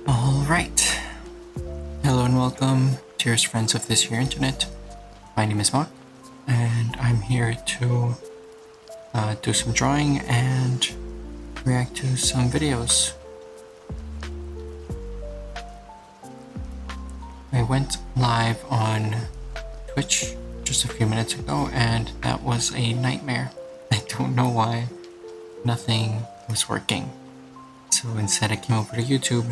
Alright, hello and welcome, dearest friends of this here internet. My name is Mark, and I'm here to do some drawing and react to some videos. I went live on Twitch just a few minutes ago, and that was a nightmare. I don't know why nothing was working. So instead I came over to YouTube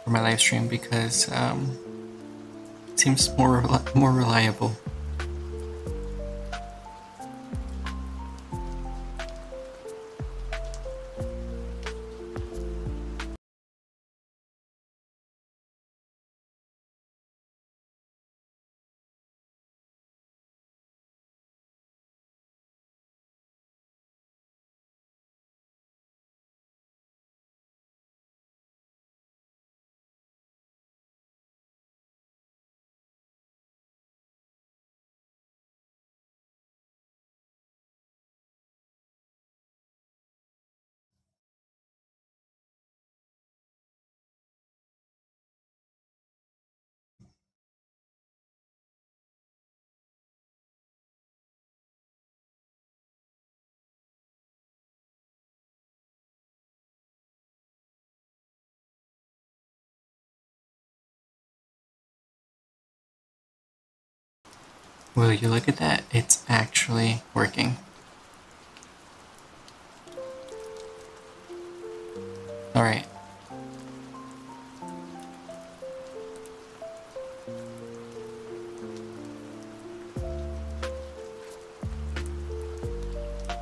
for my live stream because it seems more reliable. Will you look at that? It's actually working. Alright.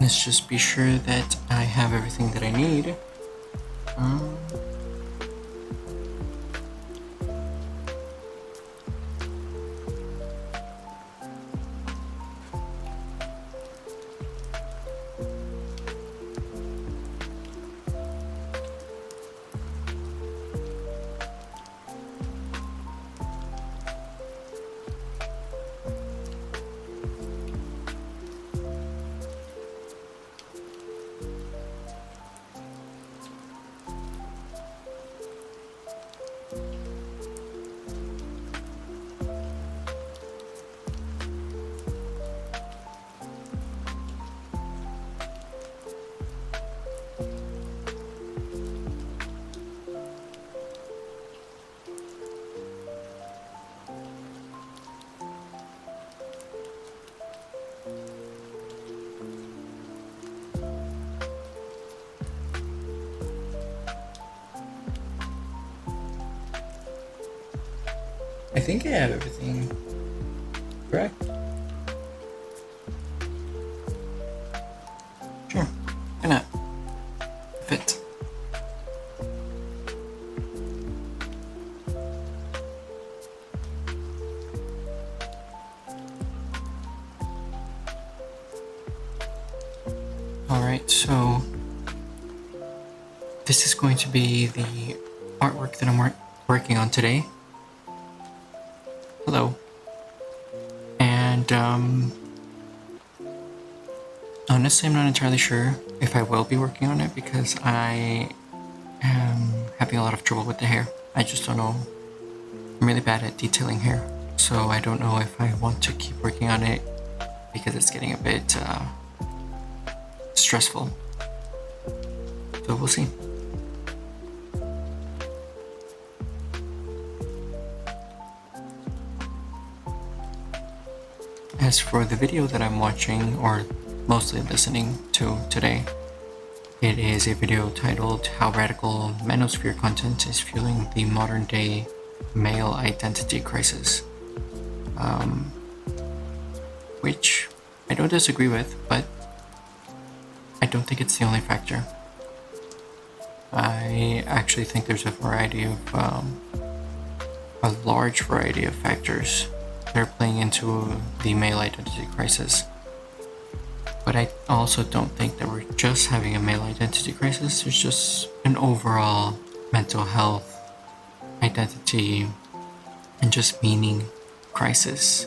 Let's just be sure that I have everything that I need. I think I have everything, correct? Sure, why not? Fit. Alright, so this is going to be the artwork that I'm working on today. Hello. And honestly, I'm not entirely sure if I will be working on it because I am having a lot of trouble with the hair. I just don't know. I'm really bad at detailing hair, so I don't know if I want to keep working on it because it's getting a bit stressful. So we'll see. As for the video that I'm watching, or mostly listening to today, it is a video titled How Radical Manosphere Content is Fueling the Modern Day Male Identity Crisis. which I don't disagree with, but I don't think it's the only factor. I actually think there's a large variety of factors that are playing into the male identity crisis. But I also don't think that we're just having a male identity crisis. There's just an overall mental health, identity, and just meaning crisis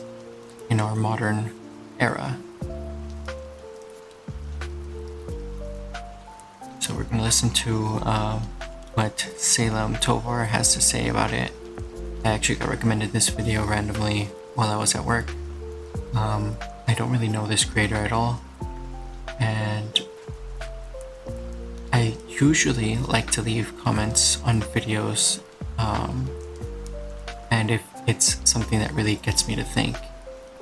in our modern era. So we're going to listen to what Salem Tovar has to say about it. I actually got recommended this video randomly while I was at work. I don't really know this creator at all, and I usually like to leave comments on videos, and if it's something that really gets me to think,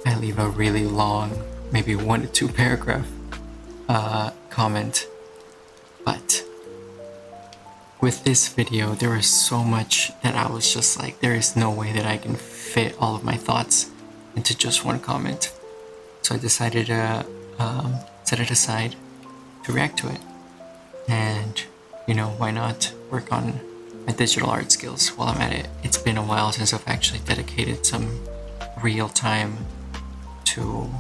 I leave a really long, maybe 1 to 2 paragraph comment. But with this video, there was so much that I was just like, there is no way that I can fit all of my thoughts into just one comment. So I decided to set it aside to react to it. And, you know, why not work on my digital art skills while I'm at it? It's been a while since I've actually dedicated some real time to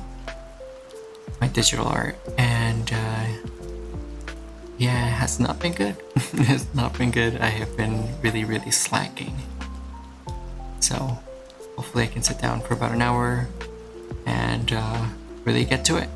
my digital art. And, yeah, it has not been good. It has not been good. I have been really slacking. So hopefully I can sit down for about an hour and really get to it.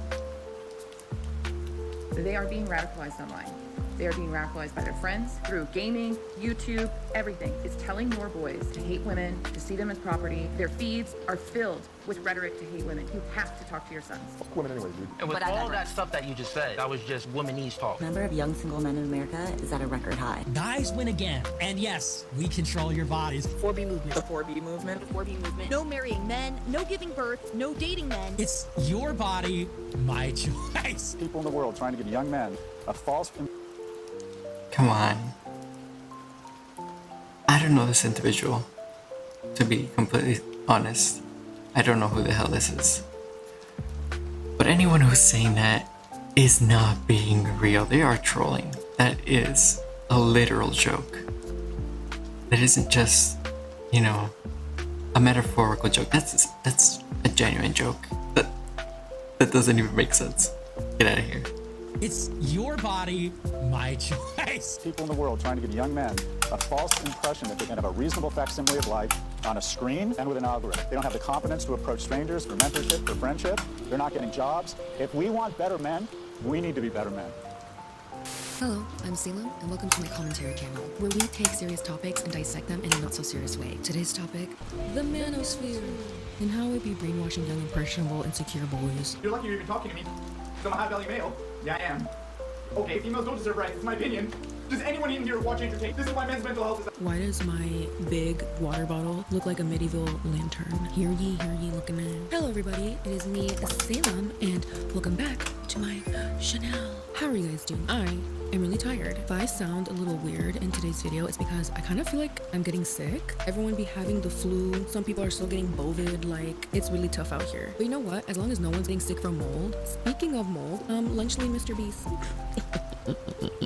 They are being radicalized online. They are being radicalized by their friends through gaming, YouTube, everything. It's telling more boys to hate women, to see them as property. Their feeds are filled with rhetoric to hate women. You have to talk to your sons. Fuck women anyway, dude. And with all that stuff that you just said, that was just womanese talk. Number of young single men in America is at a record high. Guys win again. And yes, we control your bodies. 4B movement. The 4B movement. The 4B movement. No marrying men, no giving birth, no dating men. It's your body, my choice. People in the world trying to give young men a false... Come on. I don't know this individual. To be completely honest, I don't know who the hell this is. But anyone who's saying that is not being real. They are trolling. That is a literal joke. That isn't just, you know, a metaphorical joke. That's a genuine joke. That doesn't even make sense. Get out of here. It's your body, my choice. People in the world trying to give young men a false impression that they can have a reasonable facsimile of life on a screen and with an algorithm. They don't have the competence to approach strangers for mentorship, for friendship. They're not getting jobs. If we want better men, we need to be better men. Hello, I'm Salem, and welcome to my commentary channel, where we take serious topics and dissect them in a not-so-serious way. Today's topic, the manosphere, and how it be brainwashing young, impressionable, insecure boys. You're lucky you're even talking to me. So I'm a high-value male. Yeah, I am. Okay, females don't deserve rights. It's my opinion. Does anyone in here watch entertainment? This is why men's mental health is... Why does my big water bottle look like a medieval lantern? Hear ye, looking at. Hello everybody, it is me, Salem, and welcome back to my Chanel. How are you guys doing? I am really tired. If I sound a little weird in today's video, it's because I kind of feel like I'm getting sick. Everyone be having the flu. Some people are still getting bovid. Like, it's really tough out here. But you know what? As long as no one's getting sick from mold. Speaking of mold, lunchly Mr. Beast.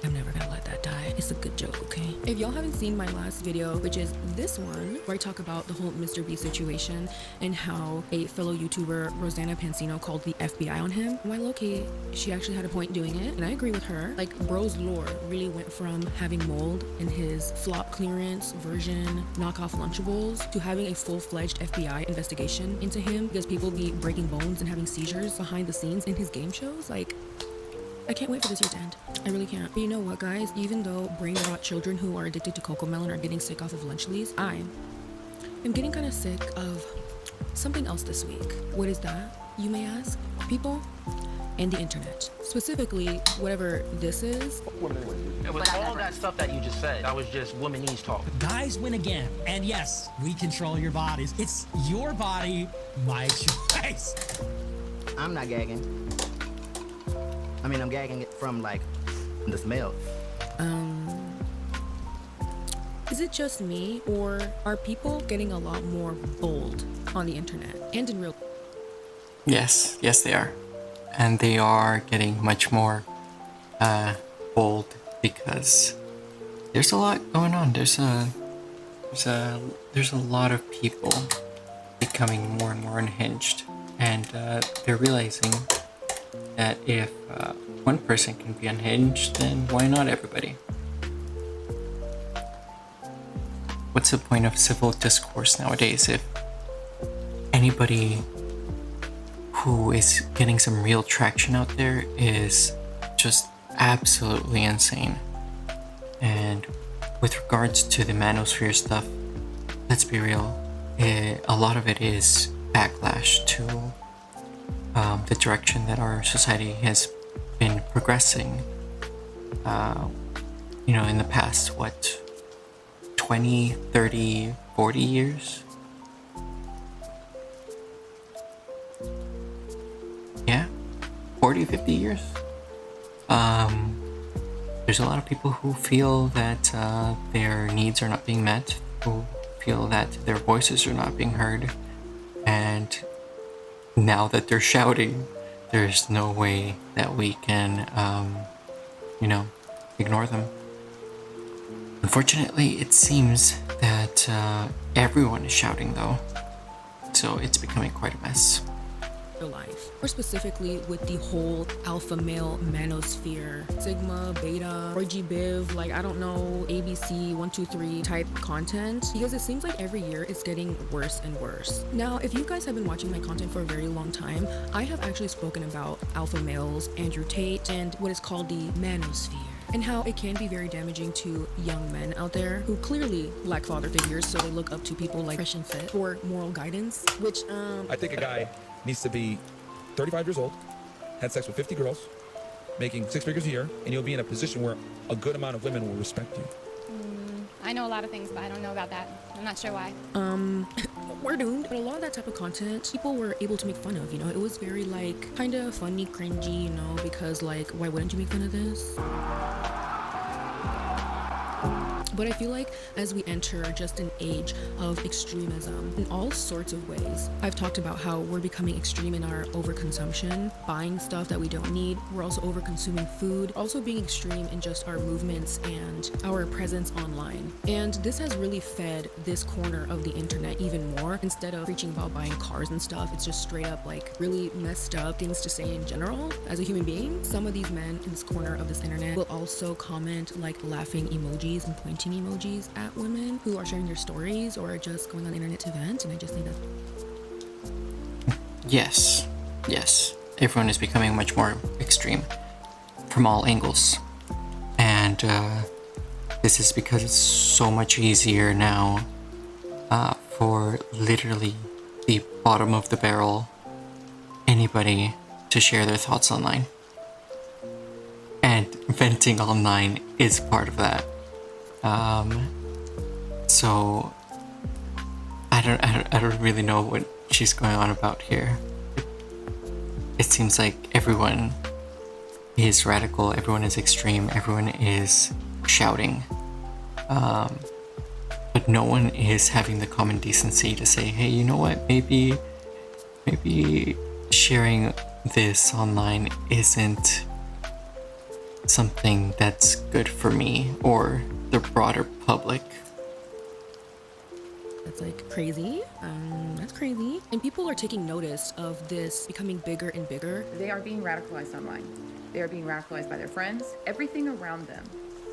I'm never gonna let that die. It's a good joke, okay? If y'all haven't seen my last video, which is this one, where I talk about the whole Mr. Beast situation and how a fellow YouTuber, Rosanna Pansino, called the FBI on him, why low-key, she actually had a point doing it, and I agree with her. Like, bro's lore really went from having mold in his flop clearance version knockoff Lunchables to having a full-fledged FBI investigation into him because people be breaking bones and having seizures behind the scenes in his game shows. Like, I can't wait for this year to end. I really can't. But you know what, guys? Even though brain rot children who are addicted to cocoa melon are getting sick off of Lunchlies, I am getting kind of sick of something else this week. What is that, you may ask? People and the internet. Specifically, whatever this is. And with all that stuff that you just said, that was just womanese talk. Guys win again. And yes, we control your bodies. It's your body, my choice. I'm not gagging. I mean, I'm gagging it from, like, the smell. Is it just me, or are people getting a lot more bold on the internet and in real? Yes, they are. And they are getting much more bold because there's a lot going on. There's a lot of people becoming more and more unhinged, and they're realizing that if one person can be unhinged, then why not everybody? What's the point of civil discourse nowadays if anybody who is getting some real traction out there is just absolutely insane? And with regards to the manosphere stuff, let's be real, a lot of it is backlash to the direction that our society has been progressing. In the past, 20, 30, 40 years? Yeah, 40, 50 years? There's a lot of people who feel that their needs are not being met, who feel that their voices are not being heard, and now that they're shouting, there's no way that we can, ignore them. Unfortunately, it seems that everyone is shouting though, so it's becoming quite a mess. Life, or specifically with the whole alpha male manosphere, sigma, beta, RGBIV, like I don't know, ABC 123 type content, because it seems like every year it's getting worse and worse. Now, if you guys have been watching my content for a very long time, I have actually spoken about alpha males, Andrew Tate, and what is called the manosphere, and how it can be very damaging to young men out there who clearly lack father figures, so they look up to people like Fresh and Fit for moral guidance, which I think a guy needs to be 35 years old, had sex with 50 girls, making 6 figures a year, and you'll be in a position where a good amount of women will respect you. I know a lot of things, but I don't know about that. I'm not sure why. We're doomed. But a lot of that type of content, people were able to make fun of, It was very, kind of funny, cringy, because, why wouldn't you make fun of this? But I feel like as we enter just an age of extremism in all sorts of ways, I've talked about how we're becoming extreme in our overconsumption, buying stuff that we don't need. We're also overconsuming food, also being extreme in just our movements and our presence online. And this has really fed this corner of the internet even more. Instead of preaching about buying cars and stuff, it's just straight up really messed up things to say in general as a human being. Some of these men in this corner of this internet will also comment laughing emojis and pointing emojis at women who are sharing their stories or just going on the internet to vent, and I just think that Yes. Everyone is becoming much more extreme from all angles. And this is because it's so much easier now for literally the bottom of the barrel anybody to share their thoughts online. And venting online is part of that. So I don't really know what she's going on about here. It seems like everyone is radical, everyone is extreme, everyone is shouting. But no one is having the common decency to say, hey, you know what, maybe sharing this online isn't something that's good for me or the broader public. That's crazy. That's crazy. And people are taking notice of this becoming bigger and bigger. They are being radicalized online. They are being radicalized by their friends, everything around them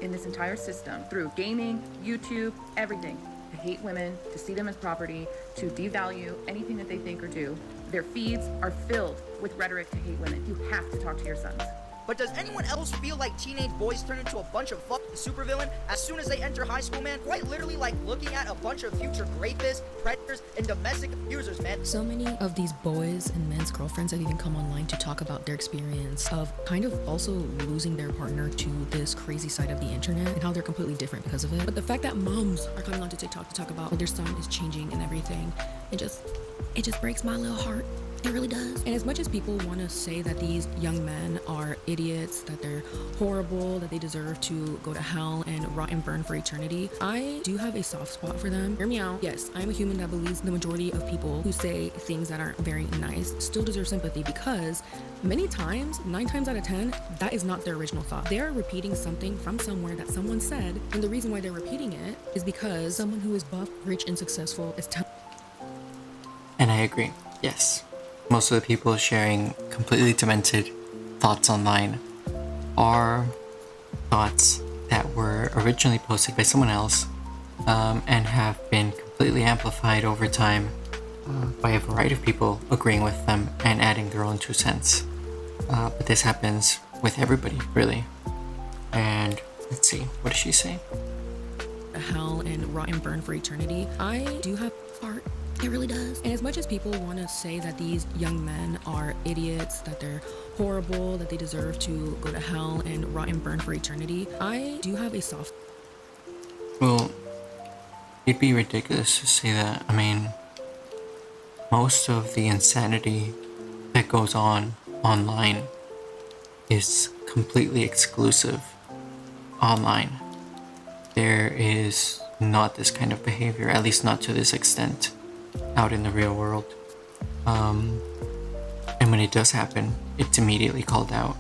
in this entire system, through gaming, YouTube, everything. To hate women, to see them as property, to devalue anything that they think or do. Their feeds are filled with rhetoric to hate women. You have to talk to your sons. But does anyone else feel like teenage boys turn into a bunch of fucking supervillain as soon as they enter high school, man? Quite literally like looking at a bunch of future rapists, predators, and domestic abusers, man. So many of these boys and men's girlfriends have even come online to talk about their experience of kind of also losing their partner to this crazy side of the internet and how they're completely different because of it. But the fact that moms are coming onto TikTok to talk about how their son is changing and everything, it just breaks my little heart. It really does. And as much as people want to say that these young men are idiots, that they're horrible, that they deserve to go to hell and rot and burn for eternity, I do have a soft spot for them. Hear me out. Yes, I'm a human that believes the majority of people who say things that aren't very nice still deserve sympathy, because many times, 9 times out of 10, that is not their original thought. They're repeating something from somewhere that someone said, and the reason why they're repeating it is because someone who is buff, rich, and successful is telling. And I agree. Yes. Most of the people sharing completely demented thoughts online are thoughts that were originally posted by someone else and have been completely amplified over time by a variety of people agreeing with them and adding their own 2 cents. But this happens with everybody, really. And let's see, what does she say? Hell and rot and burn for eternity. I do have art. It really does. And as much as people want to say that these young men are idiots, that they're horrible, that they deserve to go to hell and rot and burn for eternity, I do have a soft. Well, it'd be ridiculous to say that. I mean, most of the insanity that goes on online is completely exclusive online. There is not this kind of behavior, at least not to this extent, out in the real world. And when it does happen, it's immediately called out.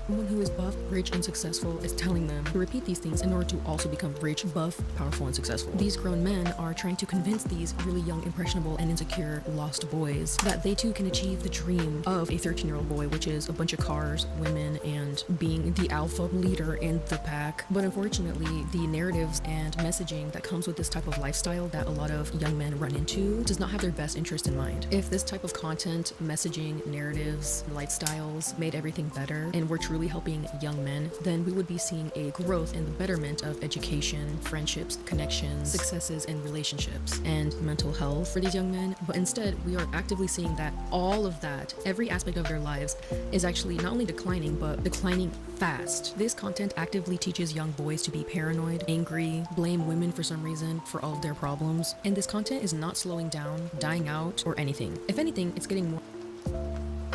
Someone who is buff, rich, and successful is telling them to repeat these things in order to also become rich, buff, powerful, and successful. These grown men are trying to convince these really young, impressionable, and insecure lost boys that they too can achieve the dream of a 13-year-old boy, which is a bunch of cars, women, and being the alpha leader in the pack. But unfortunately, the narratives and messaging that comes with this type of lifestyle that a lot of young men run into does not have their best interest in mind. If this type of content, messaging, narratives, lifestyles made everything better, and we're truly helping young men, then we would be seeing a growth in the betterment of education, friendships, connections, successes, and relationships, and mental health for these young men. But instead, we are actively seeing that all of that, every aspect of their lives, is actually not only declining, but declining fast. This content actively teaches young boys to be paranoid, angry, blame women for some reason for all of their problems, and this content is not slowing down, dying out, or anything. If anything, it's getting more.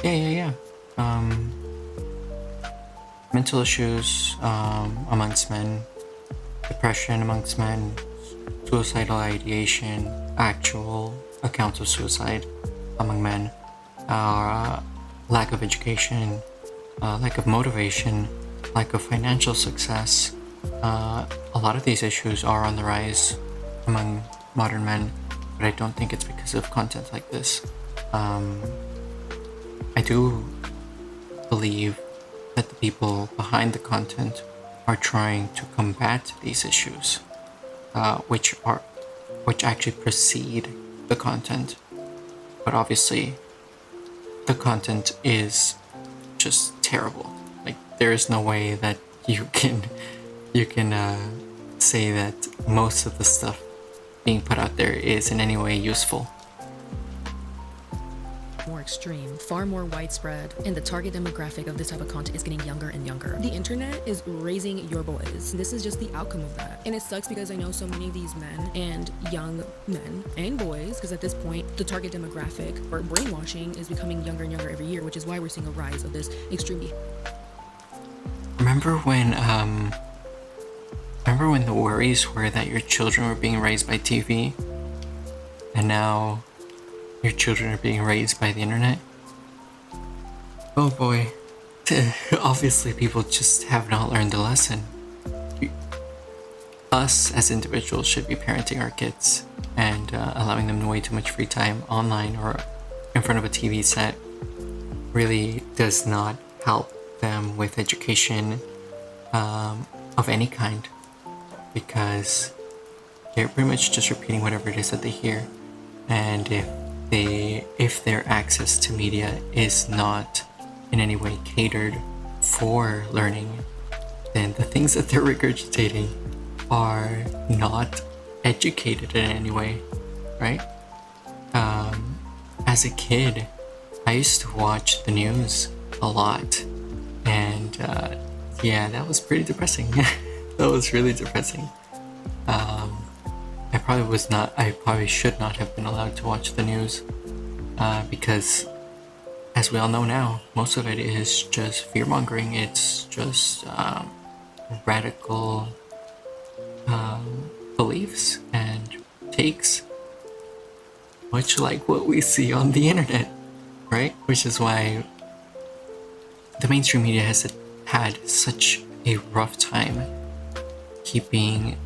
Yeah. Mental issues amongst men, depression amongst men, suicidal ideation, actual accounts of suicide among men, lack of education, lack of motivation, lack of financial success. A lot of these issues are on the rise among modern men, but I don't think it's because of content like this. I do believe that the people behind the content are trying to combat these issues, which actually precede the content. But obviously, the content is just terrible. Like, there is no way that you can say that most of the stuff being put out there is in any way useful. More extreme, far more widespread, and the target demographic of this type of content is getting younger and younger. The internet is raising your boys. This is just the outcome of that. And it sucks because I know so many of these men and young men and boys, because at this point, the target demographic for brainwashing is becoming younger and younger every year, which is why we're seeing a rise of this extreme behavior. Remember when the worries were that your children were being raised by TV, and now your children are being raised by the internet? Oh boy. Obviously, people just have not learned the lesson. Us as individuals should be parenting our kids and allowing them way too much free time online or in front of a TV set really does not help them with education of any kind, because they're pretty much just repeating whatever it is that they hear. And if their access to media is not in any way catered for learning, then the things that they're regurgitating are not educated in any way, right? As a kid, I used to watch the news a lot, and yeah, that was pretty depressing. That was really depressing. I probably should not have been allowed to watch the news because as we all know now, most of it is just fear-mongering. It's just radical beliefs and takes, much like what we see on the internet, right? Which is why the mainstream media has had such a rough time keeping,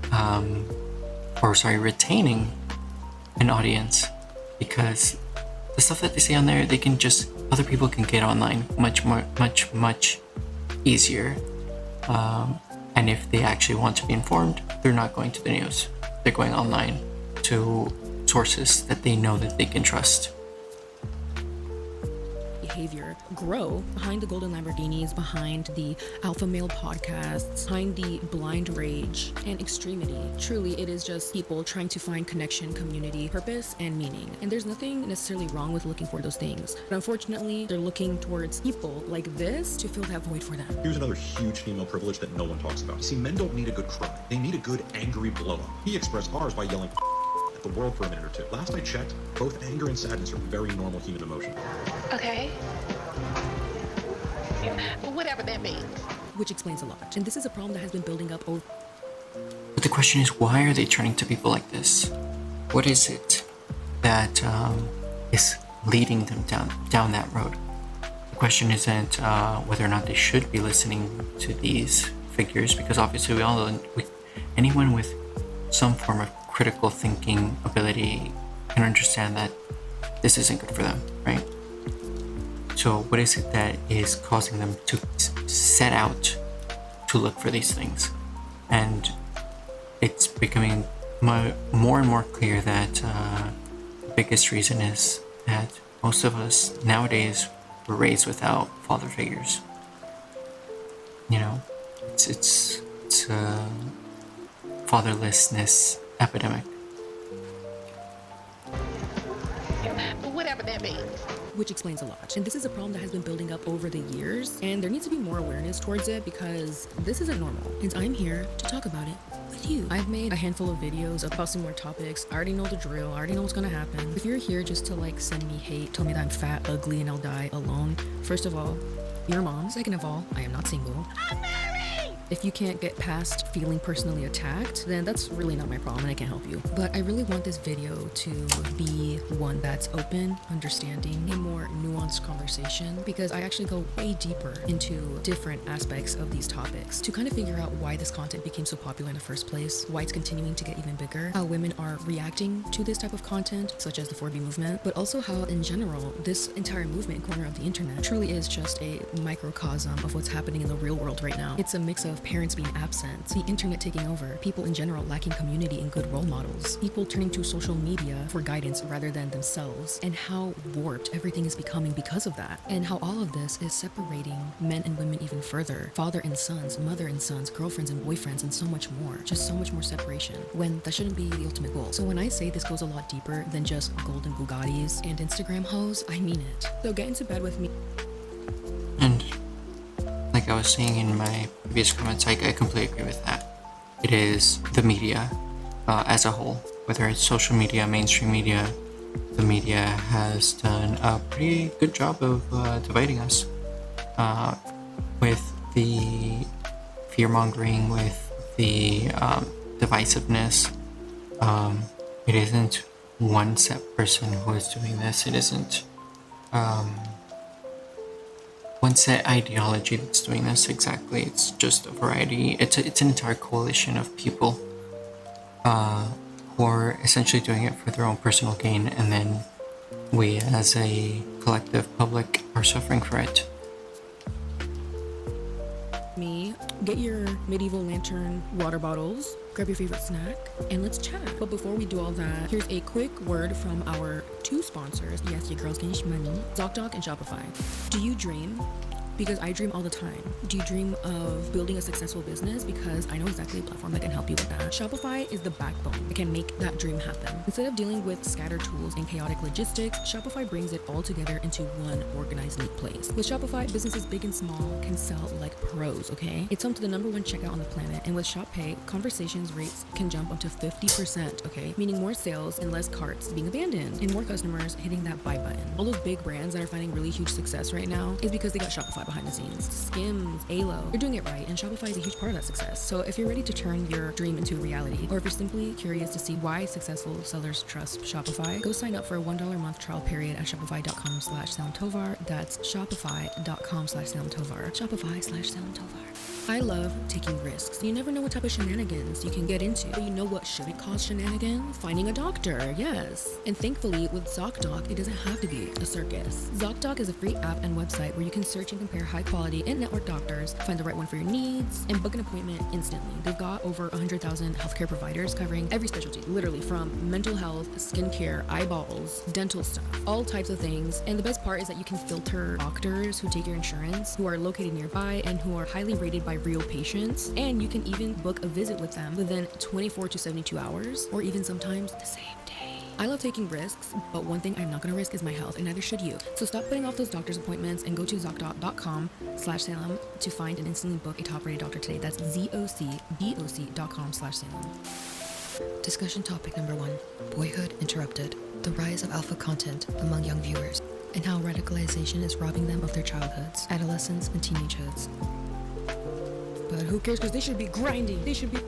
retaining an audience, because the stuff that they say on there, other people can get online much easier. And if they actually want to be informed, they're not going to the news. They're going online to sources that they know that they can trust. Behavior grow behind the golden Lamborghinis, behind the alpha male podcasts, behind the blind rage and extremity. Truly, it is just people trying to find connection, community, purpose, and meaning. And there's nothing necessarily wrong with looking for those things. But unfortunately, they're looking towards people like this to fill that void for them. Here's another huge female privilege that no one talks about. You see, men don't need a good cry. They need a good angry blow up. He expressed ours by yelling at the world for a minute or two. Last I checked, both anger and sadness are very normal human emotions. Okay. Whatever that means. Which explains a lot. And this is a problem that has been building up over. But the question is, why are they turning to people like this? What is it that is leading them down that road? The question isn't whether or not they should be listening to these figures, because obviously anyone with some form of critical thinking ability can understand that this isn't good for them, right? So what is it that is causing them to set out to look for these things? And it's becoming more and more clear that the biggest reason is that most of us nowadays were raised without father figures. You know, it's a fatherlessness epidemic. Whatever that means. Which explains a lot. And this is a problem that has been building up over the years, and there needs to be more awareness towards it, because this isn't normal. And I'm here to talk about it with you. I've made a handful of videos about similar topics. I already know the drill. I already know what's gonna happen. If you're here just to like send me hate, tell me that I'm fat, ugly, and I'll die alone, first of all, you're a mom. Second of all, I am not single. I'm married! If you can't get past feeling personally attacked, then that's really not my problem and I can't help you. But I really want this video to be one that's open, understanding, a more nuanced conversation, because I actually go way deeper into different aspects of these topics to kind of figure out why this content became so popular in the first place, why it's continuing to get even bigger, how women are reacting to this type of content, such as the 4B movement, but also how in general, this entire movement corner of the internet truly is just a microcosm of what's happening in the real world right now. It's a mix of parents being absent, the internet taking over, people in general lacking community and good role models, people turning to social media for guidance rather than themselves, and how warped everything is becoming because of that, and how all of this is separating men and women even further, father and sons, mother and sons, girlfriends and boyfriends, and so much more, just so much more separation, when that shouldn't be the ultimate goal. So when I say this goes a lot deeper than just golden Bugattis and Instagram hoes, I mean it. So get into bed with me. And like I was saying in my previous comments, I completely agree with that. It is the media as a whole, whether it's social media, mainstream media, the media has done a pretty good job of dividing us with the fear-mongering, with the divisiveness. It isn't one set person who is doing this. It isn't one set ideology that's doing this exactly. It's just a variety. It's an entire coalition of people who are essentially doing it for their own personal gain, and then we as a collective public are suffering for it. Me, get your medieval lantern water bottles, grab your favorite snack, and let's chat. But before we do all that, here's a quick word from our two sponsors. Yes, your girls getting money, ZocDoc and Shopify. Do you dream Because I dream all the time. Do you dream of building a successful business? Because I know exactly a platform that can help you with that. Shopify is the backbone that can make that dream happen. Instead of dealing with scattered tools and chaotic logistics, Shopify brings it all together into one organized, neat place. With Shopify, businesses big and small can sell like pros, okay? It's home to the #1 checkout on the planet, and with Shop Pay, conversations rates can jump up to 50%, okay? Meaning more sales and less carts being abandoned, and more customers hitting that buy button. All those big brands that are finding really huge success right now is because they got Shopify behind the scenes. Skims, Alo, you're doing it right, and Shopify is a huge part of that success. So if you're ready to turn your dream into a reality, or if you're simply curious to see why successful sellers trust Shopify, go sign up for a $1 a month trial period at shopify.com/SalemTovar. That's shopify.com/SalemTovar. Shopify/SalemTovar. I love taking risks. You never know what type of shenanigans you can get into. But you know what shouldn't cause shenanigans? Finding a doctor, yes. And thankfully, with ZocDoc, it doesn't have to be a circus. ZocDoc is a free app and website where you can search and compare high-quality in-network doctors, find the right one for your needs, and book an appointment instantly. They've got over 100,000 healthcare providers covering every specialty, literally from mental health, skincare, eyeballs, dental stuff, all types of things. And the best part is that you can filter doctors who take your insurance, who are located nearby, and who are highly rated by real patients. And you can even book a visit with them within 24 to 72 hours, or even sometimes the same day. I love taking risks, but one thing I'm not going to risk is my health, and neither should you. So stop putting off those doctor's appointments and go to ZocDoc.com/Salem to find and instantly book a top-rated doctor today. That's ZocDoc.com/Salem. Discussion topic number 1, boyhood interrupted. The rise of alpha content among young viewers, and how radicalization is robbing them of their childhoods, adolescence, and teenagehoods. But who cares, because they should be grinding. They should be...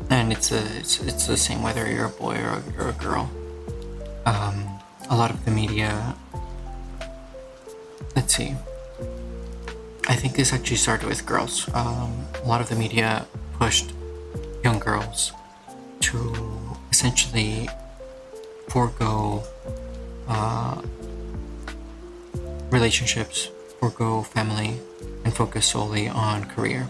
And it's the same whether you're a boy or you're a girl. A lot of the media... Let's see. I think this actually started with girls. A lot of the media pushed young girls to essentially forego relationships, forego family, and focus solely on career.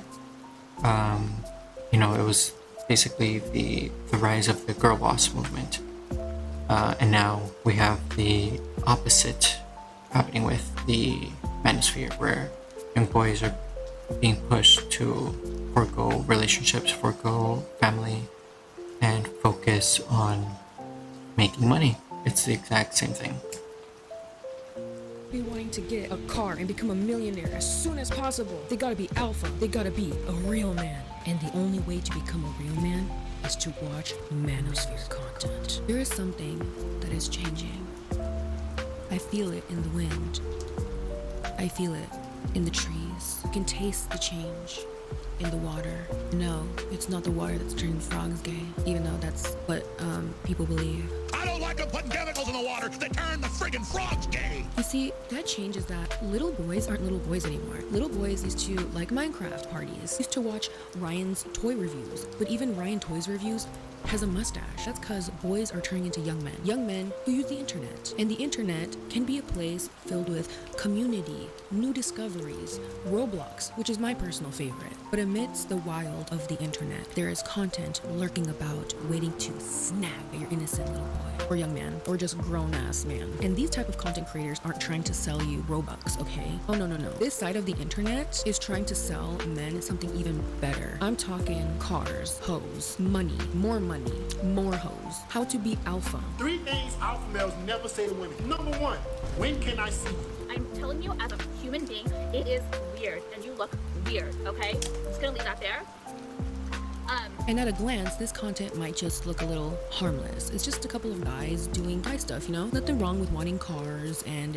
It was basically the rise of the girl boss movement. And now we have the opposite happening with the manosphere, where young boys are being pushed to forego relationships, forego family, and focus on making money. It's the exact same thing. Be wanting to get a car and become a millionaire as soon as possible. They gotta be alpha. They gotta be a real man. And the only way to become a real man is to watch manosphere content. There is something that is changing. I feel it in the wind. I feel it in the trees. You can taste the change in the water. No, it's not the water that's turning frogs gay, even though that's what people believe. I don't like them putting chemicals in the water that turn the friggin' frogs gay. You see, that change is that little boys aren't little boys anymore. Little boys used to like Minecraft parties, used to watch Ryan's toy reviews, but even Ryan Toys reviews has a mustache. That's because boys are turning into young men who use the internet. And the internet can be a place filled with community, new discoveries, Roblox, which is my personal favorite. But amidst the wild of the internet, there is content lurking about, waiting to snag your innocent little boy, or young man, or just grown-ass man. And these type of content creators aren't trying to sell you Robux, okay? Oh, no. This side of the internet is trying to sell men something even better. I'm talking cars, hoes, money, more hoes, how to be alpha. 3 things alpha males never say to women. Number 1, when can I see you? I'm telling you, as a human being, it is weird, and you look weird, okay? I'm just gonna leave that there. And at a glance, this content might just look a little harmless. It's just a couple of guys doing guy stuff, Nothing wrong with wanting cars and,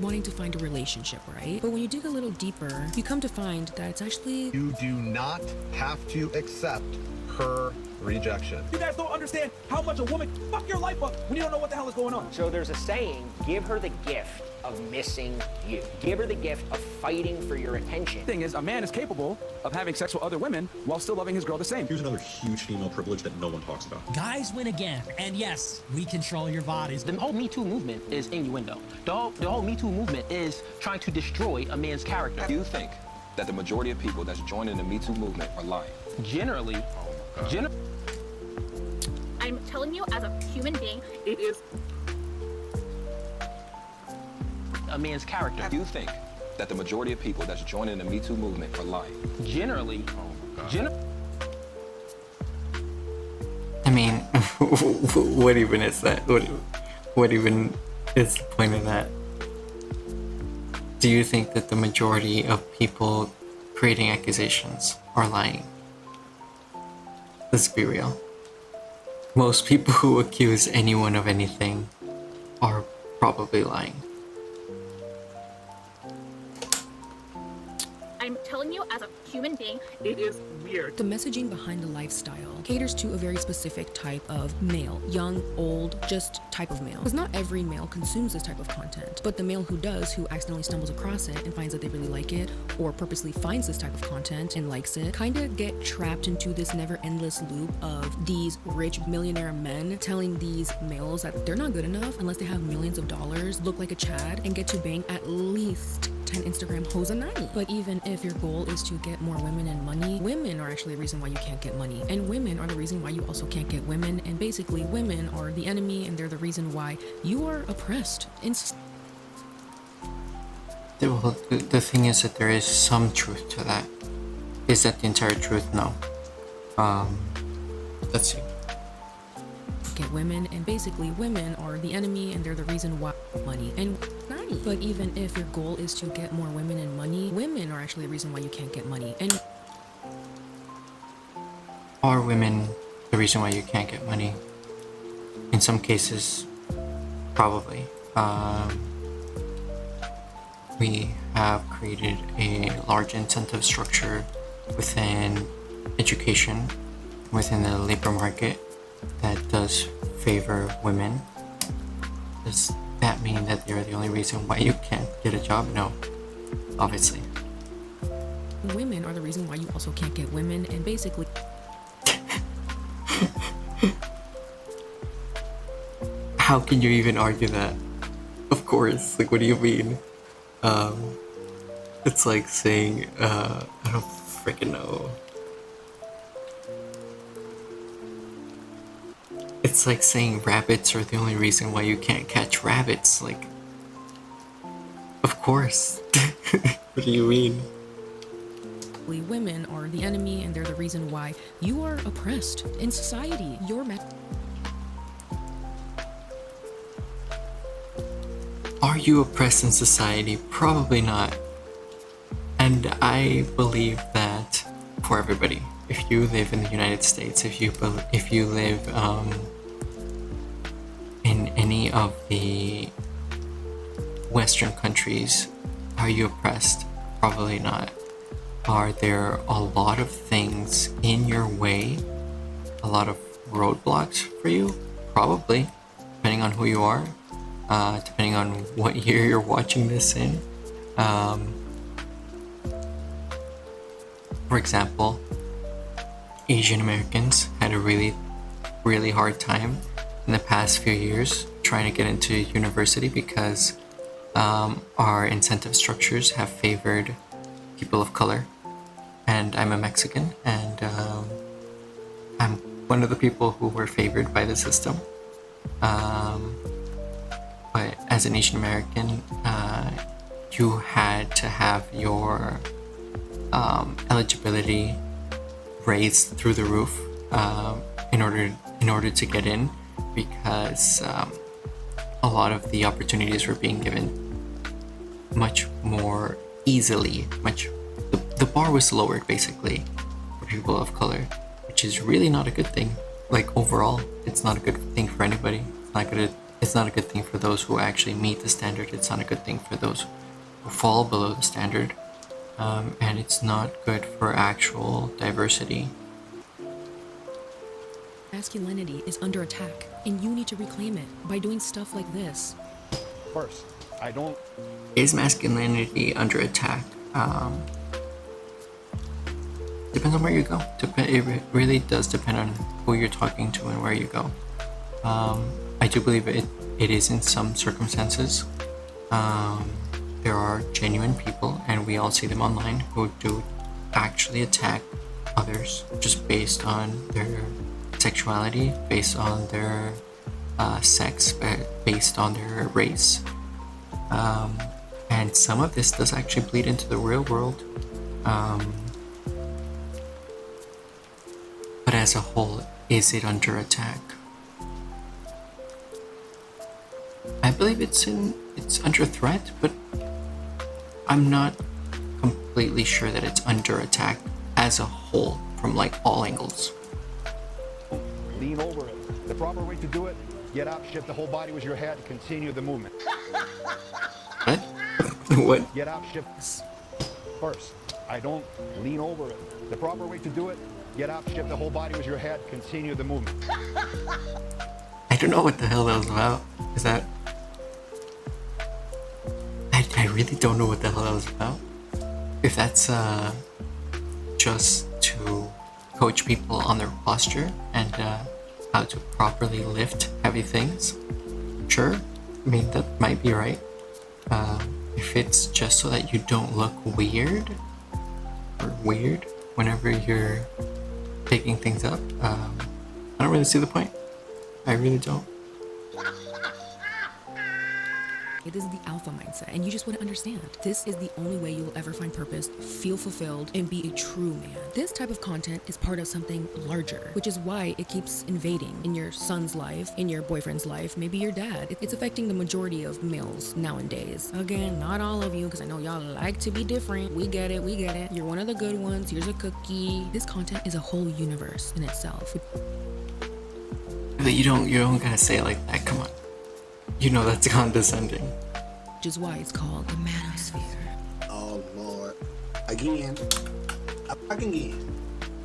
wanting to find a relationship, right? But when you dig a little deeper, you come to find that it's actually... You do not have to accept her rejection. You guys don't understand how much a woman fuck your life up when you don't know what the hell is going on. So there's a saying, give her the gift of missing you. Give her the gift of fighting for your attention. The thing is, a man is capable of having sex with other women while still loving his girl the same. Here's another huge female privilege that no one talks about. Guys win again, and yes, we control your bodies. The whole Me Too movement is innuendo. The whole Me Too movement is trying to destroy a man's character. Do you think that the majority of people that's joining the Me Too movement are lying? Generally, I'm telling you, as a human being, it is a man's character. Do you think that the majority of people that's joining the Me Too movement are lying. Generally, I mean, what even is that? What even is the point of that? Do you think that the majority of people creating accusations are lying? Let's be real. Most people who accuse anyone of anything are probably lying. I'm telling you, as a human being, it is weird. The messaging behind the lifestyle caters to a very specific type of male. Young, old, just type of male. Because not every male consumes this type of content. But the male who does, who accidentally stumbles across it and finds that they really like it, or purposely finds this type of content and likes it, kinda get trapped into this never endless loop of these rich millionaire men telling these males that they're not good enough unless they have millions of dollars, look like a Chad, and get to bang at least 10 Instagram hoes a night. But even if your goal is to get more women and money, women are actually the reason why you can't get money. And women are the reason why you also can't get women. And basically, women are the enemy and they're the reason why you are oppressed. Well, the thing is that there is some truth to that. Is that the entire truth? No. Let's see. Get women, and basically women are the enemy and they're the reason why money and money. But even if your goal is to get more women and money, women are actually the reason why you can't get money. And Are women the reason why you can't get money? In some cases, probably. We have created a large incentive structure within education, within the labor market, that does favor women. Does that mean that they're the only reason why you can't get a job? No, obviously. women are the reason why you also can't get women, and basically How can you even argue that? Of course, like, what do you mean? It's like saying, I don't freaking know. It's like saying rabbits are the only reason why you can't catch rabbits. Like, of course. What do you mean? women are the enemy and they're the reason why you are oppressed in society. Are you oppressed in society? Probably not. And I believe that for everybody. If you live in the United States, if you live in any of the Western countries, are you oppressed? Probably not. Are there a lot of things in your way? A lot of roadblocks for you? Probably, depending on who you are, depending on what year you're watching this in. For example, Asian Americans had a really hard time in the past few years trying to get into university because our incentive structures have favored people of color, and I'm a Mexican, and I'm one of the people who were favored by the system. But as an Asian American, you had to have your eligibility raised through the roof in order to get in, because a lot of the opportunities were being given much more easily. The bar was lowered basically for people of color, which is really not a good thing. Like, overall, it's not a good thing for anybody. It's not a good thing for those who actually meet the standard. It's not a good thing for those who fall below the standard. And it's not good for actual diversity. Masculinity is under attack, and you need to reclaim it by doing stuff like this. First, I don't... Is masculinity under attack? Depends on where you go. It really does depend on who you're talking to and where you go. I do believe it is in some circumstances. There are genuine people, and we all see them online, who do actually attack others just based on their sexuality, based on their sex, based on their race. And some of this does actually bleed into the real world. But as a whole, is it under attack? I believe it's under threat, but I'm not completely sure that it's under attack as a whole from like all angles. Lean over it. The proper way to do it, get up, shift the whole body with your head, continue the movement. What? What? Get up, shift. First, I don't lean over it. The proper way to do it, get up, shift the whole body with your head, continue the movement. I don't know what the hell that was about. Is that... I really don't know what the hell that was about. If that's just to coach people on their posture and how to properly lift heavy things, sure. I mean, that might be right. If it's just so that you don't look weird whenever you're picking things up, I don't really see the point. I really don't. This is the alpha mindset, and you just wouldn't understand. This is the only way you will ever find purpose, feel fulfilled, and be a true man. This type of content is part of something larger, which is why it keeps invading in your son's life, in your boyfriend's life, maybe your dad. It's affecting the majority of males nowadays. Again, not all of you, because I know y'all like to be different. We get it, we get it. You're one of the good ones. Here's a cookie. This content is a whole universe in itself. But you don't gotta say it like that. Come on. You know that's condescending. Which is why it's called the manosphere. Oh Lord. Again. Again.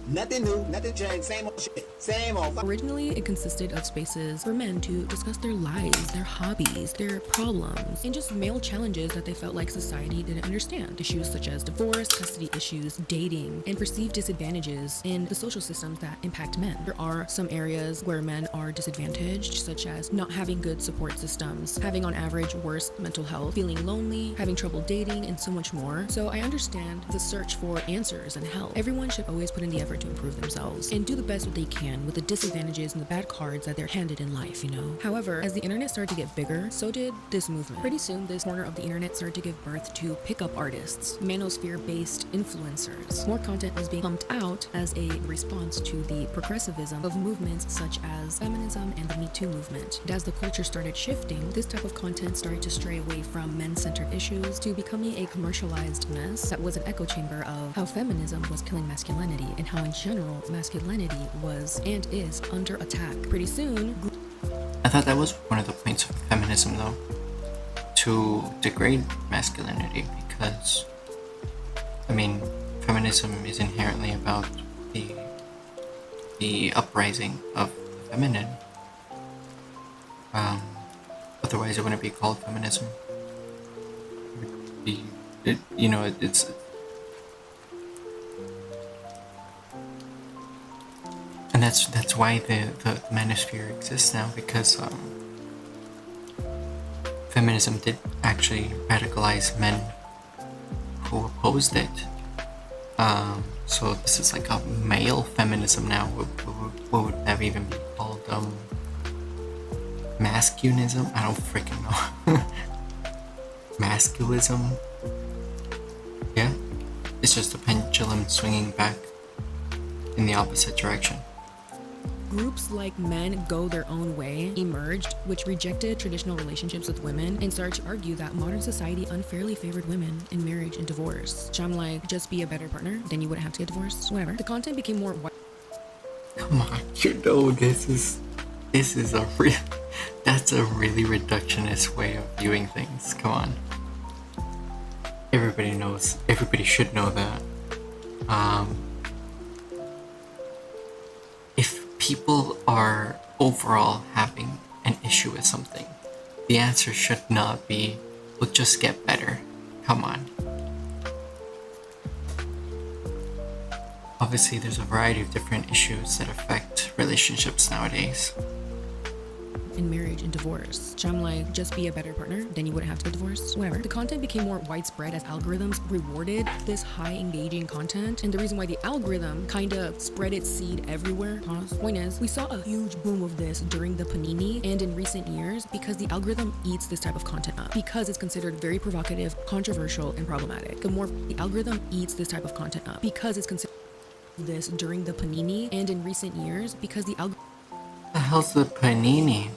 Nothing new, nothing changed, same old shit. Same old. Originally, it consisted of spaces for men to discuss their lives, their hobbies, their problems, and just male challenges that they felt like society didn't understand. Issues such as divorce, custody issues, dating, and perceived disadvantages in the social systems that impact men. There are some areas where men are disadvantaged, such as not having good support systems, having on average worse mental health, feeling lonely, having trouble dating, and so much more. So I understand the search for answers and help. Everyone should always put in the effort to improve themselves and do the best what they can with the disadvantages and the bad cards that they're handed in life, you know? However, as the internet started to get bigger, so did this movement. Pretty soon, this corner of the internet started to give birth to pickup artists, manosphere-based influencers. More content was being pumped out as a response to the progressivism of movements such as feminism and the Me Too movement. And as the culture started shifting, this type of content started to stray away from men-centered issues to becoming a commercialized mess that was an echo chamber of how feminism was killing masculinity and how in general masculinity was and is under attack. Pretty soon, I thought that was one of the points of feminism, though, to degrade masculinity, because, I mean, feminism is inherently about the uprising of the feminine. Otherwise, it wouldn't be called feminism. It's and that's why the manosphere exists now, because feminism did actually radicalize men who opposed it. So this is like a male feminism now. What would that even be called? Masculinism? I don't freaking know. Masculism? Yeah, it's just a pendulum swinging back in the opposite direction. groups like Men Go Their Own Way emerged, which rejected traditional relationships with women and started to argue that modern society unfairly favored women in marriage and divorce. Which I'm like, just be a better partner, then you wouldn't have to get divorced. Whatever. The content became more Come on, you know this is a real, that's a really reductionist way of viewing things. Come on. Everybody should know that. If people are overall having an issue with something, the answer should not be, we'll just get better. Come on. Obviously, there's a variety of different issues that affect relationships nowadays. in marriage and divorce. Which I'm like, just be a better partner, then you wouldn't have to get divorced. Whatever. The content became more widespread as algorithms rewarded this high engaging content. And the reason why the algorithm kind of spread its seed everywhere. Point is, we saw a huge boom of this during the panini and in recent years because the algorithm eats this type of content up because it's considered very provocative, controversial, and problematic. The algorithm eats this type of content up because it's considered this during the panini and in recent years because the algorithm. The hell's the panini?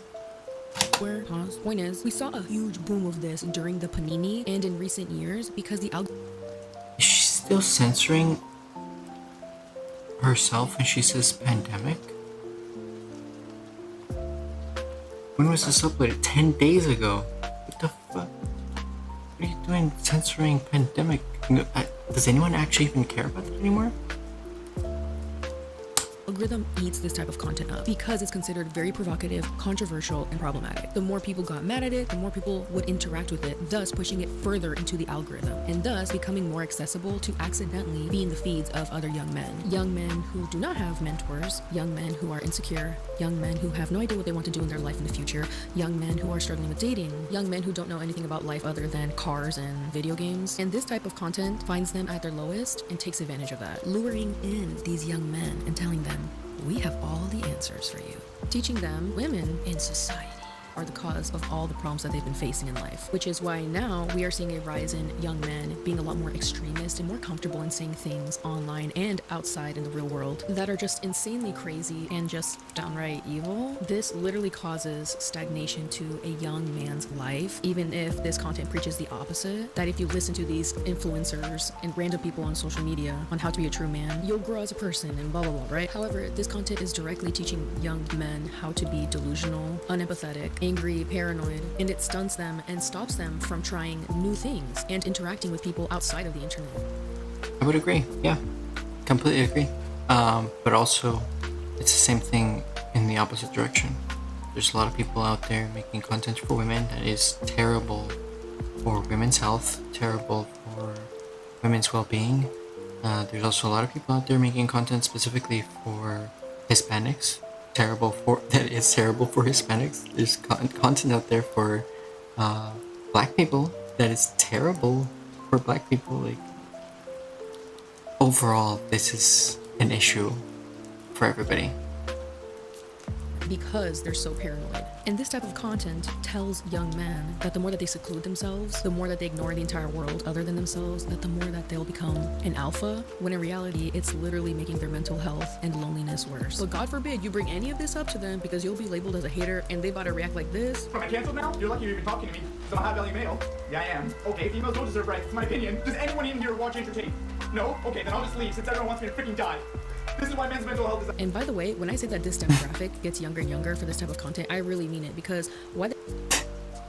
Point is, we saw a huge boom of this during the panini and in recent years because the algorithm. Is she still censoring herself when she says pandemic? When was this uploaded? 10 days ago. What the fuck? What are you doing censoring pandemic? Does anyone actually even care about that anymore? Algorithm eats this type of content up because it's considered very provocative, controversial, and problematic. The more people got mad at it, the more people would interact with it, thus pushing it further into the algorithm, and thus becoming more accessible to accidentally be in the feeds of other young men. Young men who do not have mentors, young men who are insecure, young men who have no idea what they want to do in their life in the future, young men who are struggling with dating, young men who don't know anything about life other than cars and video games. And this type of content finds them at their lowest and takes advantage of that, luring in these young men and telling them, we have all the answers for you. Teaching them women in society are the cause of all the problems that they've been facing in life, which is why now we are seeing a rise in young men being a lot more extremist and more comfortable in saying things online and outside in the real world that are just insanely crazy and just downright evil. This literally causes stagnation to a young man's life, even if this content preaches the opposite, that if you listen to these influencers and random people on social media on how to be a true man, you'll grow as a person and blah blah blah, right? However, this content is directly teaching young men how to be delusional, unempathetic, angry, paranoid, and it stunts them and stops them from trying new things and interacting with people outside of the internet. I would agree. Yeah, completely agree. But also, it's the same thing in the opposite direction. There's a lot of people out there making content for women that is terrible for women's health, terrible for women's well-being. There's also a lot of people out there making content specifically for Hispanics. That is terrible for Hispanics. There's content out there for black people that is terrible for black people. Like, overall, this is an issue for everybody. Because they're so paranoid. And this type of content tells young men that the more that they seclude themselves, the more that they ignore the entire world other than themselves, that the more that they'll become an alpha, when in reality, it's literally making their mental health and loneliness worse. But God forbid you bring any of this up to them because you'll be labeled as a hater and they about to react like this. Am I canceled now? You're lucky you're even talking to me. So I'm a high-value male. Yeah, I am. Okay, females don't deserve rights. It's my opinion. Does anyone in here watch entertain? No? Okay, then I'll just leave since everyone wants me to freaking die. This is why men's mental health is... And by the way, when I say that this demographic gets younger and younger for this type of content, I really mean it, because why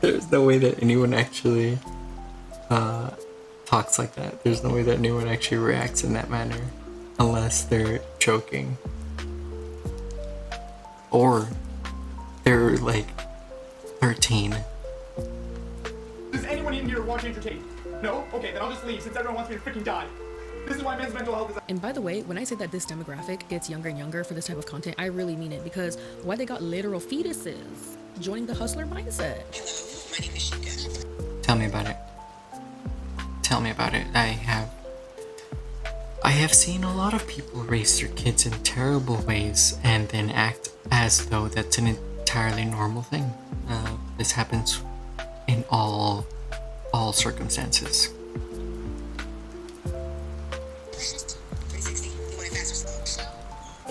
There's no way that anyone actually talks like that. There's no way that anyone actually reacts in that manner unless they're joking. Or they're like 13. Does anyone in here watch entertain? No? Okay, then I'll just leave since everyone wants me to freaking die. This is why men's mental health is... And by the way, when I say that this demographic gets younger and younger for this type of content, I really mean it, because why they got literal fetuses joining the hustler mindset. Hello, my name is Shika. Tell me about it. Tell me about it. I have seen a lot of people raise their kids in terrible ways and then act as though that's an entirely normal thing. This happens in all circumstances.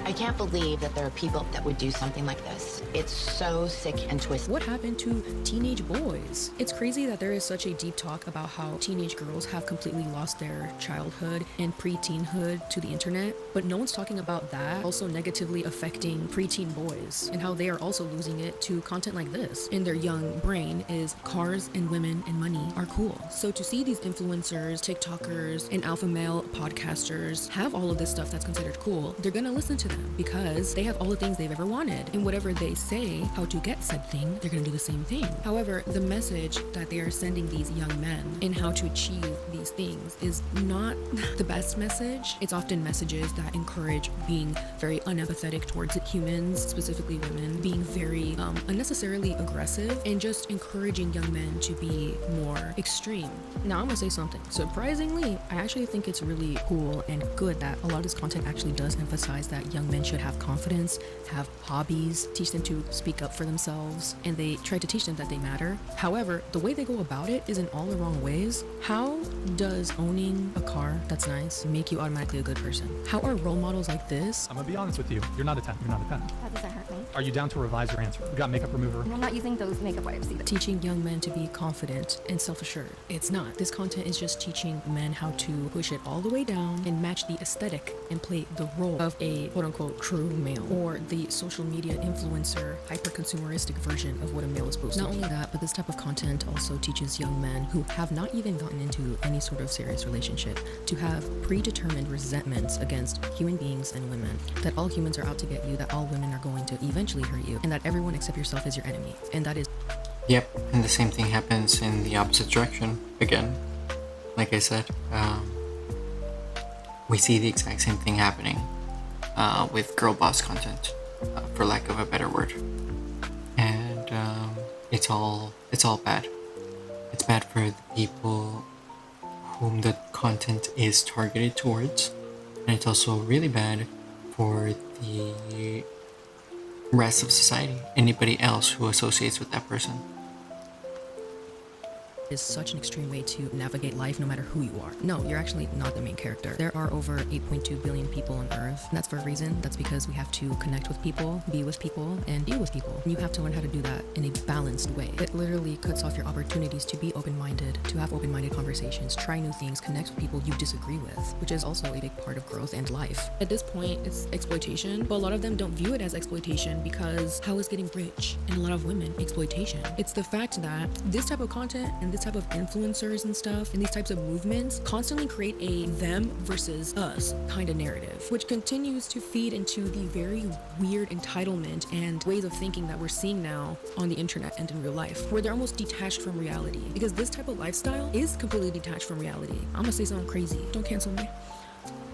I can't believe that there are people that would do something like this. It's so sick and twisted. What happened to teenage boys? It's crazy that there is such a deep talk about how teenage girls have completely lost their childhood and pre-teenhood to the internet, but no one's talking about that also negatively affecting preteen boys and how they are also losing it to content like this. In their young brain is cars and women and money are cool. So to see these influencers, TikTokers, and alpha male podcasters have all of this stuff that's considered cool, they're gonna listen to them. them because they have all the things they've ever wanted. And whatever they say how to get said thing, they're gonna do the same thing. However, the message that they are sending these young men in how to achieve these things is not the best message. It's often messages that encourage being very unempathetic towards humans, specifically women, being very unnecessarily aggressive, and just encouraging young men to be more extreme. Now I'm gonna say something. Surprisingly, I actually think it's really cool and good that a lot of this content actually does emphasize that young men should have confidence, have hobbies, teach them to speak up for themselves, and they try to teach them that they matter. However, the way they go about it is in all the wrong ways. How does owning a car that's nice make you automatically a good person? How are role models like this? I'm gonna be honest with you. You're not a 10. You're not a 10. How does that hurt me? Are you down to revise your answer? We got makeup remover. I'm not using those makeup wipes either. Teaching young men to be confident and self-assured. It's not. This content is just teaching men how to push it all the way down and match the aesthetic and play the role of a quote-unquote true male, or the social media influencer hyper-consumeristic version of what a male is supposed to be. Not only that, but this type of content also teaches young men who have not even gotten into any sort of serious relationship to have predetermined resentments against human beings and women. That all humans are out to get you, that all women are going to eventually hurt you, and that everyone except yourself is your enemy. And that is... Yep, and the same thing happens in the opposite direction again. Like I said, we see the exact same thing happening with girl boss content, for lack of a better word. And it's all bad. It's bad for the people whom the content is targeted towards, and it's also really bad for the rest of society, anybody else who associates with that person. Is such an extreme way to navigate life no matter who you are. No, you're actually not the main character. There are over 8.2 billion people on Earth, and that's for a reason. That's because we have to connect with people, be with people, and deal with people. You have to learn how to do that in a balanced way. It literally cuts off your opportunities to be open-minded, to have open-minded conversations, try new things, connect with people you disagree with, which is also a big part of growth and life. At this point, it's exploitation, but a lot of them don't view it as exploitation because how is getting rich, and a lot of women, exploitation. It's the fact that this type of content and this type of influencers and stuff and these types of movements constantly create a them versus us kind of narrative, which continues to feed into the very weird entitlement and ways of thinking that we're seeing now on the internet and in real life, where they're almost detached from reality, because this type of lifestyle is completely detached from reality. I'm gonna say something crazy, don't cancel me.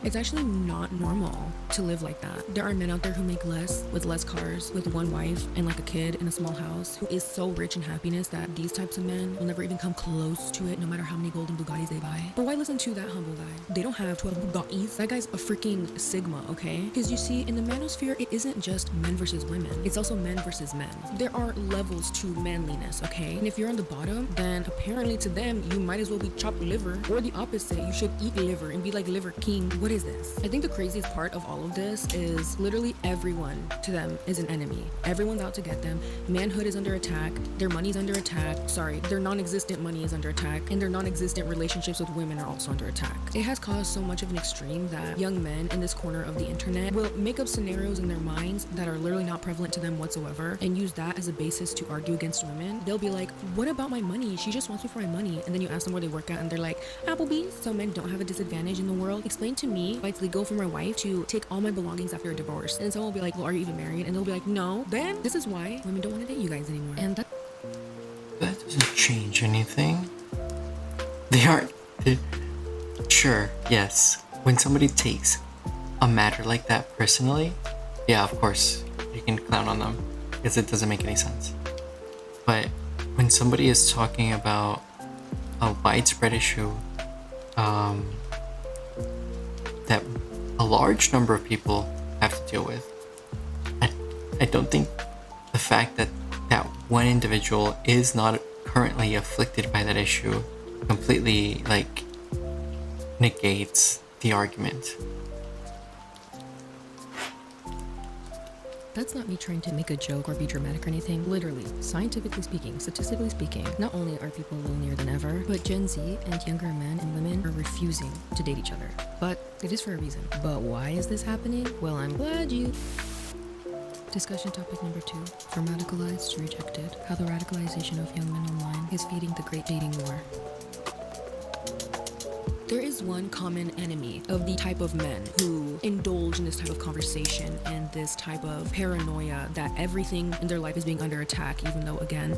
It's actually not normal to live like that. There are men out there who make less, with less cars, with one wife and like a kid in a small house, who is so rich in happiness that these types of men will never even come close to it, no matter how many golden Bugattis they buy. But why listen to that humble guy? They don't have 12 Bugattis. That guy's a freaking Sigma, okay? Because you see, in the manosphere, it isn't just men versus women. It's also men versus men. There are levels to manliness, okay? And if you're on the bottom, then apparently to them, you might as well be chopped liver, or the opposite, you should eat liver and be like liver king. What is this? I think the craziest part of all of this is literally everyone to them is an enemy. Everyone's out to get them. Manhood is under attack. Their money's under attack. Sorry, their non-existent money is under attack, and their non-existent relationships with women are also under attack. It has caused so much of an extreme that young men in this corner of the internet will make up scenarios in their minds that are literally not prevalent to them whatsoever and use that as a basis to argue against women. They'll be like, what about my money? She just wants me for my money. And then you ask them where they work at and they're like, Applebee's. So men don't have a disadvantage in the world. Explain to me why it's legal for my wife to take all my belongings after a divorce. And someone will be like, well, are you even married? And they'll be like, no. Then this is why women don't want to date you guys anymore. And that doesn't change anything. Sure, yes. When somebody takes a matter like that personally, yeah, of course, you can clown on them because it doesn't make any sense. But when somebody is talking about a widespread issue that a large number of people have to deal with, I don't think the fact that that one individual is not currently afflicted by that issue completely negates the argument. That's not me trying to make a joke or be dramatic or anything. Literally, scientifically speaking, statistically speaking, not only are people lonelier than ever, but Gen Z and younger men and women are refusing to date each other. But it is for a reason. But why is this happening? Well, I'm glad you... Discussion topic number 2, from radicalized to rejected, how the radicalization of young men online is feeding the great dating war. There is one common enemy of the type of men who indulge in this type of conversation and this type of paranoia that everything in their life is being under attack, even though, again,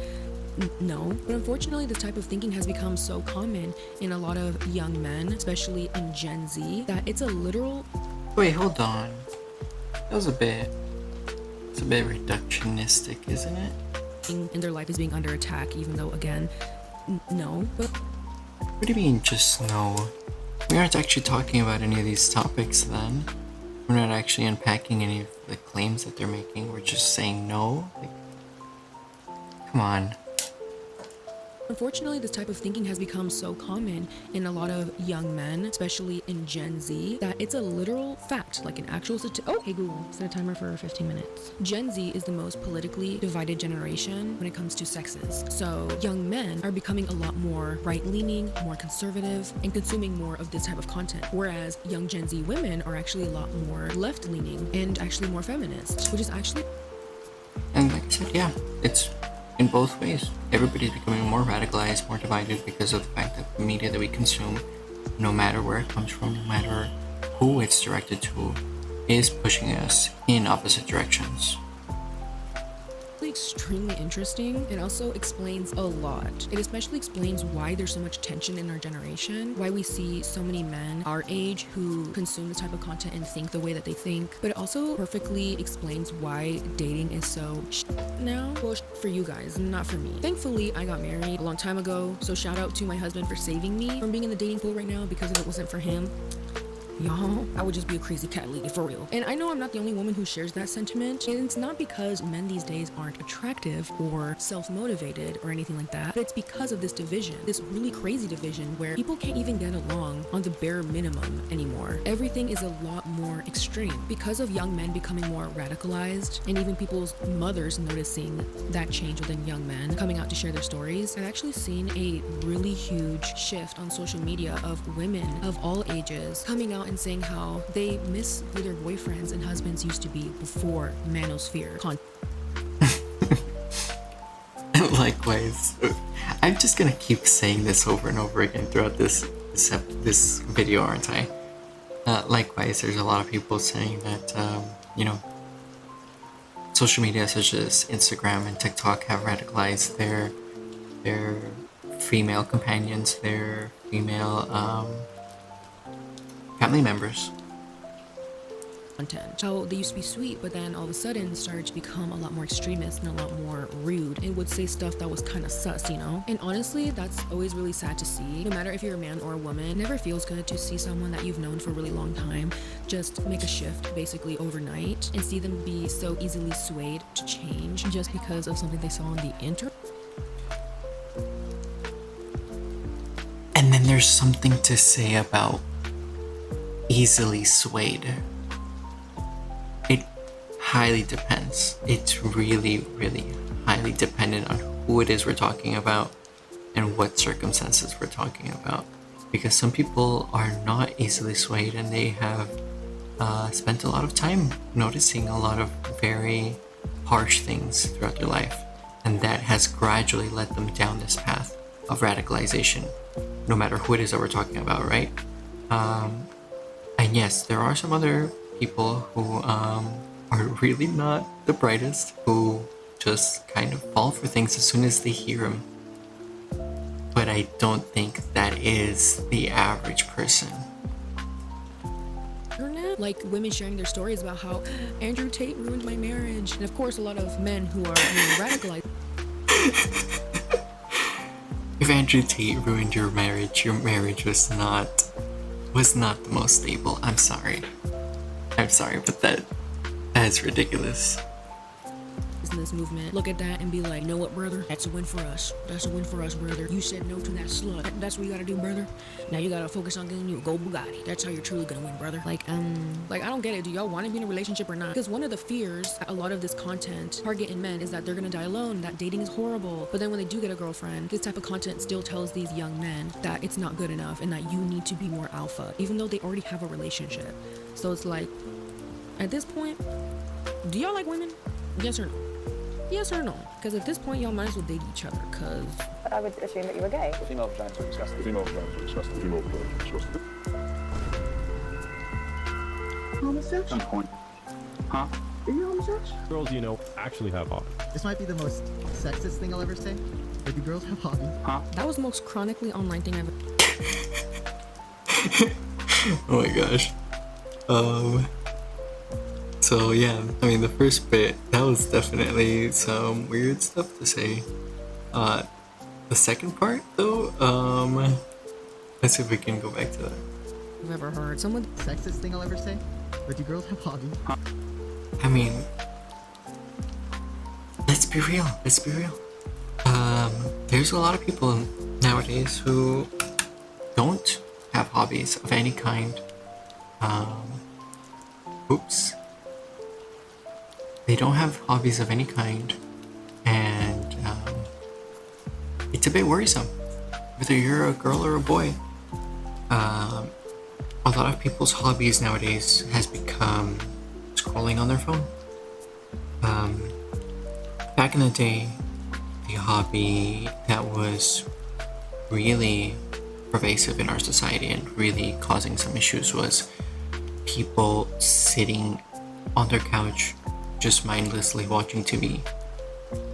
no. But unfortunately, this type of thinking has become so common in a lot of young men, especially in Gen Z, that it's a literal... Wait, hold on. That was a bit... It's a bit reductionistic, isn't it? ...in their life is being under attack, even though, again, no. But what do you mean, just no? We aren't actually talking about any of these topics then. We're not actually unpacking any of the claims that they're making. We're just saying no? Like, come on. unfortunately, this type of thinking has become so common in a lot of young men, especially in Gen Z, that it's a literal fact, like an actual oh, hey Google, set a timer for 15 minutes. Gen Z is the most politically divided generation when it comes to sexes. So young men are becoming a lot more right-leaning, more conservative, and consuming more of this type of content. Whereas young Gen Z women are actually a lot more left-leaning and actually more feminist, which is actually... And like I said, yeah, it's in both ways. Everybody's becoming more radicalized, more divided because of the fact that the media that we consume, no matter where it comes from, no matter who it's directed to, is pushing us in opposite directions. Extremely interesting. It also explains a lot. It especially explains why there's so much tension in our generation, why we see so many men our age who consume this type of content and think the way that they think. But it also perfectly explains why dating is so now. Well, for you guys, not for me. Thankfully, I got married a long time ago, so shout out to my husband for saving me from being in the dating pool right now, because if it wasn't for him, y'all, I would just be a crazy cat lady for real. And I know I'm not the only woman who shares that sentiment, and it's not because men these days aren't attractive or self-motivated or anything like that, but it's because of this division, this really crazy division where people can't even get along on the bare minimum anymore. Everything is a lot more extreme because of young men becoming more radicalized, and even people's mothers noticing that change within young men coming out to share their stories. I've actually seen a really huge shift on social media of women of all ages coming out and saying how they miss who their boyfriends and husbands used to be before manosphere. Likewise. I'm just gonna keep saying this over and over again throughout this video, aren't I? Likewise, there's a lot of people saying that, you know, social media such as Instagram and TikTok have radicalized their female companions, their female, family members. Content. How they used to be sweet, but then all of a sudden started to become a lot more extremist and a lot more rude, and would say stuff that was kind of sus, you know? And honestly, that's always really sad to see. No matter if you're a man or a woman, it never feels good to see someone that you've known for a really long time just make a shift basically overnight and see them be so easily swayed to change just because of something they saw on the internet. And then there's something to say about easily swayed. It highly depends. It's really, really highly dependent on who it is we're talking about and what circumstances we're talking about. Because some people are not easily swayed, and they have spent a lot of time noticing a lot of very harsh things throughout their life, and that has gradually led them down this path of radicalization, no matter who it is that we're talking about, right? And yes, there are some other people who are really not the brightest, who just kind of fall for things as soon as they hear them. But I don't think that is the average person. Like women sharing their stories about how Andrew Tate ruined my marriage, and of course a lot of men who are radicalized. If Andrew Tate ruined your marriage was not the most stable. I'm sorry, but that is ridiculous. In this movement, look at that and be like, you know what, brother? That's a win for us. That's a win for us, brother. You said no to that slut. That's what you gotta do, brother. Now you gotta focus on getting you a gold Bugatti. That's how you're truly gonna win, brother. Like I don't get it. Do y'all want to be in a relationship or not? Because one of the fears that a lot of this content target in men is that they're gonna die alone, that dating is horrible. But then when they do get a girlfriend, this type of content still tells these young men that it's not good enough and that you need to be more alpha, even though they already have a relationship. So it's like, at this point, do y'all like women? Yes or no? Yes or no? Because at this point, y'all might as well date each other, because I would assume that you were gay. The female vaginas are disgusting. The female vaginas are disgusting. The female vaginas are disgusting. Homosexual? Some point. Huh? Are you homosexual? Girls you know actually have hobbies. This might be the most sexist thing I'll ever say, but do girls have hobbies? Huh? That was the most chronically online thing I've Oh my gosh. So yeah, I mean the first bit, that was definitely some weird stuff to say. The second part though, let's see if we can go back to that. ever heard. Someone Sexist thing I'll ever say, but do girls have hobbies? I mean, let's be real. Let's be real. There's a lot of people nowadays who don't have hobbies of any kind. Oops. They don't have hobbies of any kind, and it's a bit worrisome. Whether you're a girl or a boy, a lot of people's hobbies nowadays has become scrolling on their phone. Back in the day, the hobby that was really pervasive in our society and really causing some issues was people sitting on their couch just mindlessly watching TV.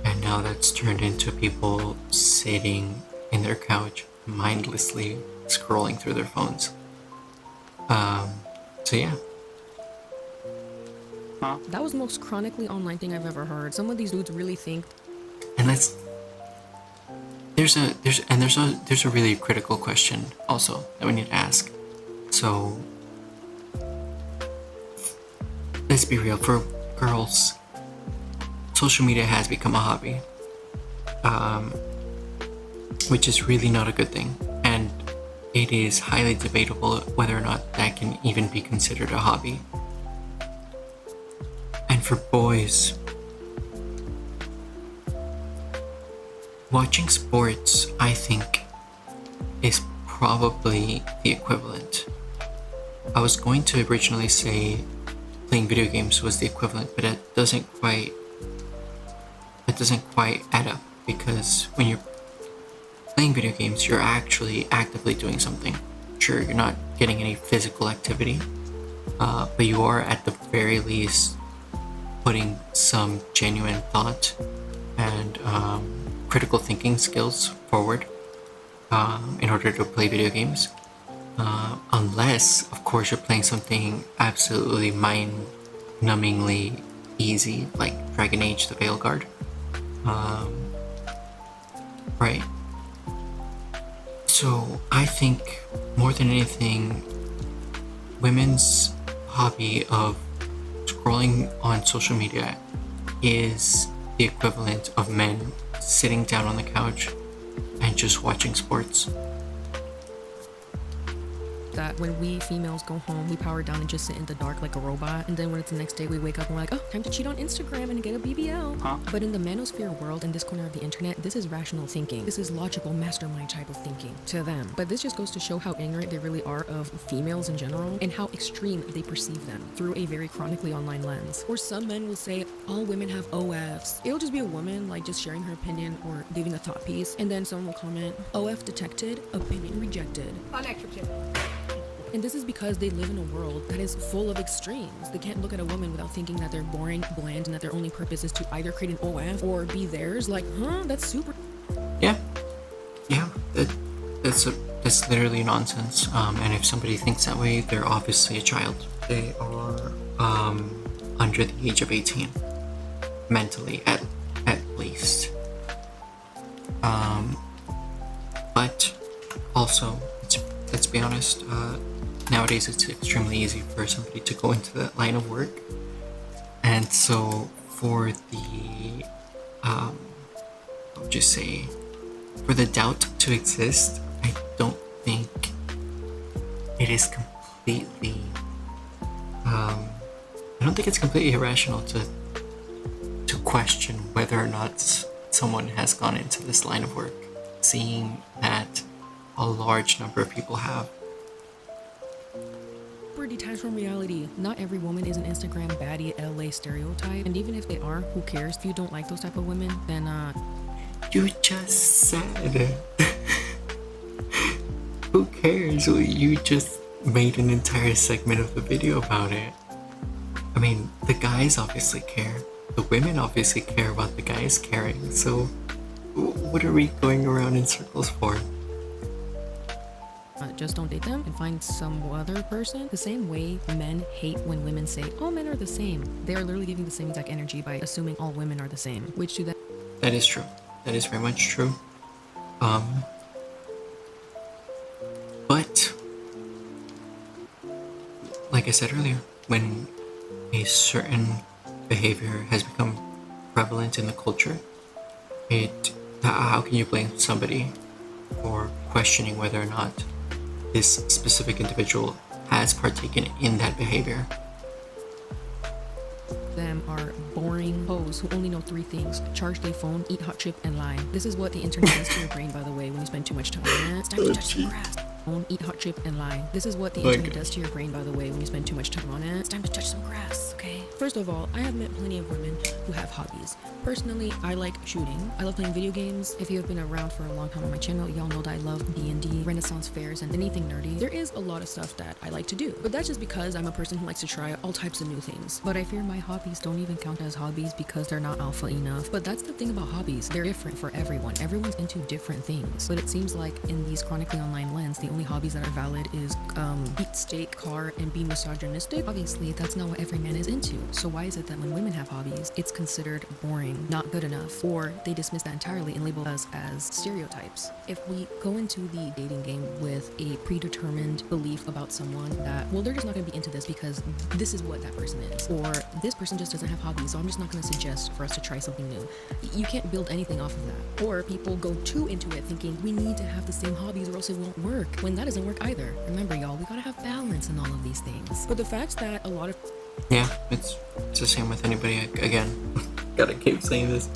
And now that's turned into people sitting in their couch mindlessly scrolling through their phones. So yeah. That was the most chronically online thing I've ever heard. Some of these dudes really think. And there's a really critical question also that we need to ask. So let's be real, for girls, social media has become a hobby, which is really not a good thing, and it is highly debatable whether or not that can even be considered a hobby. And for boys, watching sports, I think, is probably the equivalent. I was going to originally say playing video games was the equivalent, but it doesn't quite add up, because when you're playing video games, you're actually actively doing something. Sure, you're not getting any physical activity, but you are at the very least putting some genuine thought and critical thinking skills forward in order to play video games. Unless, of course, you're playing something absolutely mind-numbingly easy, like Dragon Age: The Veilguard. Right. So I think more than anything, women's hobby of scrolling on social media is the equivalent of men sitting down on the couch and just watching sports. That when we females go home, we power down and just sit in the dark like a robot, and then when it's the next day, we wake up and we're like, oh, time to cheat on Instagram and get a BBL. But in the manosphere world, in this corner of the internet, this is rational thinking. This is logical mastermind type of thinking to them. But this just goes to show how ignorant they really are of females in general, and how extreme they perceive them through a very chronically online lens. Or some men will say, all women have OFs. It'll just be a woman like just sharing her opinion or giving a thought piece, and then someone will comment, OF detected, opinion rejected. And this is because they live in a world that is full of extremes. They can't look at a woman without thinking that they're boring, bland, and that their only purpose is to either create an OF or be theirs. Like, huh? That's super. Yeah, that's literally nonsense. And if somebody thinks that way, they're obviously a child. They are under the age of 18, mentally at least. But also, let's be honest. Nowadays, it's extremely easy for somebody to go into that line of work, and so for the I'll just say, for the doubt to exist, I don't think it is completely I don't think it's completely irrational to question whether or not someone has gone into this line of work, seeing that a large number of people have. Super detached from reality. Not every woman is an Instagram baddie LA stereotype, and even if they are, who cares? If you don't like those type of women, then You just said. Who cares? You just made an entire segment of the video about it. I mean, the guys obviously care. The women obviously care about the guys caring. So, what are we going around in circles for? Just don't date them and find some other person. The same way men hate when women say all men are the same. They are literally giving the same exact energy by assuming all women are the same, which to them. That is true. That is very much true. But like I said earlier, when a certain behavior has become prevalent in the culture, how can you blame somebody for questioning whether or not this specific individual has partaken in that behavior? Them are boring hoes who only know 3 things: charge their phone, eat hot chip, and lie. This is what the internet does to your brain, by the way, when you spend too much time on it. It's time to touch some grass. Phone, eat hot chip, and lie. This is what the internet does to your brain, by the way, when you spend too much time on it. It's time to touch some grass, okay? First of all, I have met plenty of women who have hobbies. Personally, I like shooting. I love playing video games. If you have been around for a long time on my channel, y'all know that I love D&D, Renaissance fairs, and anything nerdy. There is a lot of stuff that I like to do, but that's just because I'm a person who likes to try all types of new things. But I fear my hobbies don't even count as hobbies because they're not alpha enough. But that's the thing about hobbies. They're different for everyone. Everyone's into different things. But it seems like in these chronically online lens, the only hobbies that are valid is eat steak, car, and be misogynistic. Obviously, that's not what every man is into. So why is it that when women have hobbies, it's considered boring, not good enough, or they dismiss that entirely and label us as stereotypes? If we go into the dating game with a predetermined belief about someone that, well, they're just not going to be into this because this is what that person is, or this person just doesn't have hobbies, so I'm just not going to suggest for us to try something new. You can't build anything off of that. Or people go too into it thinking we need to have the same hobbies or else it won't work, when that doesn't work either. Remember, y'all, we gotta have balance in all of these things. But the fact that a lot of Yeah, it's the same with anybody. Again, gotta keep saying this.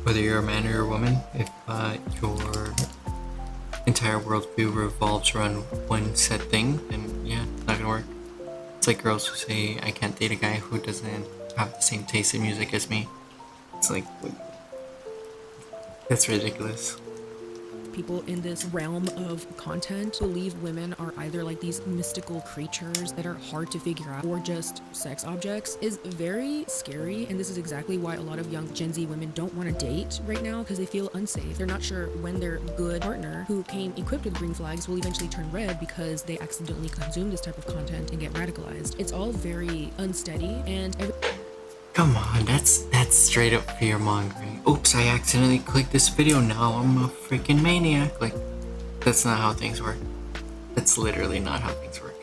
Whether you're a man or you're a woman, if your entire worldview revolves around one set thing, then yeah, it's not gonna work. It's like girls who say, I can't date a guy who doesn't have the same taste in music as me. It's like, that's ridiculous. people in this realm of content believe women are either like these mystical creatures that are hard to figure out or just sex objects is very scary. And this is exactly why a lot of young Gen Z women don't want to date right now, because they feel unsafe. They're not sure when their good partner who came equipped with green flags will eventually turn red because they accidentally consume this type of content and get radicalized. It's all very unsteady and Come on, that's straight up fear mongering. Oops, I accidentally clicked this video, now I'm a freaking maniac. Like, that's not how things work. That's literally not how things work.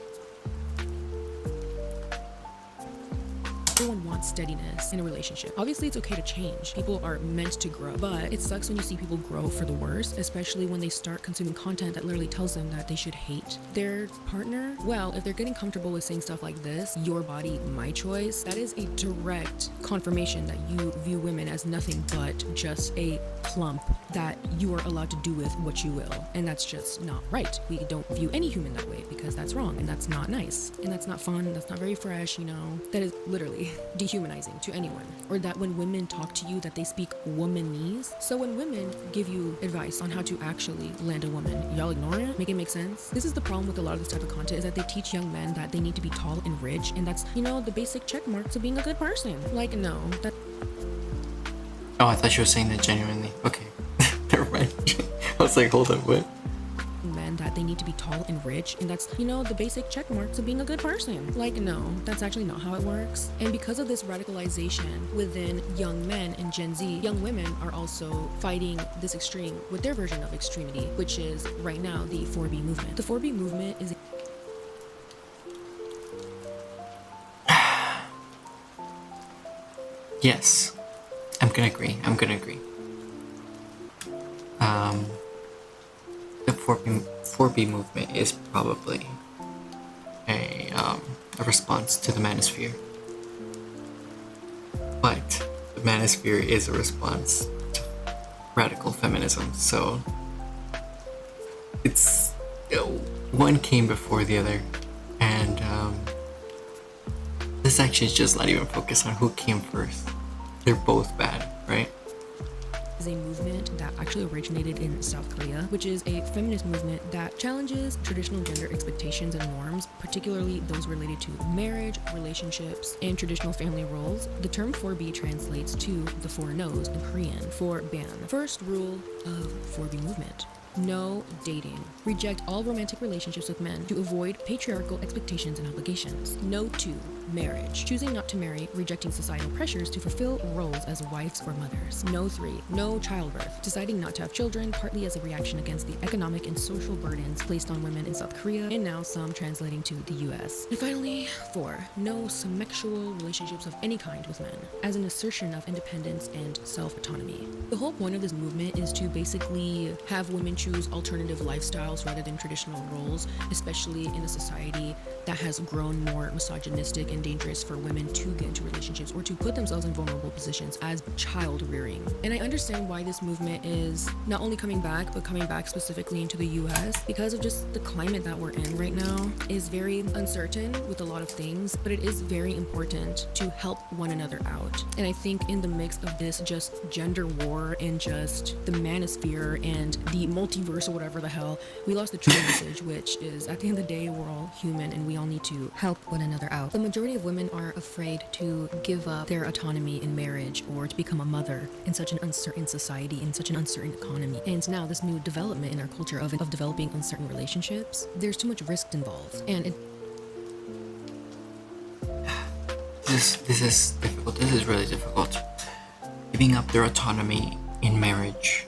everyone wants steadiness in a relationship. Obviously, it's okay to change. People are meant to grow, but it sucks when you see people grow for the worse, especially when they start consuming content that literally tells them that they should hate their partner. Well, if they're getting comfortable with saying stuff like this, your body, my choice, that is a direct confirmation that you view women as nothing but just a clump that you are allowed to do with what you will. And that's just not right. We don't view any human that way because that's wrong and that's not nice and that's not fun. That's not very fresh, you know. That is literally dehumanizing to anyone. Or that when women talk to you that they speak womanese. So when women give you advice on how to actually land a woman, y'all ignore it? Make it make sense? This is the problem with a lot of this type of content, is that they teach young men that they need to be tall and rich, and that's, you know, the basic check marks of being a good person. Like, no, that... Oh, I thought you were saying that genuinely. Okay. Never mind. I was like, hold up, what? Men that they need to be tall and rich, and that's, you know, the basic check marks of being a good person. Like, no, that's actually not how it works. And because of this radicalization within young men and Gen Z, young women are also fighting this extreme with their version of extremity, which is right now the 4B movement. The 4B movement is Yes. I'm gonna agree. The 4B movement is probably a response to the manosphere. But the manosphere is a response to radical feminism, so it's, one came before the other, and this actually is just not even focused on who came first. They're both bad, right? is a movement that actually originated in South Korea, which is a feminist movement that challenges traditional gender expectations and norms, particularly those related to marriage, relationships, and traditional family roles. The term 4B translates to the four no's in Korean for ban. First rule of 4B movement: no dating. Reject all romantic relationships with men to avoid patriarchal expectations and obligations. No to marriage. Choosing not to marry, rejecting societal pressures to fulfill roles as wives or mothers. No 3. No childbirth. Deciding not to have children, partly as a reaction against the economic and social burdens placed on women in South Korea, and now some translating to the US. And finally, 4. No sexual relationships of any kind with men, as an assertion of independence and self-autonomy. The whole point of this movement is to basically have women choose alternative lifestyles rather than traditional roles, especially in a society that has grown more misogynistic and dangerous for women to get into relationships or to put themselves in vulnerable positions as child rearing. And I understand why this movement is not only coming back, but coming back specifically into the US because of just the climate that we're in right now is very uncertain with a lot of things, but it is very important to help one another out. And I think in the mix of this just gender war and just the manosphere and the multiverse or whatever the hell, we lost the true message, which is at the end of the day, we're all human and we all need to help one another out. The majority of women are afraid to give up their autonomy in marriage or to become a mother in such an uncertain society, in such an uncertain economy. And now this new development in our culture of developing uncertain relationships, there's too much risk involved. And this is difficult. This is really difficult. Giving up their autonomy in marriage.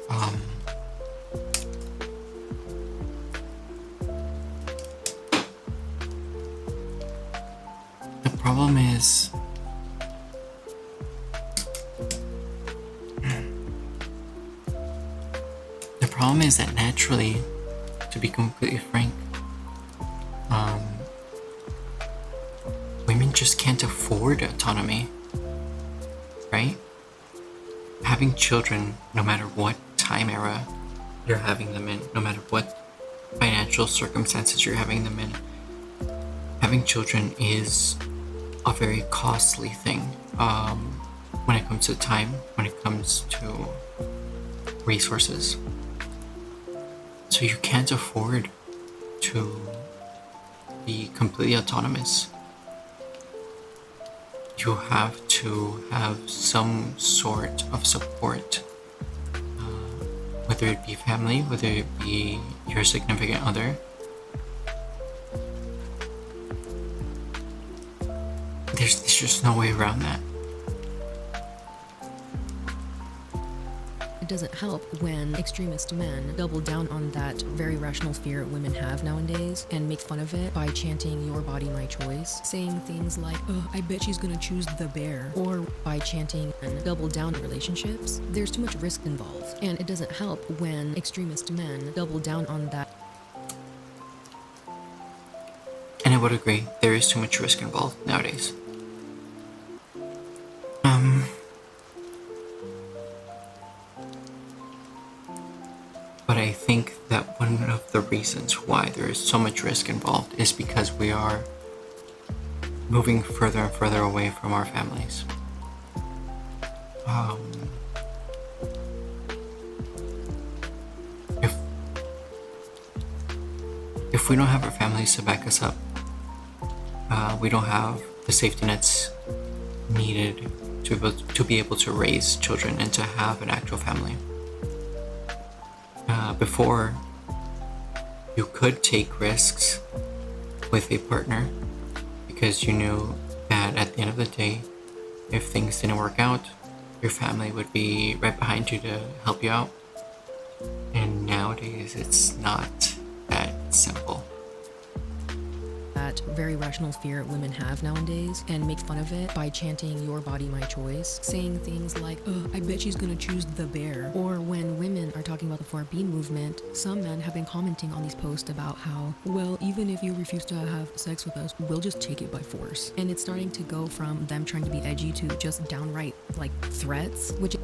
The problem is that naturally, to be completely frank, women just can't afford autonomy, right? Having children, no matter what time era you're having them in, no matter what financial circumstances you're having them in, having children is a very costly thing when it comes to time, when it comes to resources. So you can't afford to be completely autonomous. You have to have some sort of support, whether it be family, whether it be your significant other. There's just no way around that. it doesn't help when extremist men double down on that very rational fear women have nowadays and make fun of it by chanting "your body, my choice," saying things like, "Oh, I bet she's gonna choose the bear," or by chanting and double down on relationships. There's too much risk involved, and it doesn't help when extremist men double down on that. And I would agree, there is too much risk involved nowadays. But I think that one of the reasons why there is so much risk involved is because we are moving further and further away from our families. If we don't have our families to back us up, we don't have the safety nets needed to be able to raise children and to have an actual family. Before, you could take risks with a partner because you knew that at the end of the day, if things didn't work out, your family would be right behind you to help you out. And nowadays, it's not that simple. That very rational fear women have nowadays and make fun of it by chanting "your body, my choice," saying things like, "Oh, I bet she's gonna choose the bear." Or when women are talking about the 4B movement, some men have been commenting on these posts about how, well, even if you refuse to have sex with us, we'll just take it by force. And it's starting to go from them trying to be edgy to just downright like threats, which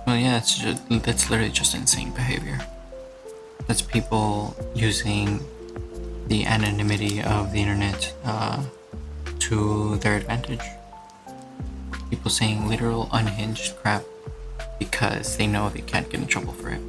Well, yeah, that's literally just insane behavior. That's people using the anonymity of the internet to their advantage. People saying literal unhinged crap because they know they can't get in trouble for it.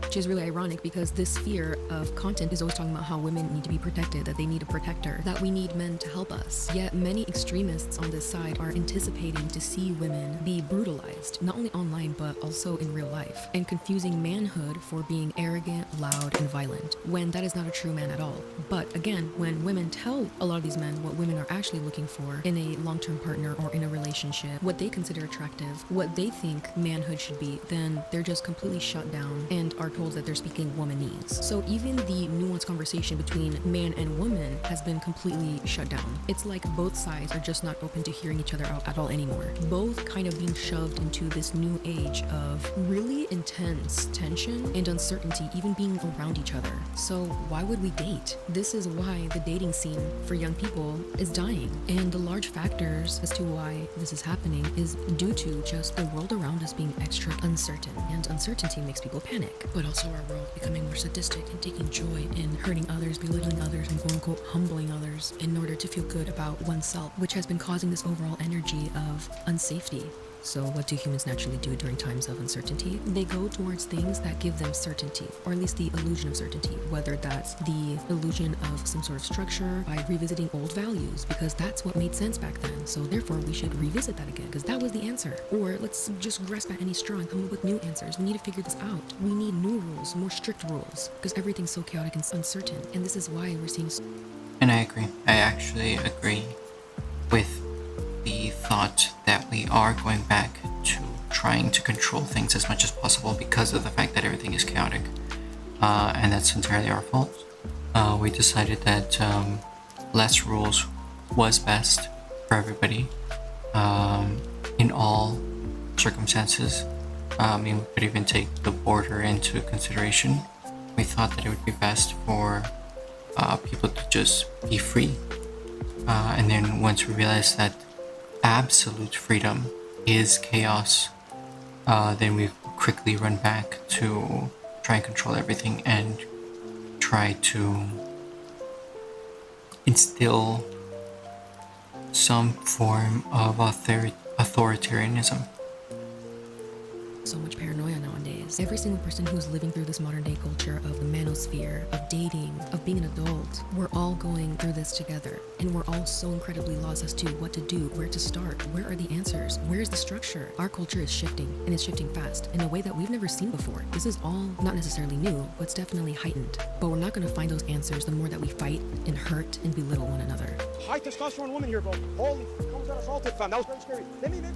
Which is really ironic because this sphere of content is always talking about how women need to be protected, that they need a protector, that we need men to help us. Yet many extremists on this side are anticipating to see women be brutalized, not only online but also in real life, and confusing manhood for being arrogant, loud, and violent, when that is not a true man at all. But again, when women tell a lot of these men what women are actually looking for in a long-term partner or in a relationship, what they consider attractive, what they think manhood should be, then they're just completely shut down and are told that they're speaking womanese. So even the nuanced conversation between man and woman has been completely shut down. It's like both sides are just not open to hearing each other out at all anymore. Both kind of being shoved into this new age of really intense tension and uncertainty, even being around each other. So why would we date? This is why the dating scene for young people is dying. And the large factors as to why this is happening is due to just the world around us being extra uncertain. And uncertainty makes people panic. But also our world becoming more sadistic and taking joy in hurting others, belittling others, and quote-unquote humbling others in order to feel good about oneself, which has been causing this overall energy of unsafety. So what do humans naturally do during times of uncertainty? They go towards things that give them certainty, or at least the illusion of certainty, whether that's the illusion of some sort of structure by revisiting old values, because that's what made sense back then. So therefore we should revisit that again, because that was the answer. Or let's just grasp at any straw and come up with new answers. We need to figure this out. We need new rules, more strict rules, because everything's so chaotic and uncertain. And this is why we're seeing... And I agree. I actually agree with the thought that we are going back to trying to control things as much as possible because of the fact that everything is chaotic. And that's entirely our fault. We decided that less rules was best for everybody in all circumstances. I mean, we could even take the border into consideration. We thought that it would be best for people to just be free. And then once we realized that absolute freedom is chaos, then we quickly run back to try and control everything and try to instill some form of authoritarianism. So much paranoia nowadays. Every single person who's living through this modern day culture of the manosphere, of dating, of being an adult, we're all going through this together. And we're all so incredibly lost as to what to do, where to start, where are the answers, where's the structure? Our culture is shifting, and it's shifting fast, in a way that we've never seen before. This is all not necessarily new, but it's definitely heightened. But we're not going to find those answers the more that we fight and hurt and belittle one another. High testosterone woman here, bro. Holy, comes out assaulted, fam. That was very scary. Let me, man.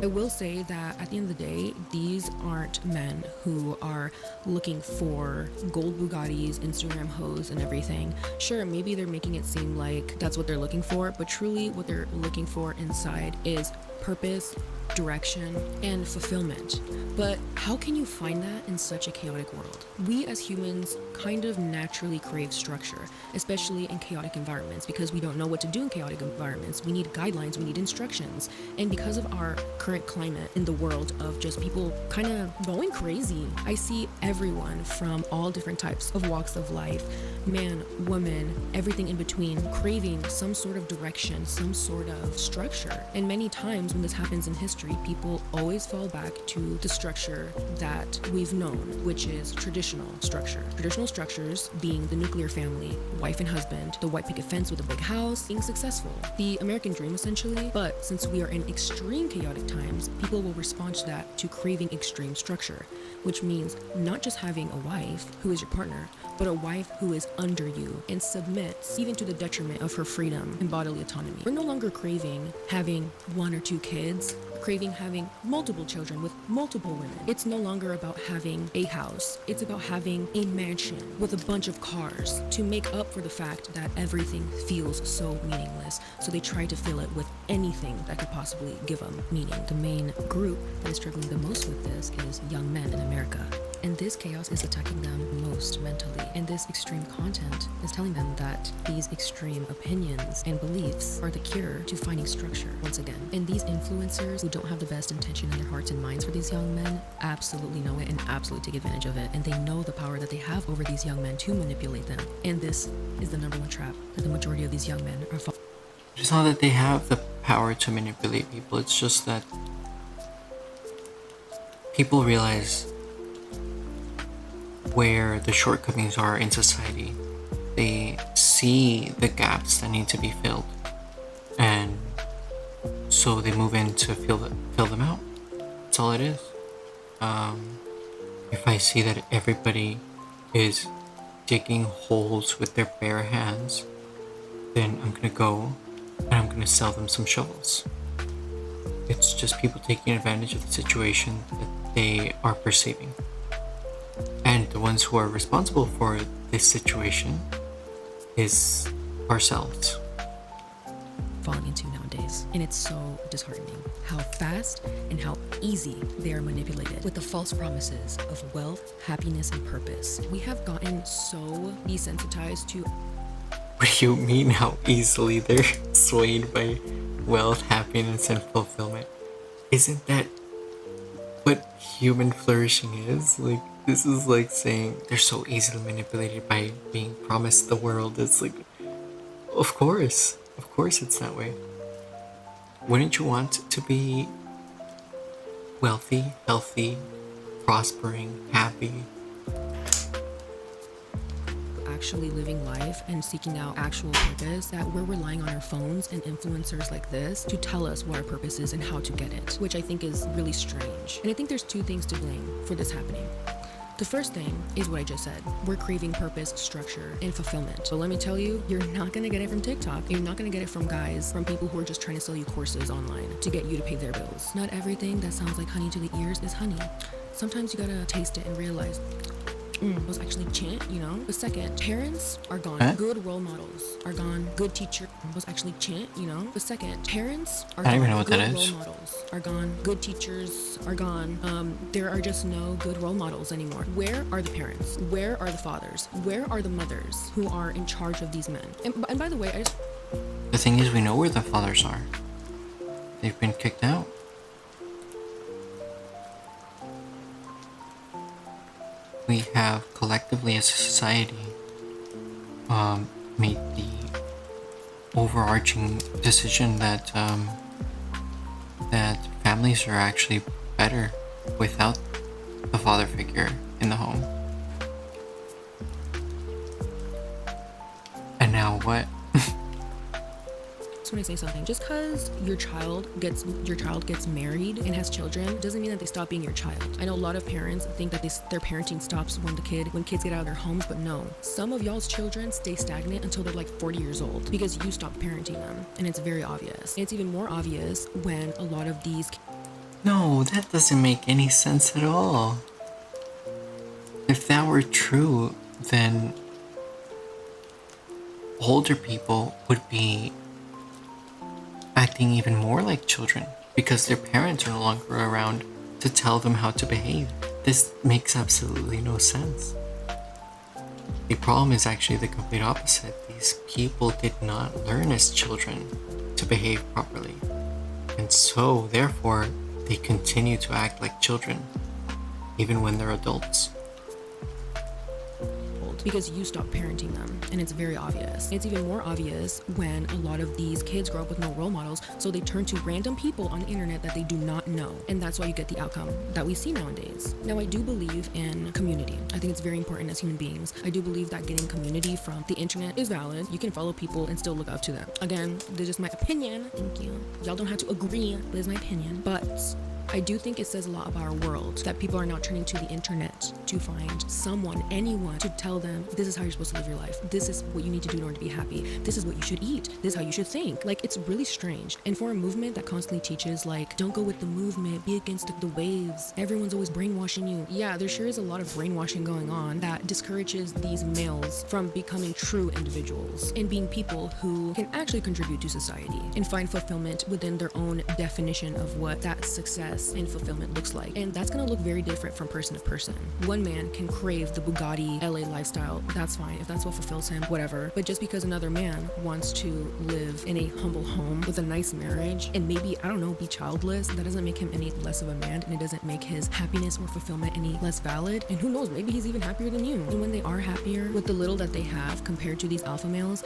I will say that at the end of the day, these aren't men who are looking for gold Bugattis, Instagram hoes, and everything. Sure, maybe they're making it seem like that's what they're looking for, but truly what they're looking for inside is purpose, direction, and fulfillment. But how can you find that in such a chaotic world? We as humans kind of naturally crave structure, especially in chaotic environments, because we don't know what to do in chaotic environments. We need guidelines, we need instructions. And because of our current climate in the world of just people kind of going crazy, I see everyone from all different types of walks of life, man, woman, everything in between, craving some sort of direction, some sort of structure. And many times when this happens in history, people always fall back to the structure that we've known, which is traditional structure. Traditional structures being the nuclear family, wife and husband, the white picket fence with a big house, being successful. The American dream, essentially. But since we are in extreme chaotic times, people will respond to that to craving extreme structure, which means not just having a wife who is your partner, but a wife who is under you and submits even to the detriment of her freedom and bodily autonomy. We're no longer craving having 1 or 2 kids, craving having multiple children with multiple women. It's no longer about having a house. It's about having a mansion with a bunch of cars to make up for the fact that everything feels so meaningless. So they try to fill it with anything that could possibly give them meaning. The main group that is struggling the most with this is young men in America. And this chaos is attacking them most mentally. And this extreme content is telling them that these extreme opinions and beliefs are the cure to finding structure once again. And these influencers who don't have the best intention in their hearts and minds for these young men absolutely know it and absolutely take advantage of it. And they know the power that they have over these young men to manipulate them. And this is the number one trap that the majority of these young men are falling. It's not that they have the power to manipulate people, it's just that people realize where the shortcomings are in society. They see the gaps that need to be filled, and so they move in to fill them out. That's all it is. If I see that everybody is digging holes with their bare hands, then I'm gonna go and I'm gonna sell them some shovels. It's just people taking advantage of the situation that they are perceiving. And the ones who are responsible for this situation is ourselves. Falling into nowadays. And it's so disheartening how fast and how easy they are manipulated with the false promises of wealth, happiness, and purpose. We have gotten so desensitized to. What do you mean how easily they're swayed by wealth, happiness, and fulfillment? Isn't that what human flourishing is? Like, this is like saying they're so easily manipulated by being promised the world. It's like, of course it's that way. Wouldn't you want to be wealthy, healthy, prospering, happy? Actually living life and seeking out actual purpose, that we're relying on our phones and influencers like this to tell us what our purpose is and how to get it, which I think is really strange. And I think there's two things to blame for this happening. The first thing is what I just said. We're craving purpose, structure, and fulfillment. But let me tell you, you're not gonna get it from TikTok. You're not gonna get it from guys, from people who are just trying to sell you courses online to get you to pay their bills. Not everything that sounds like honey to the ears is honey. Sometimes you gotta taste it and realize, was actually chant, you know? The second, parents are gone. Huh? Good role models are gone. Good teacher was actually chant, you know? The second, parents are I don't gone. even know what Good that is. role models are gone. Good teachers are gone. There are just no good role models anymore. Where are the parents? Where are the fathers? Where are the mothers who are in charge of these men? And by the way, I just... The thing is, we know where the fathers are. They've been kicked out. We have collectively as a society made the overarching decision that that families are actually better without the father figure in the home. And now what? When I say something, just because your child gets married and has children doesn't mean that they stop being your child. I know a lot of parents think that their parenting stops when kids get out of their homes, but no. Some of y'all's children stay stagnant until they're like 40 years old because you stop parenting them, and it's very obvious. And it's even more obvious when a lot of these. No, that doesn't make any sense at all. If that were true, then older people would be acting even more like children because their parents are no longer around to tell them how to behave. This makes absolutely no sense. The problem is actually the complete opposite. These people did not learn as children to behave properly, and so therefore they continue to act like children even when they're adults. Because you stop parenting them, and it's very obvious. It's even more obvious when a lot of these kids grow up with no role models, so they turn to random people on the internet that they do not know, and that's why you get the outcome that we see nowadays. Now, I do believe in community. I think it's very important as human beings. I do believe that getting community from the internet is valid. You can follow people and still look up to them. Again, this is my opinion. Thank you. Y'all don't have to agree, but it's my opinion. But I do think it says a lot about our world that people are now turning to the internet to find someone, anyone, to tell them this is how you're supposed to live your life. This is what you need to do in order to be happy. This is what you should eat. This is how you should think. Like, it's really strange. And for a movement that constantly teaches, like, don't go with the movement, be against the waves. Everyone's always brainwashing you. Yeah, there sure is a lot of brainwashing going on that discourages these males from becoming true individuals and being people who can actually contribute to society and find fulfillment within their own definition of what that success and fulfillment looks like. And that's gonna look very different from person to person. One man can crave the Bugatti LA lifestyle child, that's fine. If that's what fulfills him, whatever. But just because another man wants to live in a humble home with a nice marriage and maybe, I don't know, be childless, that doesn't make him any less of a man, and it doesn't make his happiness or fulfillment any less valid. And who knows, maybe he's even happier than you. And when they are happier with the little that they have compared to these alpha males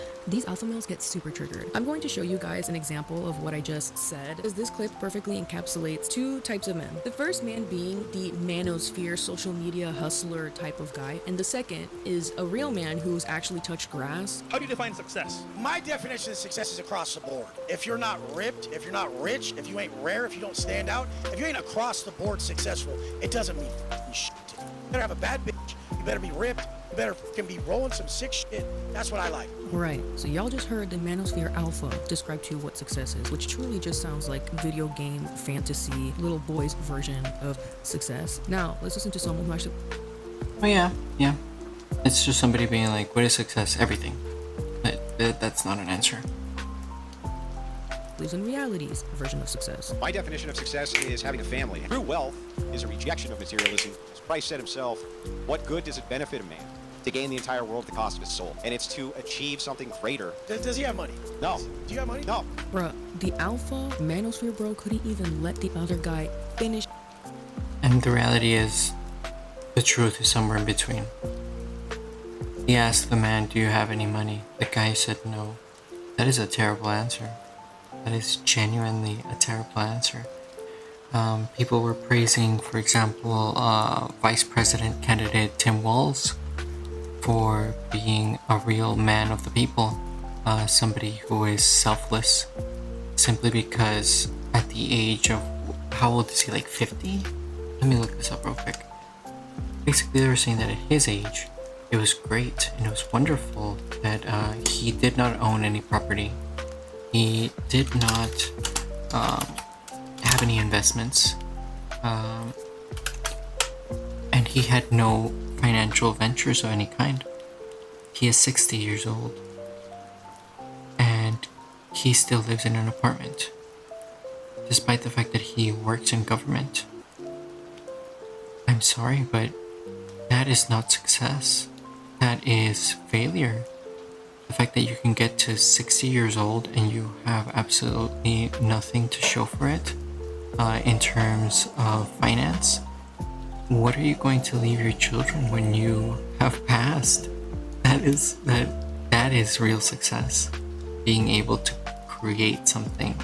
get super triggered. I'm going to show you guys an example of what I just said, because this clip perfectly encapsulates two types of men. The first man being the manosphere, social media hustler type of guy, and the second is a real man who's actually touched grass. How do you define success? My definition of success is across the board. If you're not ripped, if you're not rich, if you ain't rare, if you don't stand out, if you ain't across the board successful, it doesn't mean shit to you. You better have a bad bitch, you better be ripped, you better be rolling some sick shit. That's what I like. Right, so y'all just heard the manosphere alpha describe to you what success is, which truly just sounds like video game, fantasy, little boy's version of success. Now, let's listen to someone who actually... Oh yeah. It's just somebody being like, what is success? Everything. But that's not an answer. Lives in reality's version of success. My definition of success is having a family. True wealth is a rejection of materialism. As Christ said himself, what good does it benefit a man to gain the entire world at the cost of his soul? And it's to achieve something greater. Does he have money? No. Do you have money? No. Bruh, the alpha manosphere bro couldn't even let the other guy finish. And the reality is, the truth is somewhere in between. He asked the man, do you have any money? The guy said no. That is a terrible answer. That is genuinely a terrible answer. People were praising, for example, Vice President candidate Tim Walz for being a real man of the people, somebody who is selfless, simply because at the age of, how old is he, like 50? Let me look this up real quick. Basically, they were saying that at his age, it was great and it was wonderful that he did not own any property. He did not have any investments, and he had no financial ventures of any kind. He is 60 years old, and he still lives in an apartment, despite the fact that he works in government. I'm sorry, but that is not success. That is failure. The fact that you can get to 60 years old and you have absolutely nothing to show for it in terms of finance. What are you going to leave your children when you have passed? That is real success. Being able to create something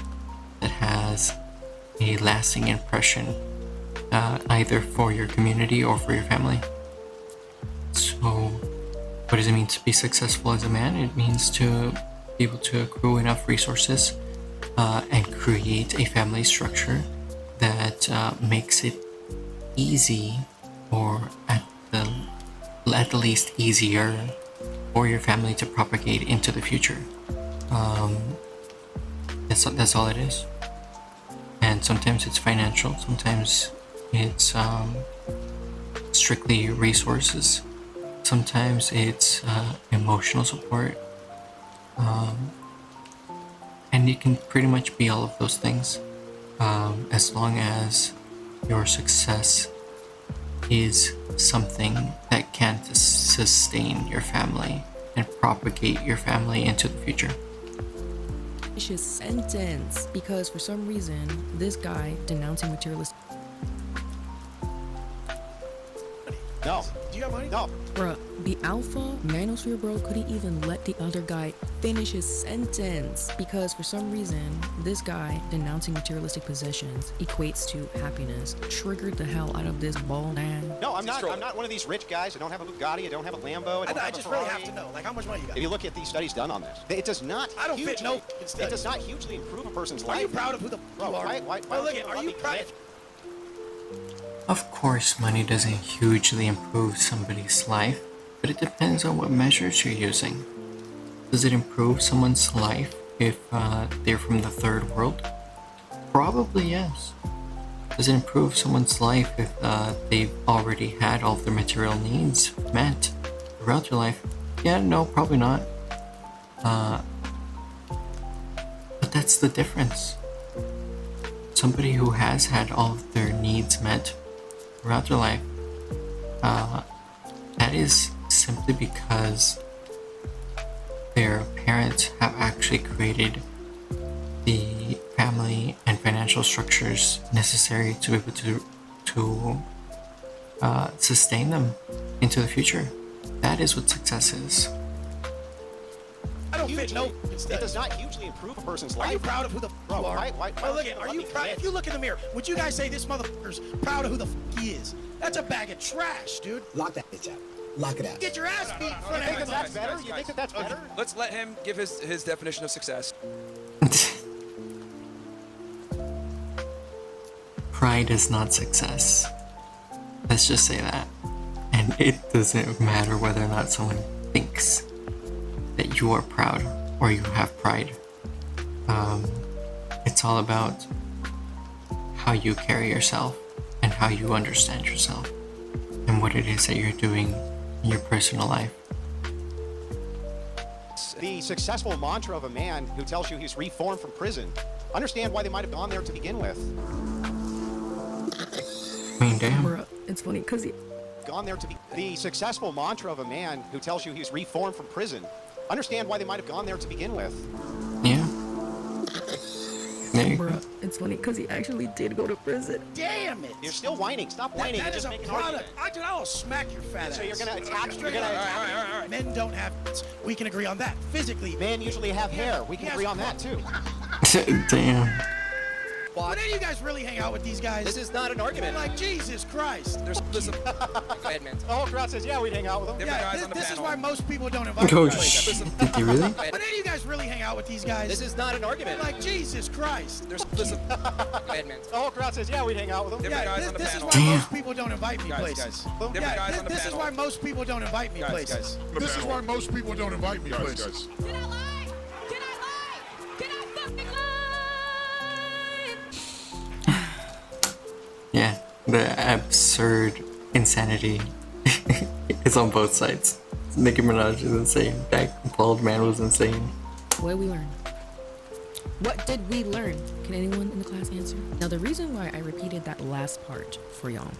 that has a lasting impression, either for your community or for your family. So, what does it mean to be successful as a man? It means to be able to accrue enough resources and create a family structure that makes it easy, or at the least easier, for your family to propagate into the future. That's all it is. And sometimes it's financial, sometimes it's strictly resources. Sometimes it's emotional support, and it can pretty much be all of those things, as long as your success is something that can sustain your family and propagate your family into the future. Vicious sentence, because for some reason this guy denouncing materialistic. No. Do you have money? No. Bruh, the alpha manosphere bro couldn't even let the other guy finish his sentence, because for some reason this guy denouncing materialistic possessions equates to happiness. Triggered the hell out of this bald man. No, I'm not one of these rich guys. I don't have a Bugatti. I don't have a Lambo. I just really have to know, like, how much money you got? If you look at these studies done on this, it does not. I don't fit no It studies. does not hugely improve a person's life. Are you proud of who the Bro, you are? why look at, are you proud? Of course, money doesn't hugely improve somebody's life, but it depends on what measures you're using. Does it improve someone's life if they're from the third world? Probably yes. Does it improve someone's life if they've already had all of their material needs met throughout their life? Yeah, no, probably not. But that's the difference. Somebody who has had all of their needs met throughout their life, that is simply because their parents have actually created the family and financial structures necessary to be able to sustain them into the future. That is what success is. I don't fit no. It does not hugely improve a person's life. Are you proud of who the Bro, you are? why Look at, are you proud? If you look in the mirror, would you guys say this motherfucker's proud of who the he is? That's a bag of trash, dude. Lock that bitch out. Lock it out. Get your ass beat in front You of think that everybody. that's better? You think that that's better? Let's let him give his definition of success. Pride is not success. Let's just say that. And it doesn't matter whether or not someone thinks that you are proud or you have pride. It's all about how you carry yourself and how you understand yourself and what it is that you're doing in your personal life. The successful mantra of a man who tells you he's reformed from prison. Understand why they might have gone there to begin with. I mean, damn. Bruh, it's funny because he... Gone there to be the successful mantra of a man who tells you he's reformed from prison. Understand why they might have gone there to begin with. Yeah. There you go. Bruh, it's funny because he actually did go to prison. Damn it! You're still whining. Stop whining. That and is just a make an product. argument. I'll smack your fat ass. So you're gonna attack. You're gonna All right. Men don't have. We can agree on that. Physically, men usually have hair. We can agree on that too. Damn. But then you guys really hang out with these guys. This is not an argument. Like Jesus Christ. There's go ahead, man. The whole crowd says, "Yeah, we'd hang out with them." Different guys Yeah, on the this is panel. why most people don't invite Oh, me. did you really? But then you guys really hang out with these guys. This is not an argument. Like Jesus Christ. There's go ahead, man. The whole crowd says, "Yeah, we'd hang out with them." Different Yeah, guys on the this is panel. why Damn. most people don't invite me places. Different guys on the This is panel. why most people don't invite me places. This is why most people don't invite me places. Can I lie? Can I lie? Can I fucking lie? Yeah, the absurd insanity is on both sides. Nicki Minaj is insane. That bald man was insane. What did we learn? What did we learn? Can anyone in the class answer? Now, the reason why I repeated that last part for y'all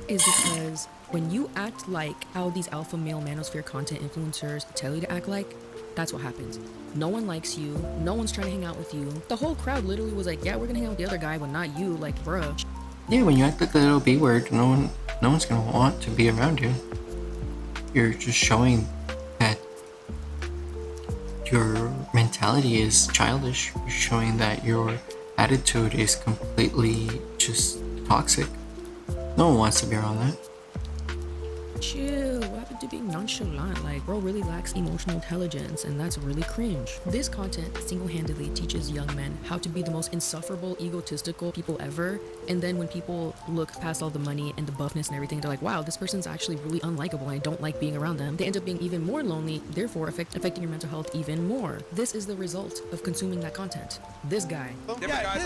is because when you act like how these alpha male manosphere content influencers tell you to act like, that's what happens. No one likes you. No one's trying to hang out with you. The whole crowd literally was like, yeah, we're gonna hang out with the other guy, but not you. Like, bruh. Yeah, when you act like the little B word, no one's gonna want to be around you. You're just showing that your mentality is childish. You're showing that your attitude is completely just toxic. No one wants to be around that. Chill. What happened to being nonchalant? Like, bro really lacks emotional intelligence, and that's really cringe. This content single-handedly teaches young men how to be the most insufferable, egotistical people ever. And then when people look past all the money and the buffness and everything, they're like, wow, this person's actually really unlikable and I don't like being around them. They end up being even more lonely, therefore affecting your mental health even more. This is the result of consuming that content. This guy.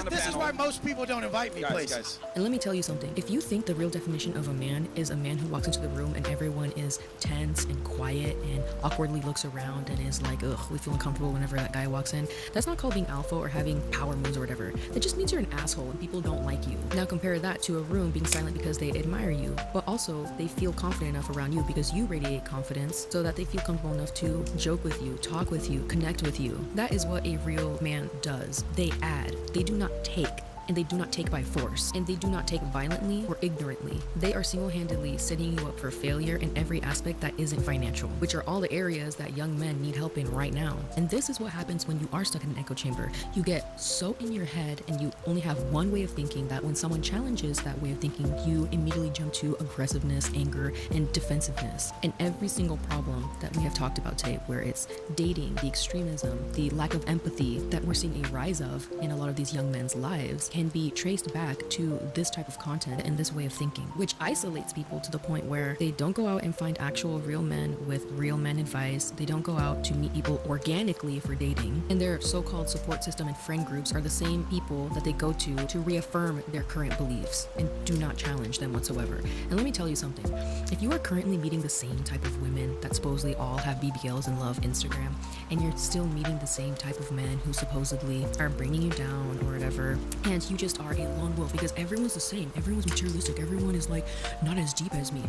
This is why most people don't invite me places. And let me tell you something. If you think the real definition of a man is a man who walks into the room and everyone is tense and quiet and awkwardly looks around and is like, ugh, we feel uncomfortable whenever that guy walks in, that's not called being alpha or having power moves or whatever. That just means you're an asshole and people don't like you. Now compare that to a room being silent because they admire you, but also they feel confident enough around you because you radiate confidence so that they feel comfortable enough to joke with you, talk with you, connect with you. That is what a real man does. They add. They do not take. And they do not take by force, and they do not take violently or ignorantly. They are single-handedly setting you up for failure in every aspect that isn't financial, which are all the areas that young men need help in right now. And this is what happens when you are stuck in an echo chamber. You get so in your head and you only have one way of thinking that when someone challenges that way of thinking, you immediately jump to aggressiveness, anger, and defensiveness. And every single problem that we have talked about today, where it's dating, the extremism, the lack of empathy that we're seeing a rise of in a lot of these young men's lives, can be traced back to this type of content and this way of thinking, which isolates people to the point where they don't go out and find actual real men with real men advice. They don't go out to meet people organically for dating, and their so-called support system and friend groups are the same people that they go to reaffirm their current beliefs and do not challenge them whatsoever. And let me tell you something, if you are currently meeting the same type of women that supposedly all have BBLs and love Instagram, and you're still meeting the same type of men who supposedly are bringing you down or whatever, and and you just are a lone wolf because everyone's the same. Everyone's materialistic. Everyone is like not as deep as me.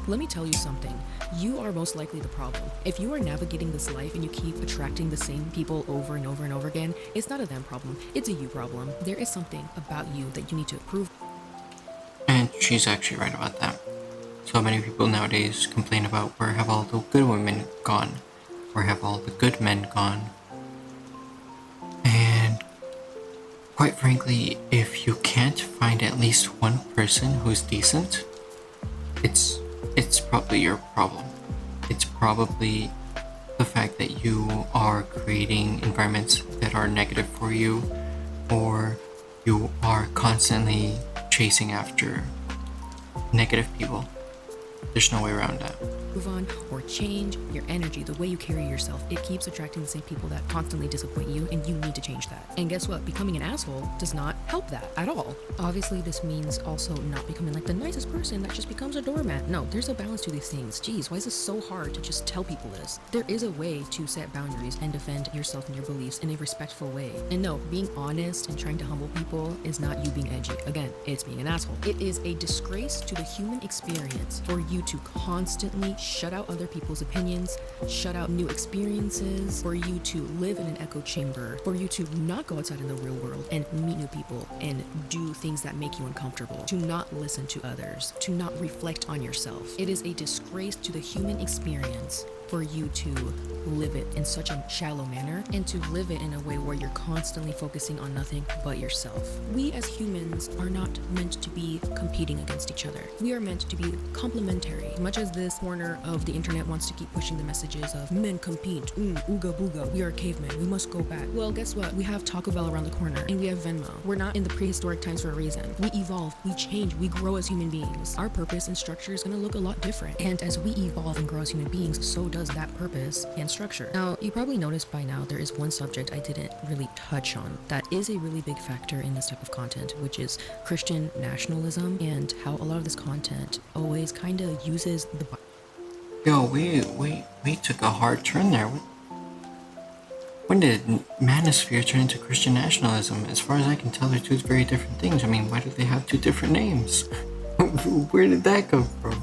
Let me tell you something. You are most likely the problem. If you are navigating this life and you keep attracting the same people over and over and over again, it's not a them problem. It's a you problem. There is something about you that you need to improve. And she's actually right about that. So many people nowadays complain about where have all the good women gone? Where have all the good men gone? And quite frankly, if you can't find at least one person who's decent, it's probably your problem. It's probably the fact that you are creating environments that are negative for you, or you are constantly chasing after negative people. There's no way around that. Move on or change your energy, the way you carry yourself. It keeps attracting the same people that constantly disappoint you, and you need to change that. And guess what? Becoming an asshole does not help that at all. Obviously, this means also not becoming like the nicest person that just becomes a doormat. No, there's a balance to these things. Jeez, why is this so hard to just tell people this? There is a way to set boundaries and defend yourself and your beliefs in a respectful way. And no, being honest and trying to humble people is not you being edgy. Again, it's being an asshole. It is a disgrace to the human experience for you to constantly shut out other people's opinions, shut out new experiences, for you to live in an echo chamber, for you to not go outside in the real world and meet new people and do things that make you uncomfortable, to not listen to others, to not reflect on yourself. It is a disgrace to the human experience for you to live it in such a shallow manner and to live it in a way where you're constantly focusing on nothing but yourself. We as humans are not meant to be competing against each other. We are meant to be complementary. As much as this corner of the internet wants to keep pushing the messages of men compete, ooga booga, we are cavemen, we must go back. Well, guess what? We have Taco Bell around the corner and we have Venmo. We're not in the prehistoric times for a reason. We evolve, we change, we grow as human beings. Our purpose and structure is going to look a lot different. And as we evolve and grow as human beings, so does that purpose and structure. Now, you probably noticed by now there is one subject I didn't really touch on that is a really big factor in this type of content, which is Christian nationalism and how a lot of this content always kind of uses the Bible. Yo, we took a hard turn there. When did manosphere turn into Christian nationalism? As far as I can tell, they're two very different things. I mean, why do they have two different names? Where did that come from?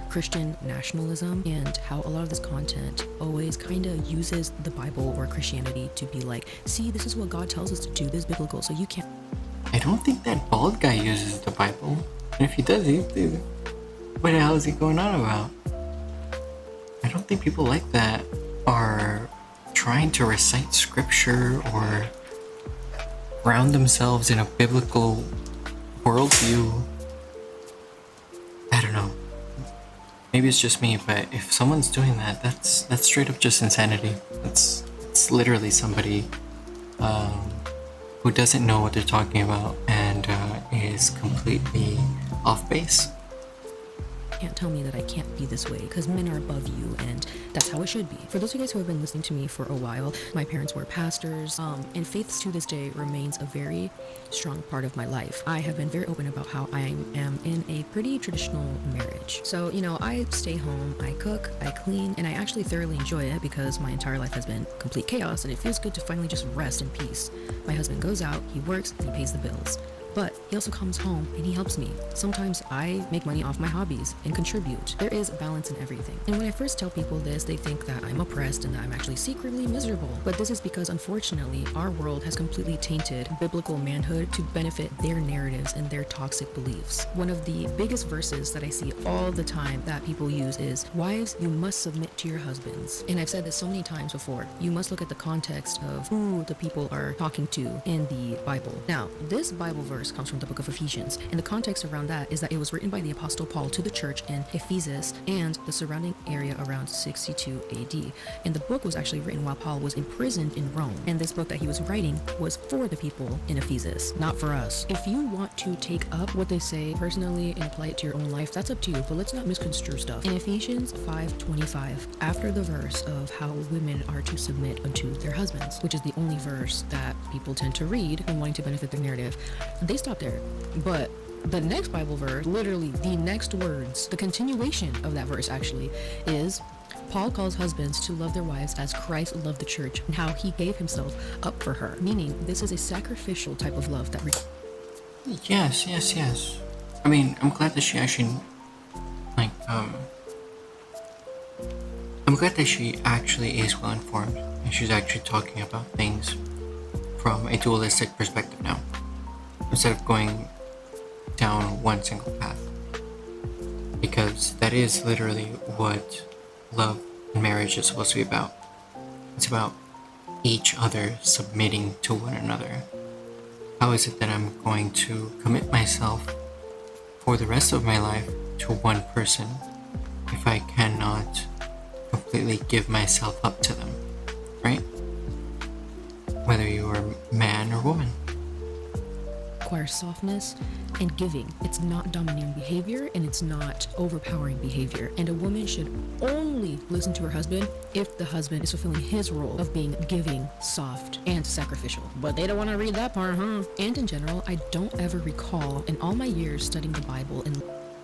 Christian nationalism and how a lot of this content always kind of uses the Bible or Christianity to be like, see, this is what God tells us to do, this is biblical, so you can't. I don't think that bald guy uses the Bible. And if he does, what the hell is he going on about? I don't think people like that are trying to recite scripture or ground themselves in a biblical worldview. I don't know. Maybe it's just me, but if someone's doing that, that's straight up just insanity. It's literally somebody who doesn't know what they're talking about and is completely off base. Can't tell me that I can't be this way because men are above you and that's how it should be. For those of you guys who have been listening to me for a while, my parents were pastors, and faith to this day remains a very strong part of my life. I have been very open about how I am in a pretty traditional marriage. So, you know, I stay home, I cook, I clean, and I actually thoroughly enjoy it because my entire life has been complete chaos and it feels good to finally just rest in peace. My husband goes out, he works, and he pays the bills. But he also comes home and he helps me. Sometimes I make money off my hobbies and contribute. There is balance in everything. And when I first tell people this, they think that I'm oppressed and that I'm actually secretly miserable. But this is because, unfortunately, our world has completely tainted biblical manhood to benefit their narratives and their toxic beliefs. One of the biggest verses that I see all the time that people use is, wives, you must submit to your husbands. And I've said this so many times before. You must look at the context of who the people are talking to in the Bible. Now, this Bible verse comes from the book of Ephesians, and the context around that is that it was written by the Apostle Paul to the church in Ephesus and the surrounding area around 62 AD. And the book was actually written while Paul was imprisoned in Rome, and this book that he was writing was for the people in Ephesus, not for us. If you want to take up what they say personally and apply it to your own life, that's up to you, but let's not misconstrue stuff. In Ephesians 5:25, after the verse of how women are to submit unto their husbands, which is the only verse that people tend to read when wanting to benefit their narrative, they stop there. But the next Bible verse, literally the next words, the continuation of that verse actually is, Paul calls husbands to love their wives as Christ loved the church and how he gave himself up for her, meaning this is a sacrificial type of love that Yes, yes, yes. I mean, I'm glad that she actually, like, I'm glad that she actually is well informed and she's actually talking about things from a dualistic perspective now, instead of going down one single path. Because that is literally what love and marriage is supposed to be about. It's about each other submitting to one another. How is it that I'm going to commit myself for the rest of my life to one person if I cannot completely give myself up to them, right? Whether you are man or woman. requires softness and giving. It's not domineering behavior and it's not overpowering behavior. And a woman should only listen to her husband if the husband is fulfilling his role of being giving, soft, and sacrificial. But they don't want to read that part, huh? And in general, I don't ever recall in all my years studying the Bible and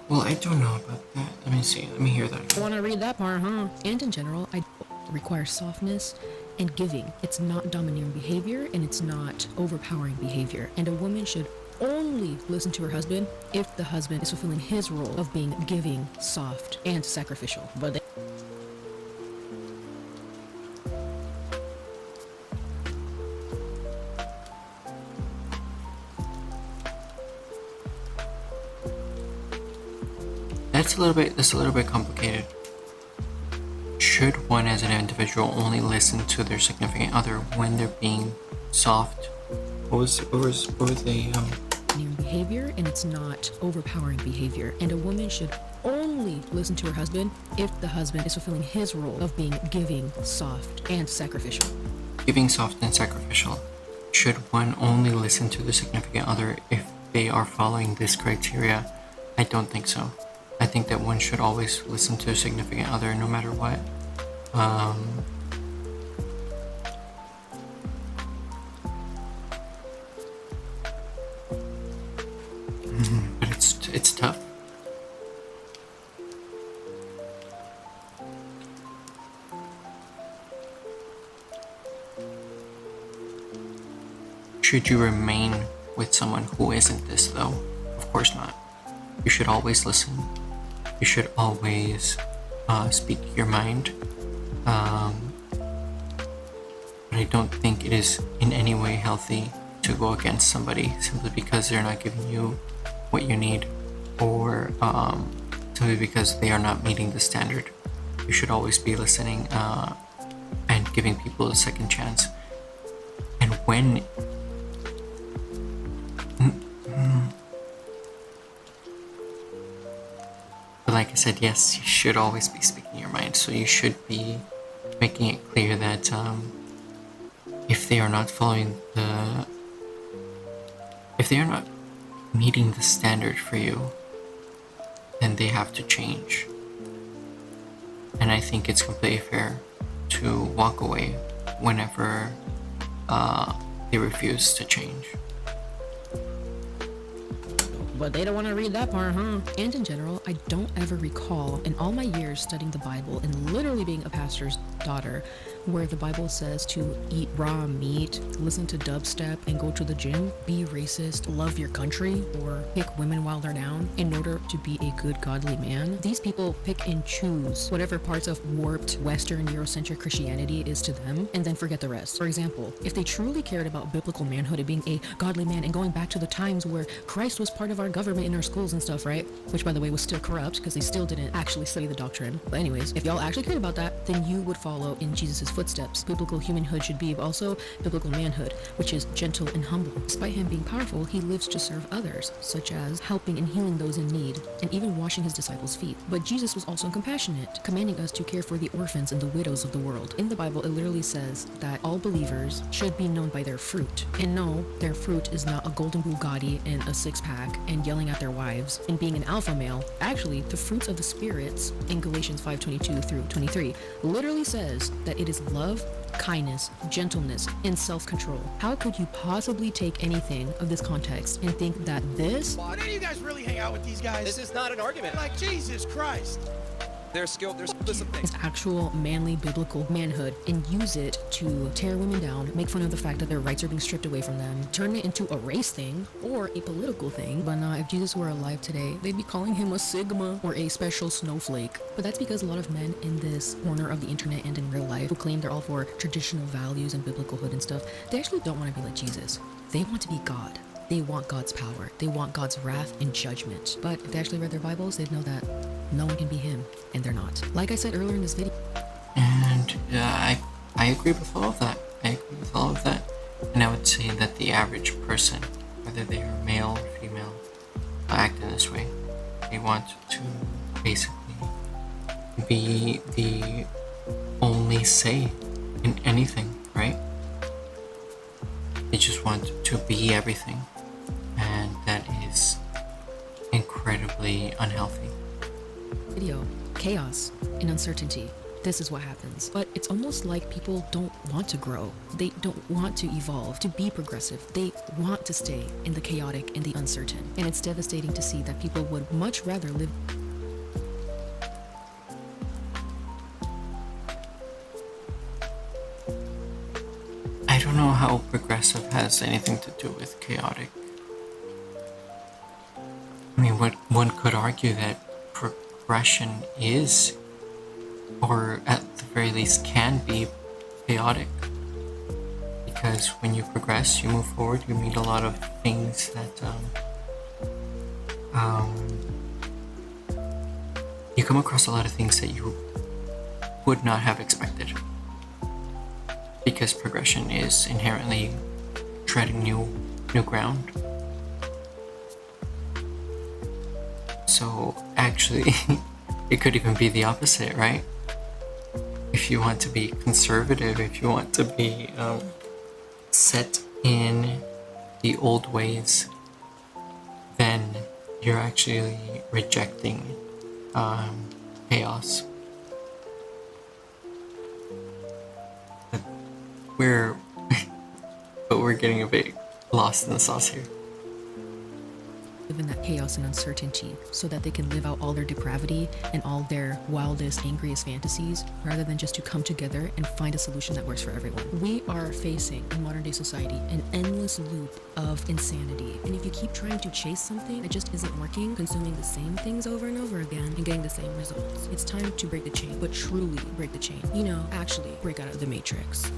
well, I don't know about that. Let me see. Let me hear that. I want to read that part, huh? And in general, I require softness and giving. It's not domineering behavior and it's not overpowering behavior. And a woman should only listen to her husband if the husband is fulfilling his role of being giving, soft, and sacrificial. But they That's a little bit complicated. Should one as an individual only listen to their significant other when they're being soft? What was the behavior and it's not overpowering behavior. And a woman should only listen to her husband if the husband is fulfilling his role of being giving, soft, and sacrificial. Giving, soft, and sacrificial. Should one only listen to the significant other if they are following this criteria? I don't think so. I think that one should always listen to a significant other no matter what. But it's tough. Should you remain with someone who isn't this though? Of course not. You should always listen. You should always speak your mind. But I don't think it is in any way healthy to go against somebody simply because they're not giving you what you need, or simply because they are not meeting the standard. You should always be listening and giving people a second chance. And when but like I said, yes, you should always be speaking your mind. So you should be making it clear that if they are not following if they are not meeting the standard for you, then they have to change. And I think it's completely fair to walk away whenever they refuse to change. But they don't want to read that part, huh? And in general, I don't ever recall in all my years studying the Bible and literally being a pastor's daughter where the Bible says to eat raw meat, listen to dubstep, and go to the gym, be racist, love your country, or pick women while they're down in order to be a good godly man. These people pick and choose whatever parts of warped Western Eurocentric Christianity is to them and then forget the rest. For example, if they truly cared about biblical manhood and being a godly man and going back to the times where Christ was part of our government in our schools and stuff, right? Which, by the way, was still corrupt because they still didn't actually study the doctrine. But anyways, if y'all actually cared about that, then you would follow in Jesus' footsteps. Biblical humanhood should be also biblical manhood, which is gentle and humble. Despite him being powerful, he lives to serve others, such as helping and healing those in need, and even washing his disciples' feet. But Jesus was also compassionate, commanding us to care for the orphans and the widows of the world. In the Bible, it literally says that all believers should be known by their fruit. And no, their fruit is not a golden Bugatti and a six-pack and yelling at their wives and being an alpha male. Actually, the fruits of the spirits in Galatians 5:22 through 23 literally says that it is love, kindness, gentleness, and self-control. How could you possibly take anything of this context and think that this... Well, any of you guys really hang out with these guys? This is not an argument. Like, Jesus Christ. They're skilled. They're skilled at some things. his actual manly biblical manhood and use it to tear women down, make fun of the fact that their rights are being stripped away from them, turn it into a race thing or a political thing. But if Jesus were alive today, they'd be calling him a Sigma or a special snowflake. But that's because a lot of men in this corner of the internet and in real life who claim they're all for traditional values and biblical hood and stuff, they actually don't want to be like Jesus. They want to be God. They want God's power. They want God's wrath and judgment. But if they actually read their Bibles, they'd know that no one can be him, and they're not. Like I said earlier in this video. And I agree with all of that. I agree with all of that. And I would say that the average person, whether they are male or female, act in this way. They want to basically be the only say in anything, right? They just want to be everything. And that is incredibly unhealthy. Video, chaos and uncertainty. This is what happens. But it's almost like people don't want to grow. They don't want to evolve, to be progressive. They want to stay in the chaotic and the uncertain. And it's devastating to see that people would much rather live. I don't know how progressive has anything to do with chaotic. I mean, one could argue that progression is, or at the very least can be, chaotic. Because when you progress, you move forward, you meet a lot of things that you come across a lot of things that you would not have expected. Because progression is inherently treading new ground. So actually, it could even be the opposite, right? If you want to be conservative, if you want to be set in the old ways, then you're actually rejecting chaos. But we're getting a bit lost in the sauce here. Live in that chaos and uncertainty so that they can live out all their depravity and all their wildest, angriest fantasies rather than just to come together and find a solution that works for everyone. We are facing in modern day society an endless loop of insanity. And if you keep trying to chase something that just isn't working, consuming the same things over and over again and getting the same results, it's time to break the chain, but truly break the chain. Actually break out of the matrix.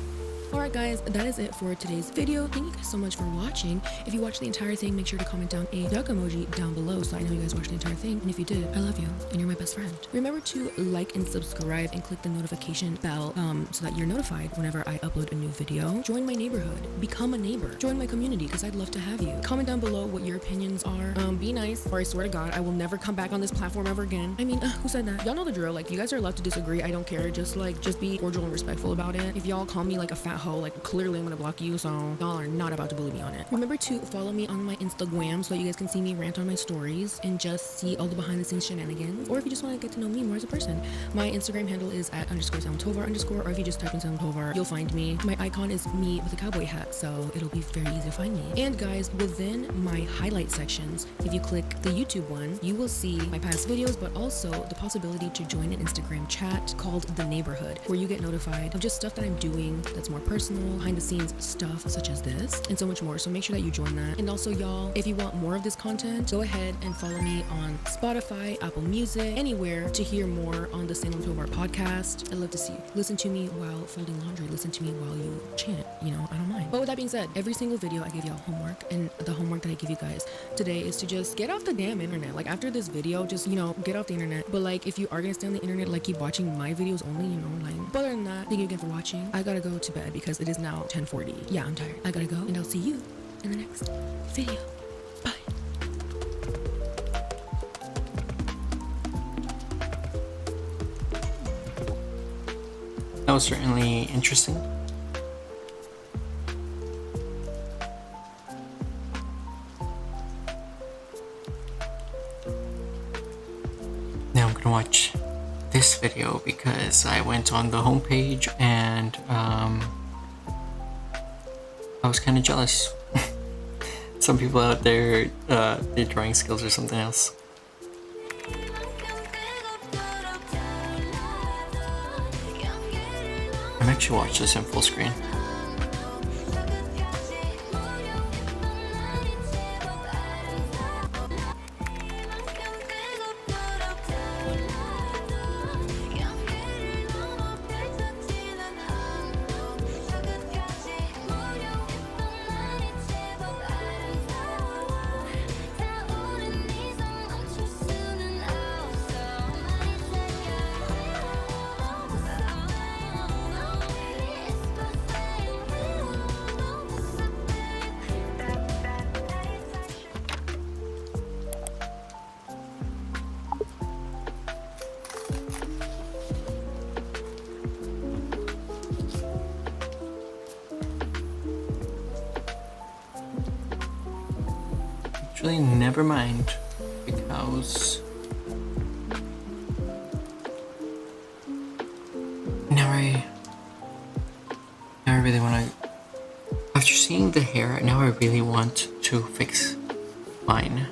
Alright guys, that is it for today's video. Thank you guys so much for watching. If you watched the entire thing, make sure to comment down a duck emoji down below so I know you guys watched the entire thing. And if you did, I love you and you're my best friend. Remember to like and subscribe and click the notification bell so that you're notified whenever I upload a new video. Join my neighborhood. Become a neighbor. Join my community because I'd love to have you. Comment down below what your opinions are. Be nice or I swear to God, I will never come back on this platform ever again. I mean, who said that? Y'all know the drill. Like, you guys are allowed to disagree. I don't care. Just be cordial and respectful about it. If y'all call me like a fat hoe, like clearly I'm gonna block you, so y'all are not about to bully me on it. Remember to follow me on my Instagram so that you guys can see me rant on my stories and just see all the behind the scenes shenanigans. Or if you just want to get to know me more as a person, my Instagram handle is at @_SalmTovar_, or if you just type in Salm Tovar, you'll find me. My icon is me with a cowboy hat, so it'll be very easy to find me. And guys, within my highlight sections, if you click the YouTube one, you will see my past videos, but also the possibility to join an Instagram chat called The Neighborhood, where you get notified of just stuff that I'm doing that's more personal, behind the scenes stuff such as this, and so much more. So make sure that you join that. And also, y'all, if you want more of this content, go ahead and follow me on Spotify, Apple Music, anywhere to hear more on the Salem Tovar podcast. I'd love to see you. Listen to me while folding laundry. Listen to me while you chant. I don't mind. But with that being said, every single video I give y'all homework, and the homework that I give you guys today is to just get off the damn internet. Like, after this video, just, get off the internet. But like, if you are gonna stay on the internet, like, keep watching my videos only, but other than that, thank you again for watching. I gotta go to bed because it is now 10:40. Yeah, I'm tired. I gotta go, and I'll see you in the next video. Bye. That was certainly interesting. Now I'm gonna watch this video because I went on the homepage and I was kind of jealous. Some people out there, their drawing skills are something else. might actually watch this in full screen. Actually, never mind, because now I really want to. After seeing the hair, now I really want to fix mine.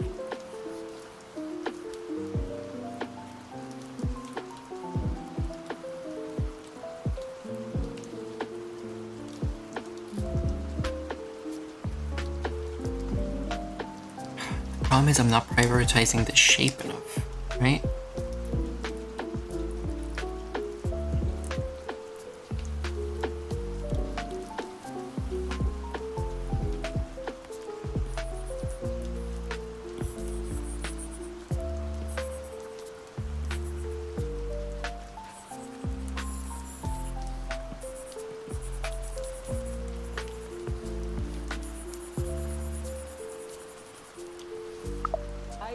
Problem is I'm not prioritizing the shape enough, right?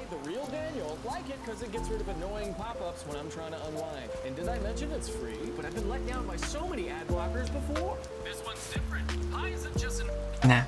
The real Daniel, like it because it gets rid of annoying pop-ups when I'm trying to unwind. And did I mention it's free? But I've been let down by so many ad blockers before. This one's different. Hi isn't just an... Nah.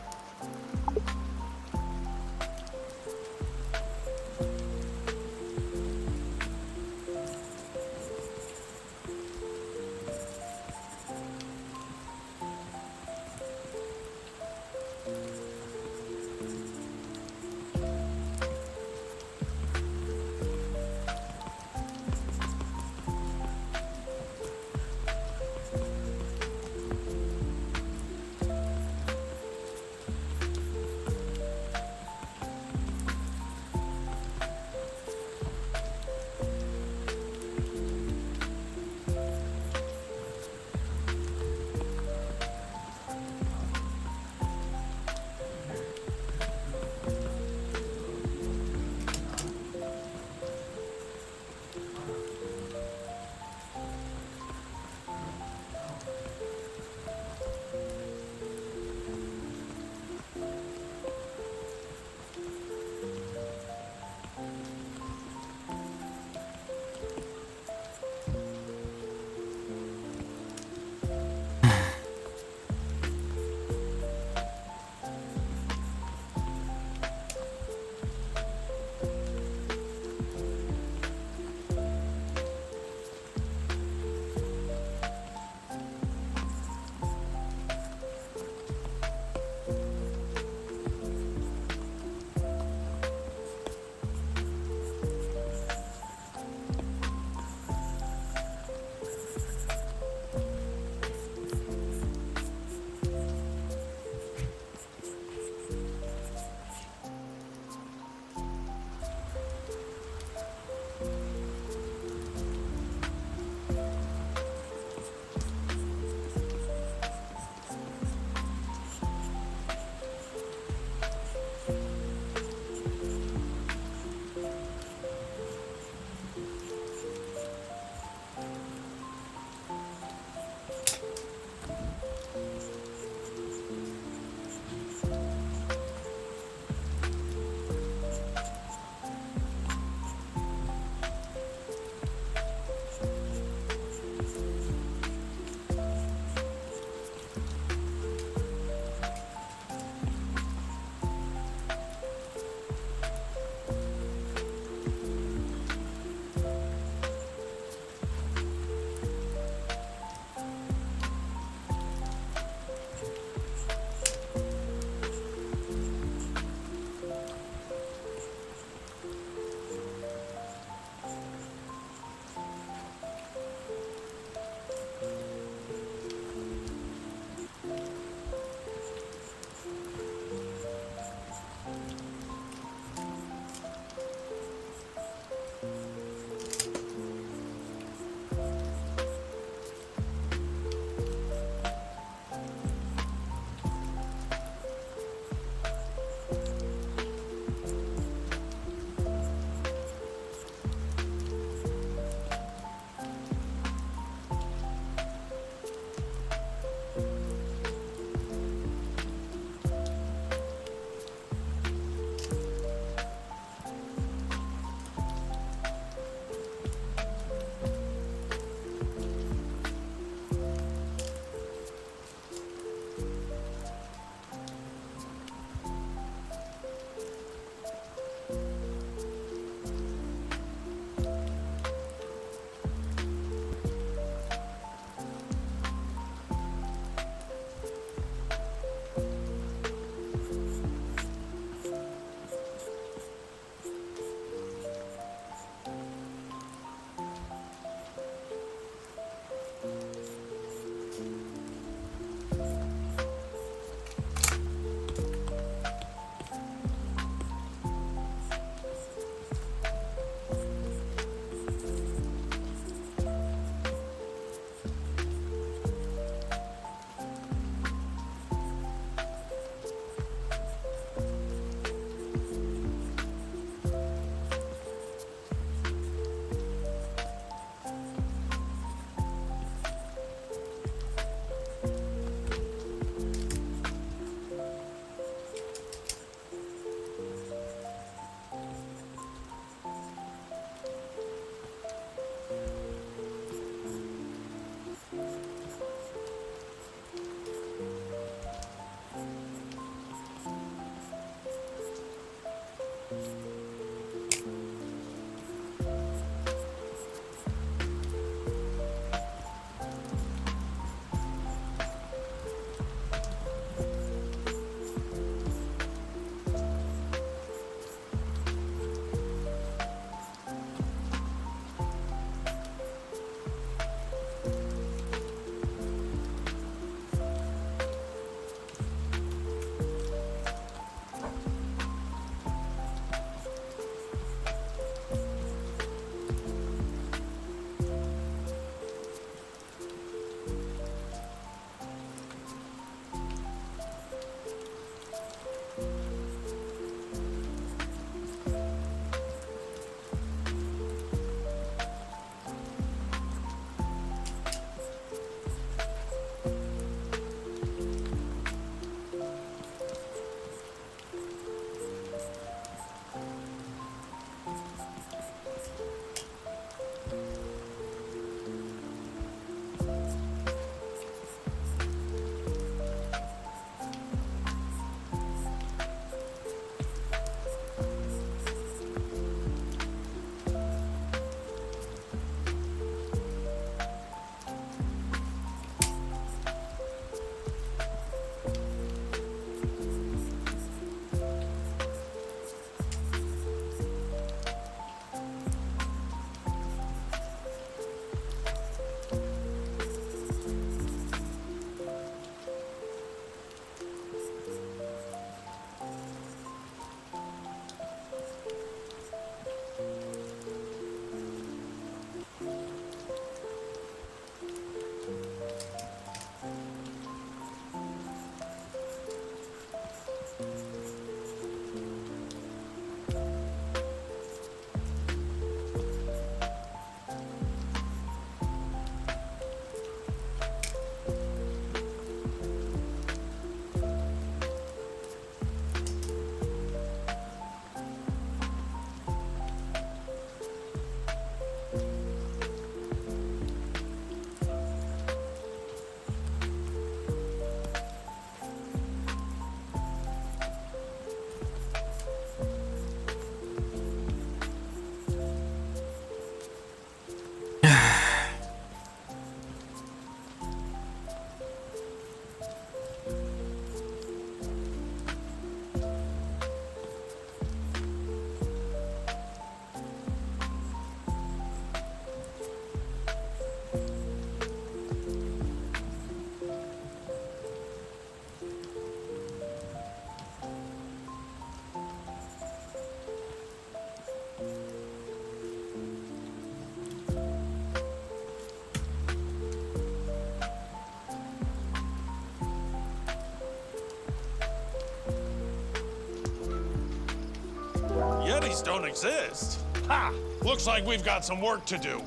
Yetis don't exist. Ha! Looks like we've got some work to do.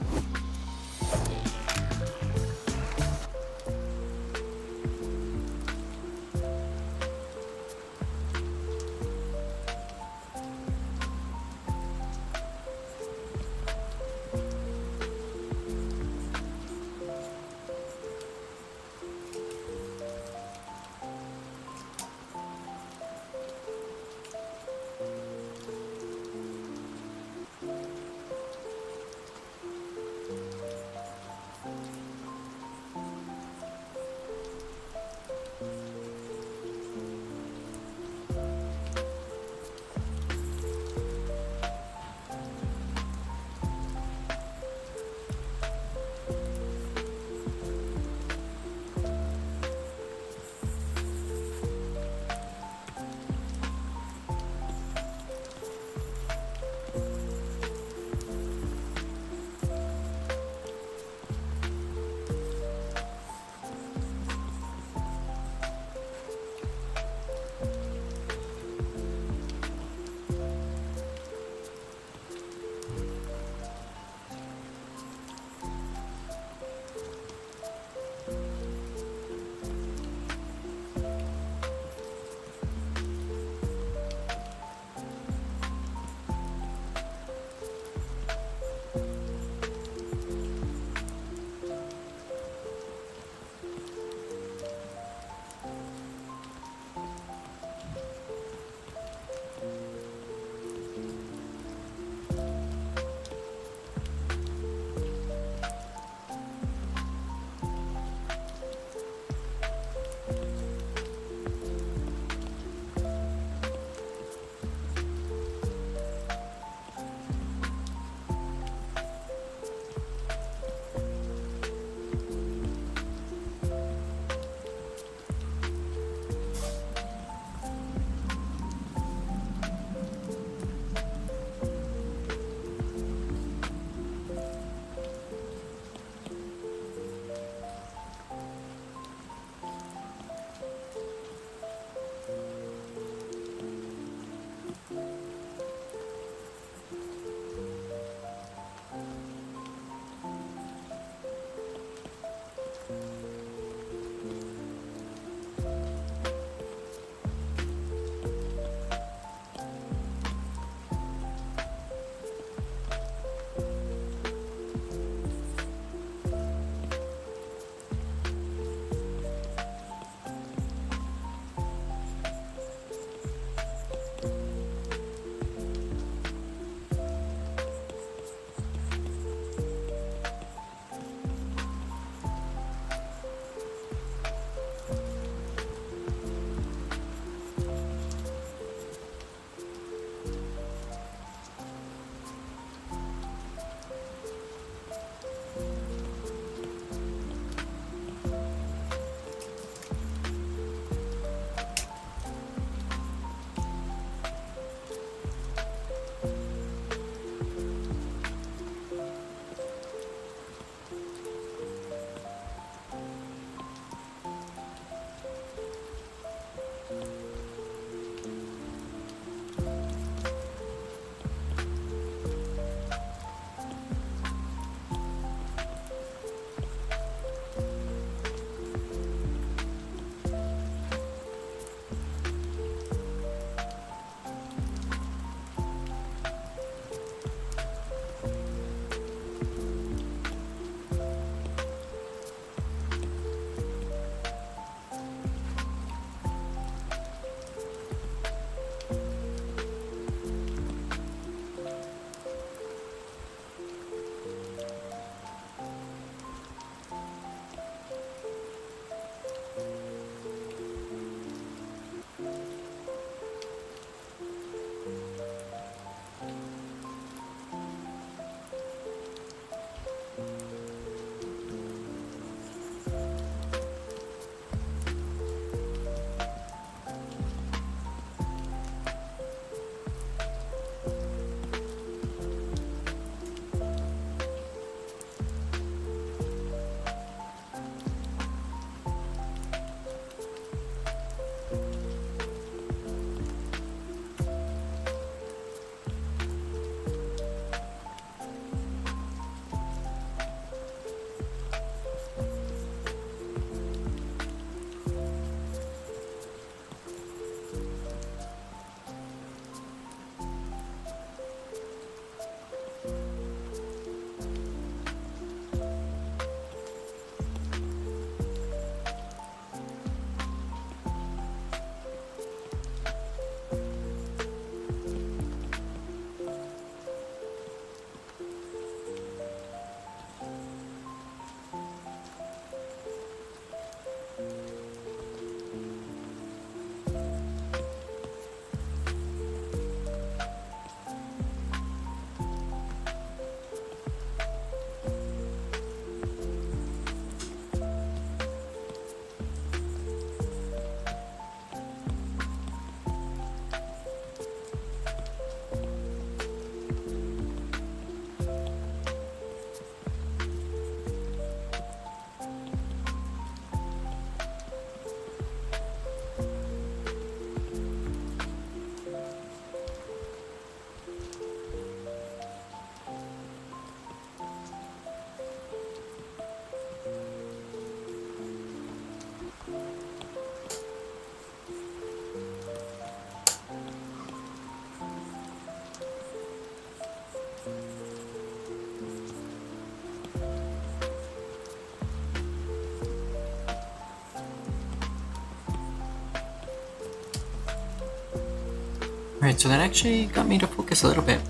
Alright, so that actually got me to focus a little bit.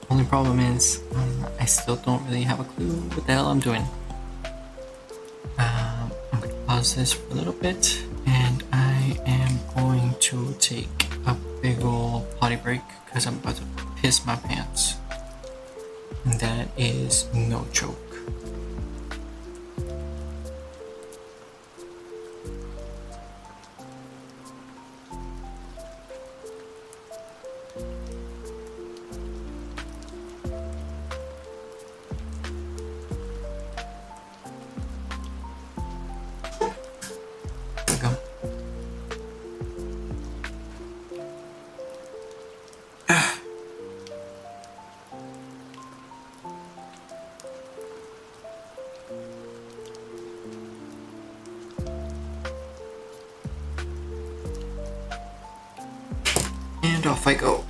Only problem is, I still don't really have a clue what the hell I'm doing. I'm gonna pause this for a little bit, and I am going to take a big ol' potty break because I'm about to piss my pants. And that is no joke. There we go. And off I go.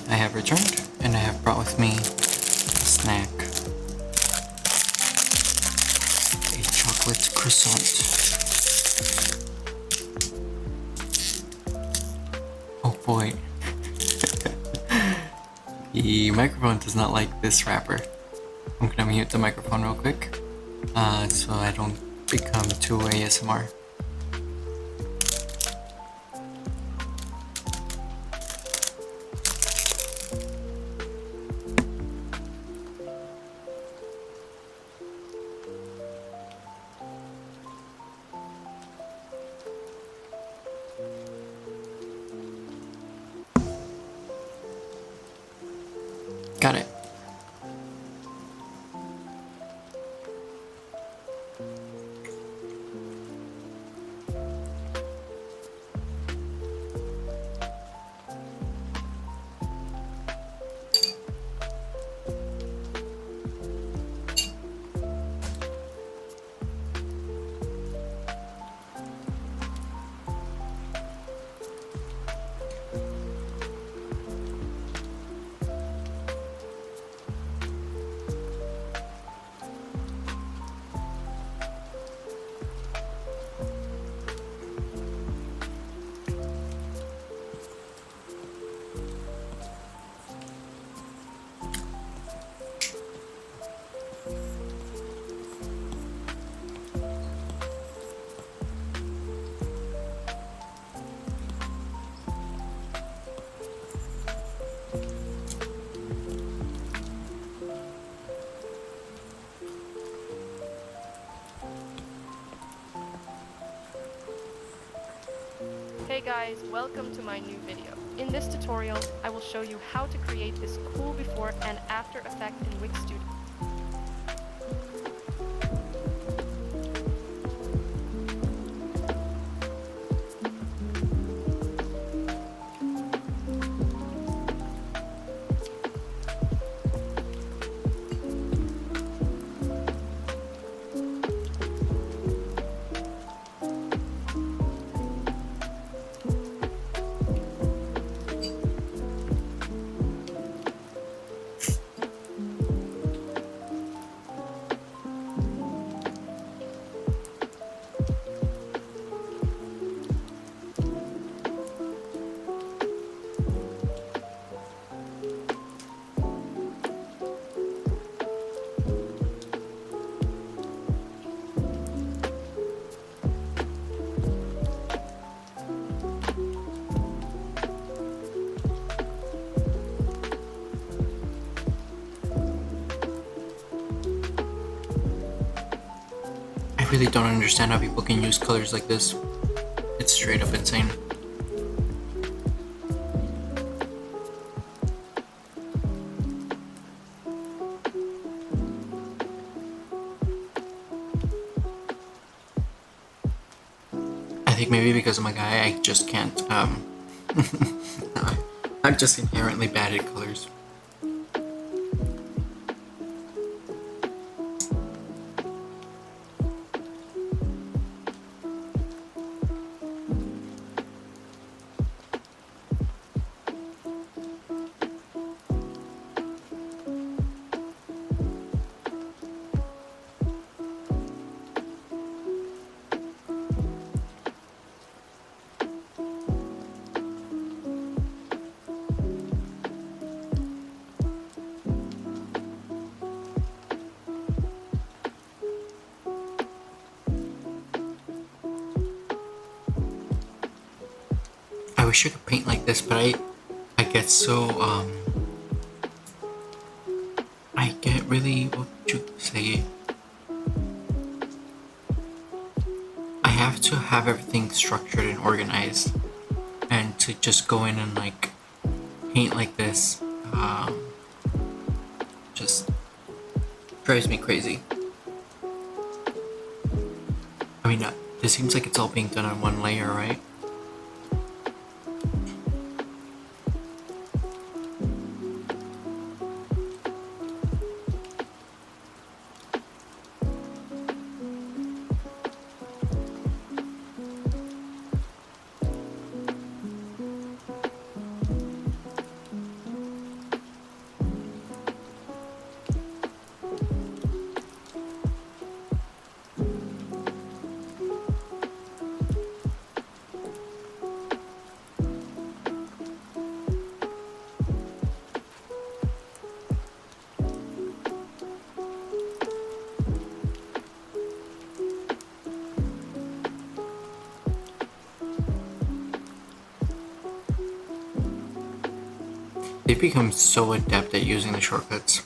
I have returned, and I have brought with me a snack. A chocolate croissant. boy. The microphone does not like this wrapper. I'm gonna mute the microphone real quick, so I don't become too ASMR. Got it. Hey guys, welcome to my new video. In this tutorial, I will show you how to create this cool before and after effect in Wix Studio. I really don't understand how people can use colors like this. It's straight up insane. I think maybe because I'm a guy, I just can't, I'm just inherently bad at colors. I wish I could paint like this, but I get so, I get really, what would you say? I have to have everything structured and organized, and to just go in and like paint like this, just drives me crazy. I mean, it seems like it's all being done on one layer, right? They've become so adept at using the shortcuts.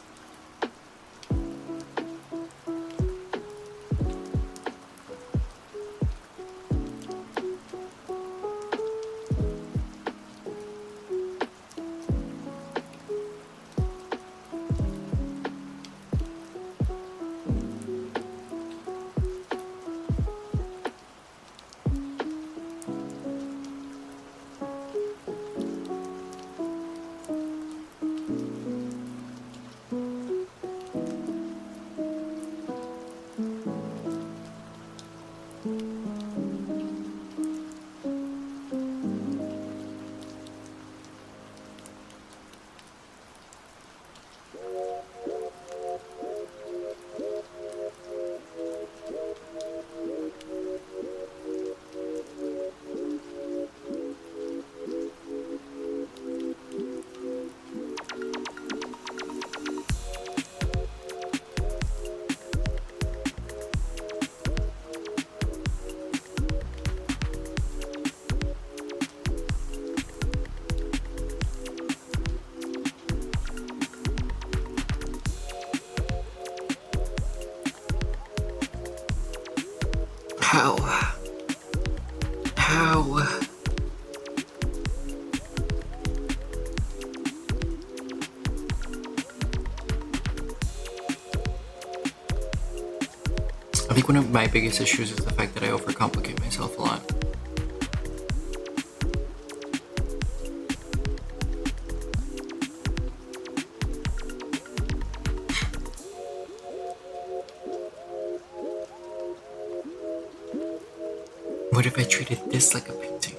How? How? I think one of my biggest issues is the fact that I overcomplicate myself a lot. What if I treated this like a painting?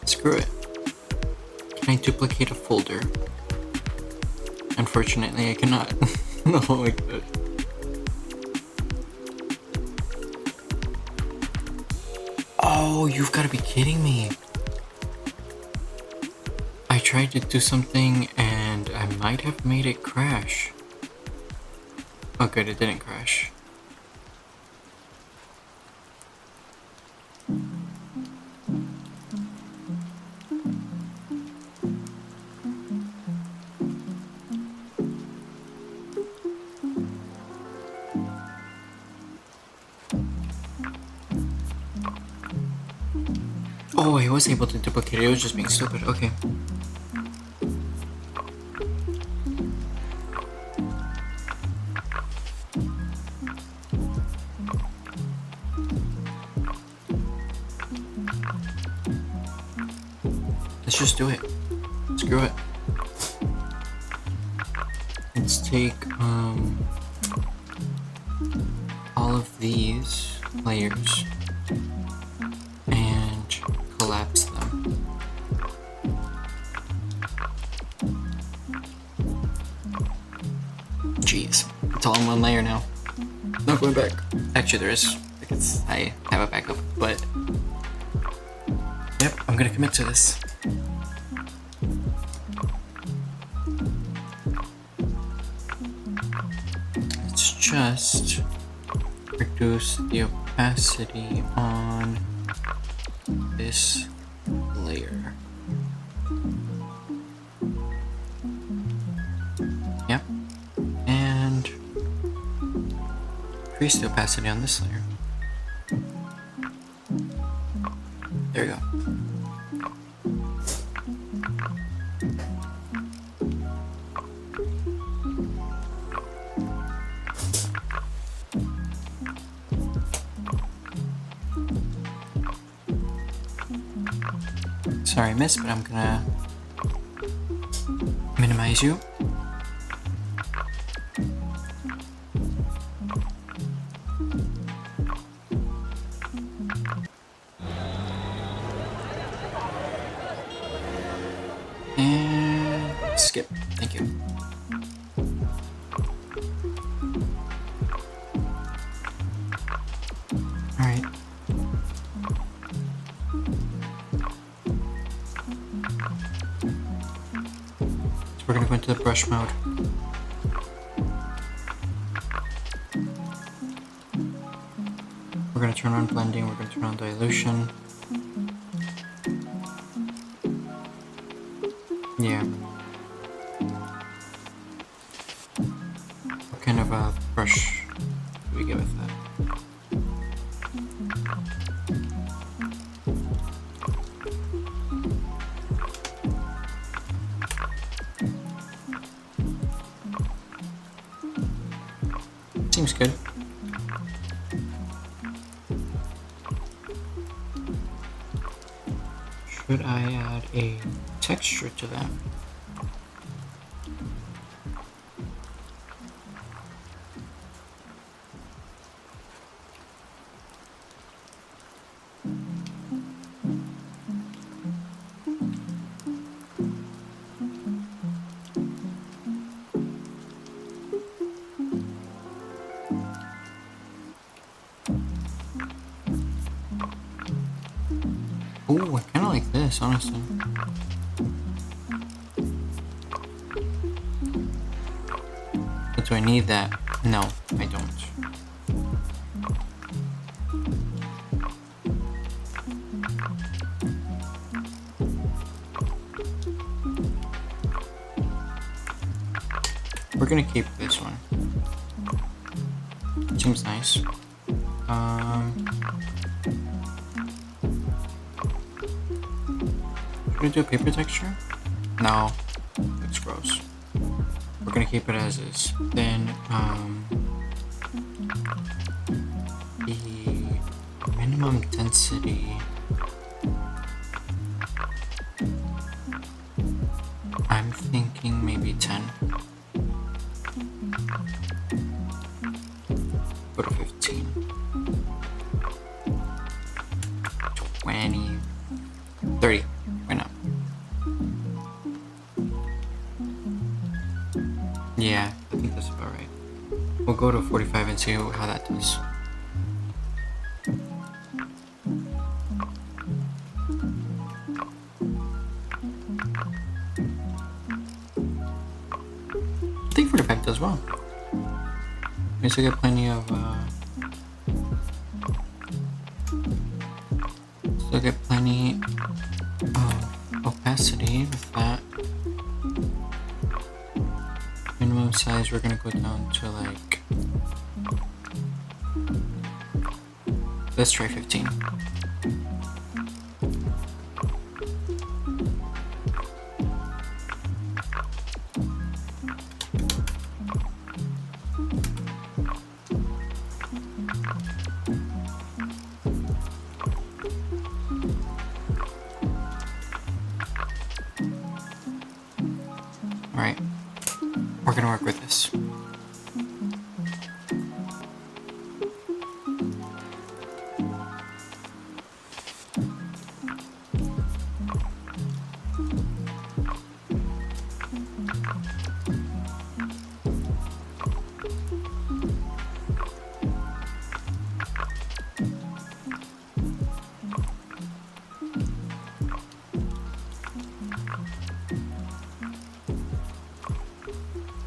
Screw it. Can I duplicate a folder? Unfortunately, I cannot. Oh my god. Oh, you've got to be kidding me. I tried to do something and I might have made it crash. Oh good, it didn't crash. Oh, I was able to duplicate it. It was just being stupid. Okay. Let's just do it. Screw it. Let's take all of these layers and collapse them. Jeez, it's all in one layer now. Not going back. Actually, there is, because I have a backup, but yep, I'm gonna commit to this. Let's just reduce the opacity on this layer. Yep. And increase the opacity on this layer. There you go. Sorry, miss, but I'm gonna minimize you. skip. Thank you. Alright. So we're gonna go into the brush mode. We're gonna turn on blending, we're gonna turn on dilution. Yeah. What kind of a brush do we get with that? Seems good. Should I add a texture to that? Ooh, I kind of like this, honestly. But do I need that? No, I don't. We're gonna keep this one. Seems nice. Should we do a paper texture? No, it's gross. We're gonna keep it as is. Then, the minimum density. I'm thinking maybe 10. Go to 15. 20. 30. Why not? Yeah, I think that's about right. We'll go to 45 and see how that does. I think 45 does well. We still get plenty of opacity with that. Minimum size we're gonna go down to like, let's try 15. Alright, we're gonna work with this.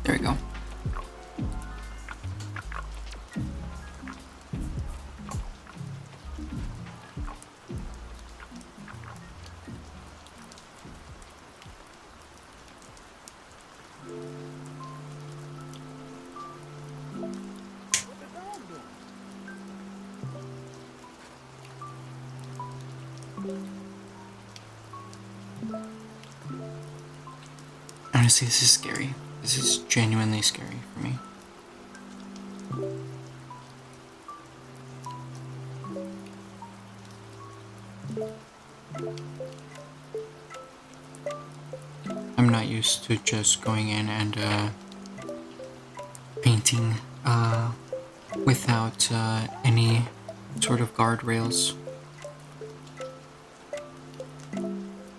There we go. Honestly, this is scary. This is genuinely scary for me. I'm not used to just going in and painting without any sort of guardrails.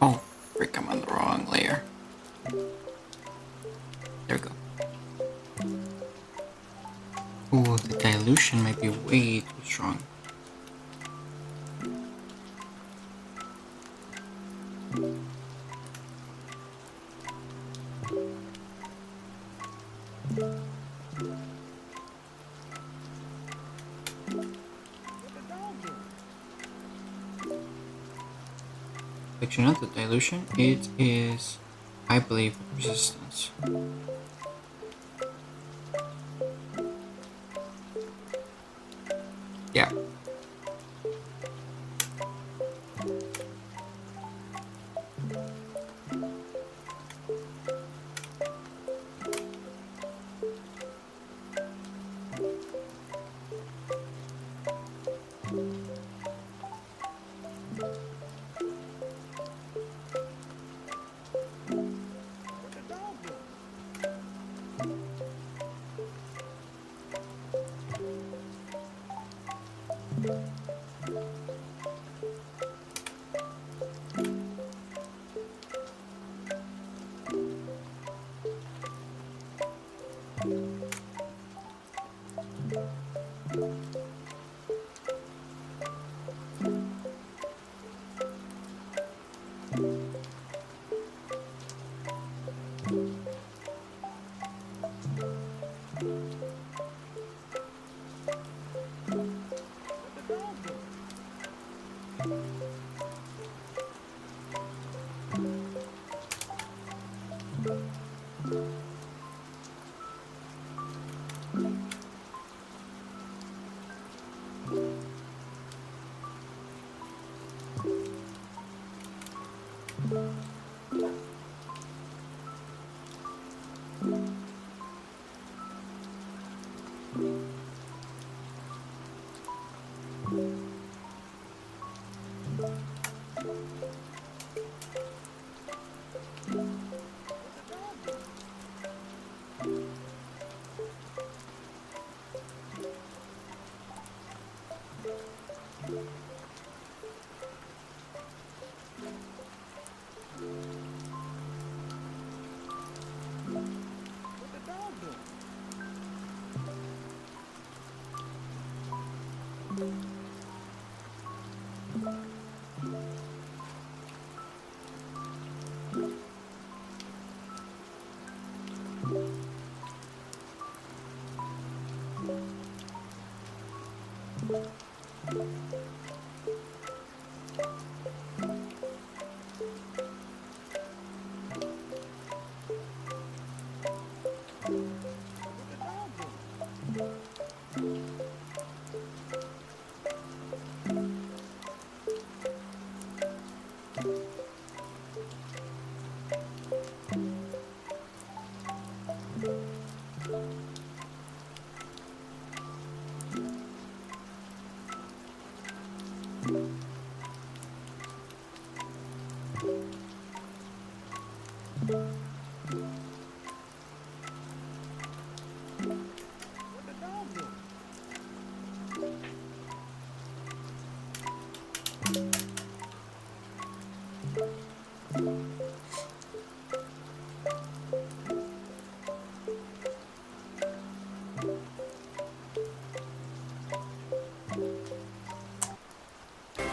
Oh, frick, I'm on the wrong layer. dilution might be way too strong. Actually, not the dilution, it is, I believe, resistance. Yeah.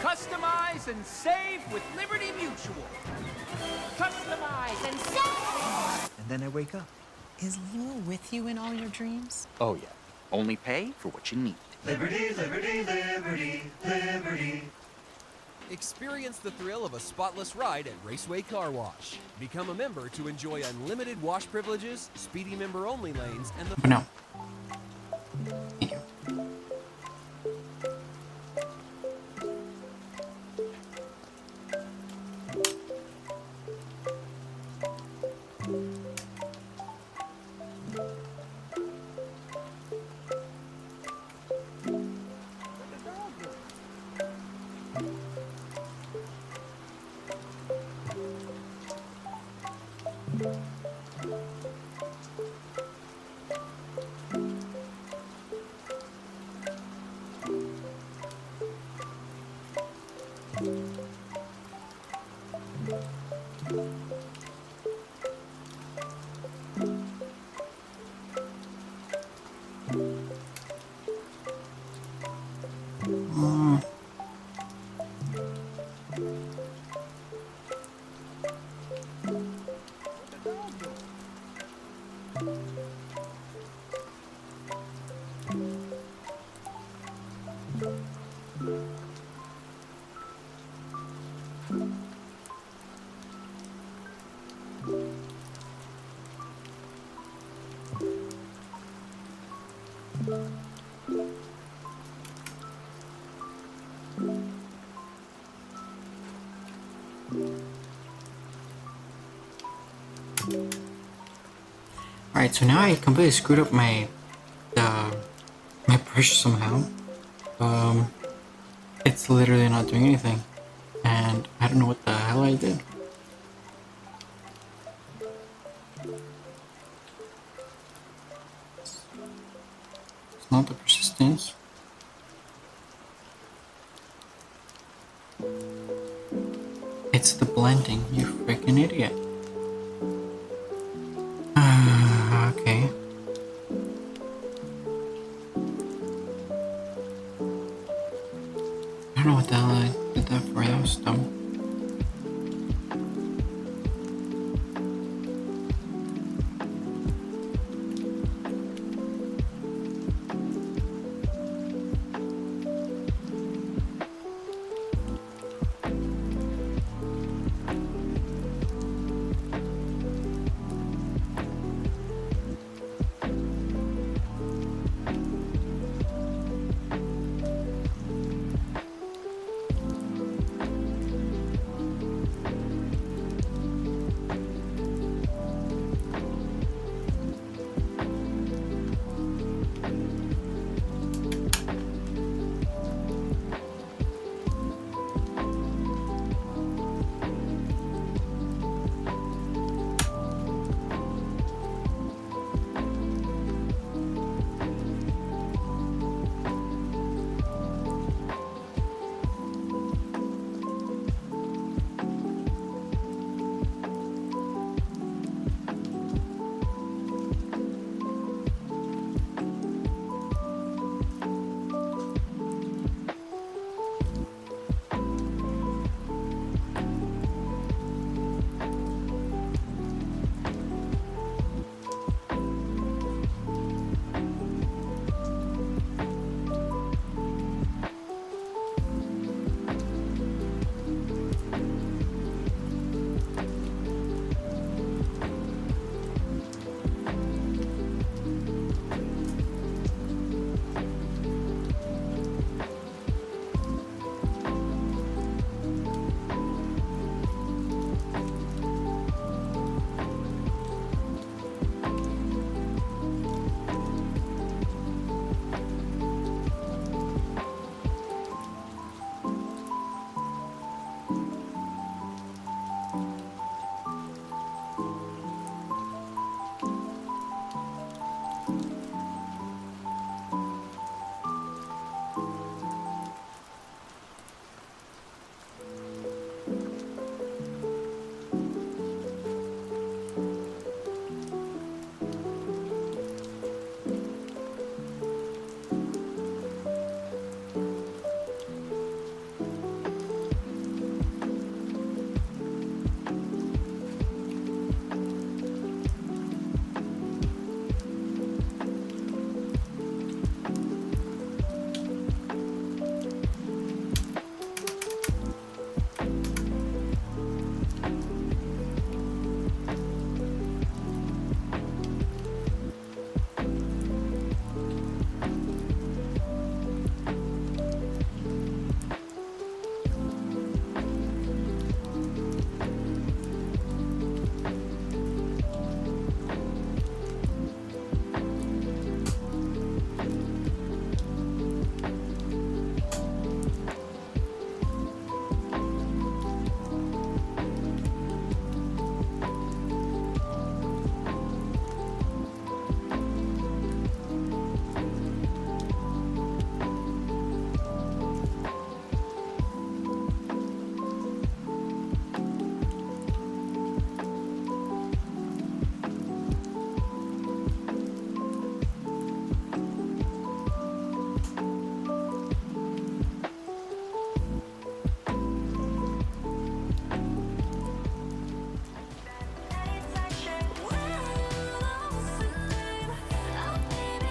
Customize and save with Liberty Mutual. Customize and save! And then I wake up. Is Leo with you in all your dreams? Oh, yeah. Only pay for what you need. Liberty, liberty, liberty, liberty. Experience the thrill of a spotless ride at Raceway Car Wash. Become a member to enjoy unlimited wash privileges, speedy member-only lanes, and the... No. Alright, so now I completely screwed up my my brush somehow. It's literally not doing anything. And I don't know what the hell I did. It's not the persistence. It's the blending, you freaking idiot. Okay. I don't know what the hell I did that for, that was dumb.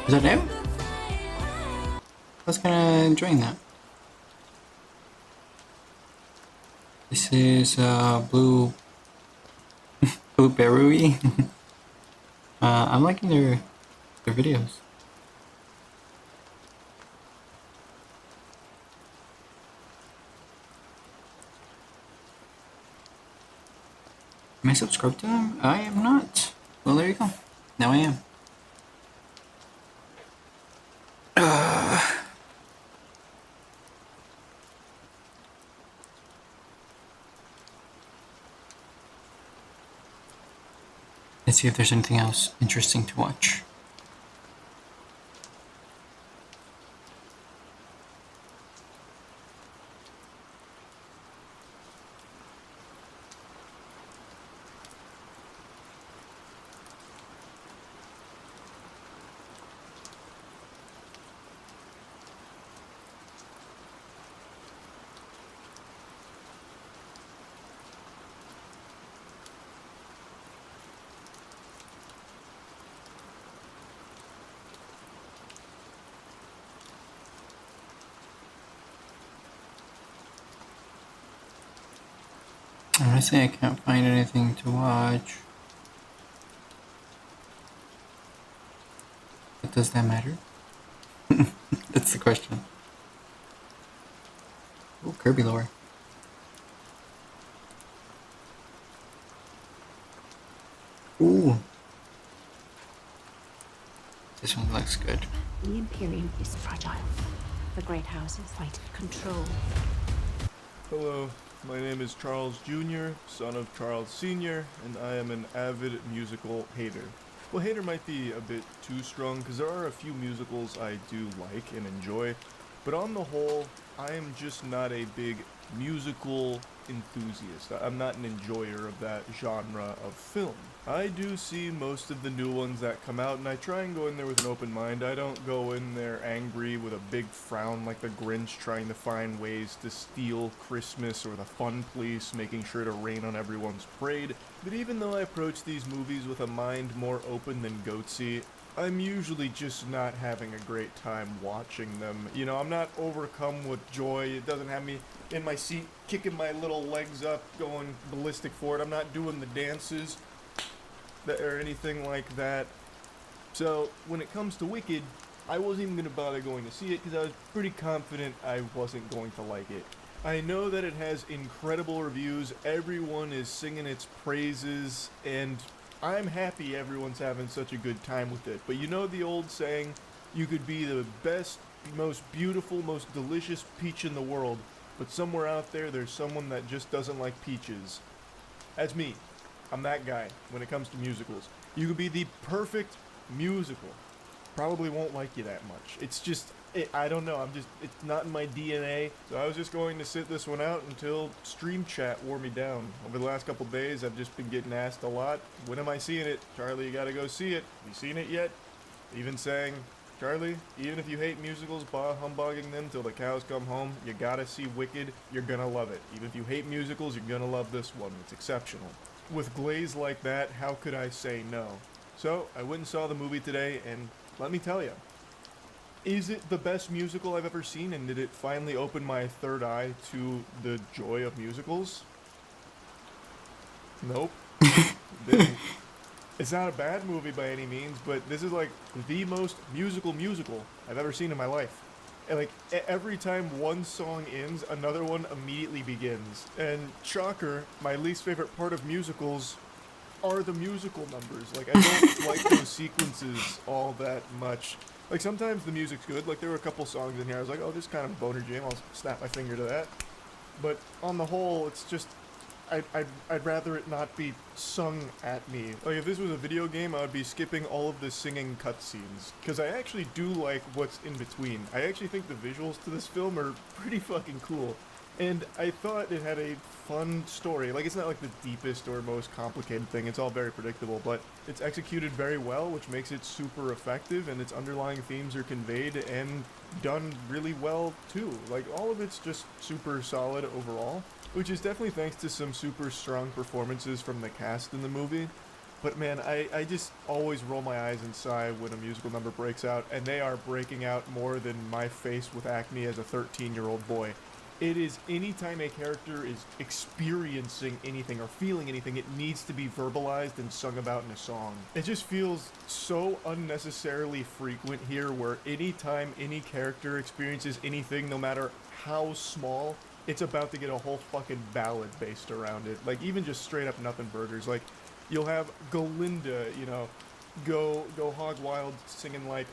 Is that it? I was kinda enjoying that. This is Blue Blueberry. I'm liking their videos. Am I subscribed to them? I am not. Well, there you go. Now I am. Let's see if there's anything else interesting to watch. Honestly, I can't find anything to watch. But does that matter? That's the question. Oh, Kirby lore. Ooh. This one looks good. The Imperium is fragile. The great houses fight for control. Hello, my name is Charles Jr., son of Charles Sr., and I am an avid musical hater. Well, hater might be a bit too strong, because there are a few musicals I do like and enjoy, but on the whole, I am just not a big musical enthusiast. I'm not an enjoyer of that genre of film. I do see most of the new ones that come out, and I try and go in there with an open mind. I don't go in there angry with a big frown like the Grinch trying to find ways to steal Christmas, or the Fun Police making sure to rain on everyone's parade. But even though I approach these movies with a mind more open than goatsy, I'm usually just not having a great time watching them. You know, I'm not overcome with joy. It doesn't have me in my seat kicking my little legs up, going ballistic for it. I'm not doing the dances or anything like that. So when it comes to Wicked, I wasn't even going to bother going to see it because I was pretty confident I wasn't going to like it. I know that it has incredible reviews, everyone is singing its praises, and I'm happy everyone's having such a good time with it. But you know the old saying, you could be the best, most beautiful, most delicious peach in the world, but somewhere out there there's someone that just doesn't like peaches. That's me. I'm that guy when it comes to musicals. You could be the perfect musical. Probably won't like you that much. It's just, I don't know, it's not in my DNA. So I was just going to sit this one out until Stream Chat wore me down. Over the last couple days, I've just been getting asked a lot, when am I seeing it? Charlie, you gotta go see it. Have you seen it yet? Even saying, Charlie, even if you hate musicals, bah humbugging them till the cows come home, you gotta see Wicked, you're gonna love it. Even if you hate musicals, you're gonna love this one. It's exceptional. With glaze like that, how could I say no? So, I went and saw the movie today, and let me tell you, is it the best musical I've ever seen, and did it finally open my third eye to the joy of musicals? Nope. Didn't. It's not a bad movie by any means, but this is like the most musical I've ever seen in my life. And like every time one song ends, another one immediately begins. And shocker, my least favorite part of musicals are the musical numbers. Like I don't like those sequences all that much. Like sometimes the music's good. Like there were a couple songs in here I was like, oh, this is kind of a boner jam. I'll snap my finger to that. But on the whole, it's just I'd rather it not be sung at me. Like if this was a video game, I would be skipping all of the singing cutscenes. Because I actually do like what's in between. I actually think the visuals to this film are pretty fucking cool. And I thought it had a fun story. Like, it's not like the deepest or most complicated thing. It's all very predictable, but it's executed very well, which makes it super effective, and its underlying themes are conveyed and done really well, too. Like, all of it's just super solid overall, which is definitely thanks to some super strong performances from the cast in the movie. But man, I just always roll my eyes and sigh when a musical number breaks out, and they are breaking out more than my face with acne as a 13-year-old boy. It is anytime a character is experiencing anything or feeling anything, it needs to be verbalized and sung about in a song. It just feels so unnecessarily frequent here, where anytime any character experiences anything, no matter how small, it's about to get a whole fucking ballad based around it. Like, even just straight up nothing burgers. Like, you'll have Galinda, you know, go hog wild singing like,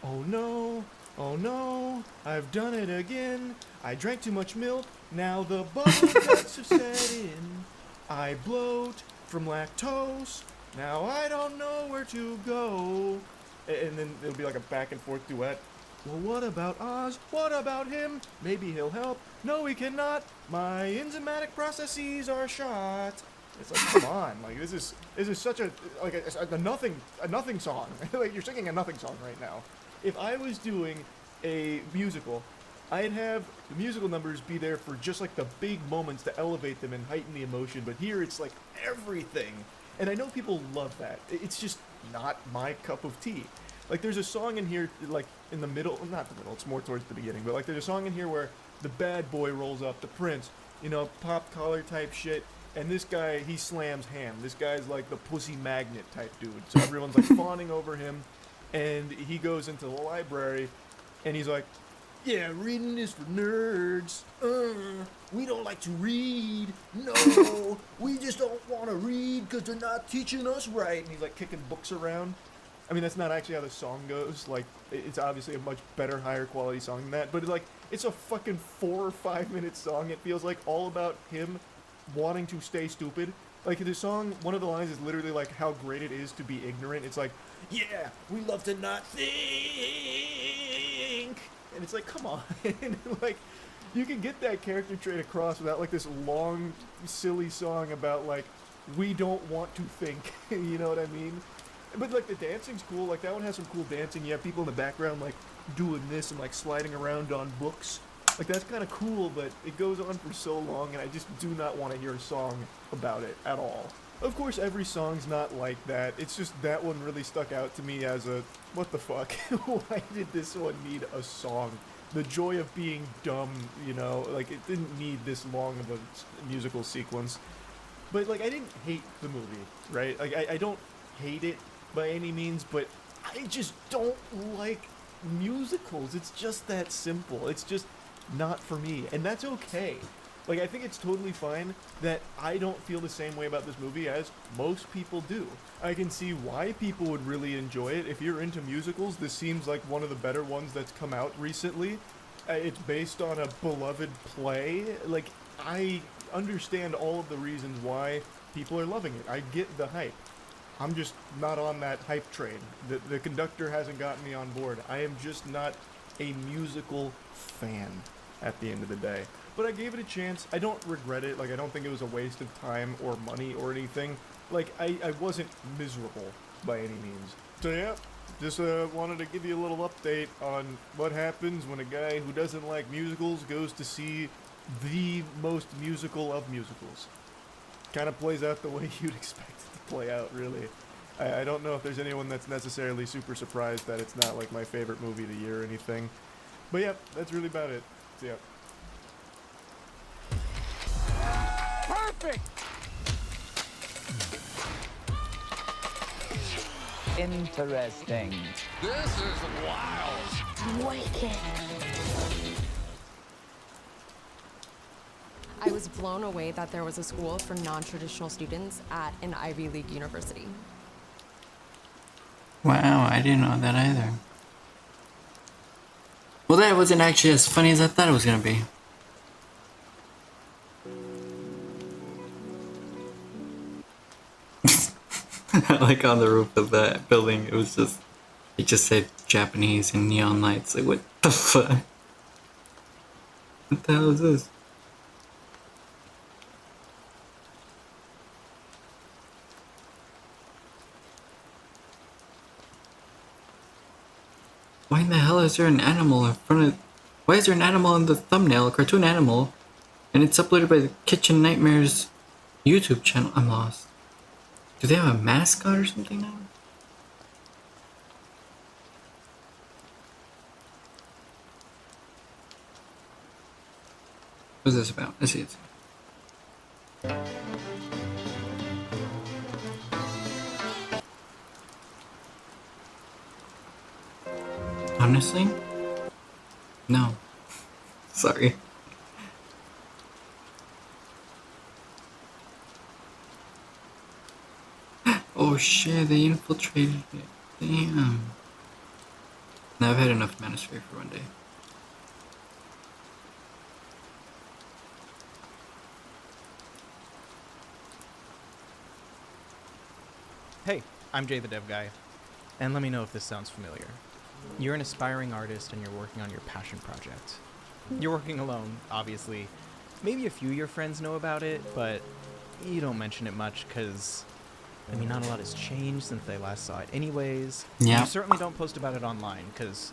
oh no, I've done it again. I drank too much milk, now the bubble guts have set in. I bloat from lactose, now I don't know where to go. And then it'll be like a back and forth duet. Well, what about Oz? What about him? Maybe he'll help. No, he cannot. My enzymatic processes are shot. It's like, come on, like this is such a nothing song. Like you're singing a nothing song right now. If I was doing a musical, I'd have the musical numbers be there for just like the big moments to elevate them and heighten the emotion. But here it's like everything, and I know people love that. It's just not my cup of tea. Like there's a song in here, like in the middle, not the middle, it's more towards the beginning, but like there's a song in here where the bad boy rolls up, the prince, you know, pop collar type shit, and this guy, he slams ham. This guy's like the pussy magnet type dude, so everyone's like fawning over him, and he goes into the library, and he's like, yeah, reading is for nerds. We don't like to read. No, we just don't want to read because they're not teaching us right. And he's like kicking books around. I mean, that's not actually how the song goes. Like, it's obviously a much better, higher quality song than that. But, like, it's a fucking 4 or 5 minute song. It feels like all about him wanting to stay stupid. Like, the song, one of the lines is literally, like, how great it is to be ignorant. It's like, yeah, we love to not think. And it's like, come on. Like, you can get that character trait across without, like, this long, silly song about, like, we don't want to think. You know what I mean? But, like, the dancing's cool. Like, that one has some cool dancing. You have people in the background, like, doing this and, like, sliding around on books. Like, that's kind of cool, but it goes on for so long, and I just do not want to hear a song about it at all. Of course, every song's not like that. It's just that one really stuck out to me as a, what the fuck? Why did this one need a song? The joy of being dumb, you know? Like, it didn't need this long of a musical sequence. But, like, I didn't hate the movie, right? Like, I don't hate it by any means, but I just don't like musicals. It's just that simple. It's just not for me, and that's okay. Like, I think it's totally fine that I don't feel the same way about this movie as most people do. I can see why people would really enjoy it. If you're into musicals, this seems like one of the better ones that's come out recently. It's based on a beloved play. Like, I understand all of the reasons why people are loving it. I get the hype. I'm just not on that hype train. The conductor hasn't gotten me on board. I am just not a musical fan at the end of the day. But I gave it a chance. I don't regret it. Like, I don't think it was a waste of time or money or anything. Like, I wasn't miserable by any means. So yeah, just wanted to give you a little update on what happens when a guy who doesn't like musicals goes to see the most musical of musicals. Kind of plays out the way you'd expect it to play out, really. I don't know if there's anyone that's necessarily super surprised that it's not like my favorite movie of the year or anything. But yeah, that's really about it. So yeah. Perfect! Interesting. This is wild. Wicked. I was blown away that there was a school for non-traditional students at an Ivy League university. Wow, I didn't know that either. Well, that wasn't actually as funny as I thought it was gonna be. Like on the roof of that building, it just said Japanese and neon lights. Like, what the fuck? What the hell is this? Why in the hell is there an animal in front of... Why is there an animal in the thumbnail, a cartoon animal, and it's uploaded by the Kitchen Nightmares YouTube channel? I'm lost. Do they have a mascot or something now? What's this about? Let's see it. Honestly? No. Sorry. Oh shit, they infiltrated it. Damn. Now I've had enough Manosphere for one day. Hey, I'm Jay the Dev Guy, and let me know if this sounds familiar. You're an aspiring artist and you're working on your passion project. You're working alone, obviously. Maybe a few of your friends know about it, but you don't mention it much because, I mean, not a lot has changed since they last saw it anyways. Yeah. You certainly don't post about it online because,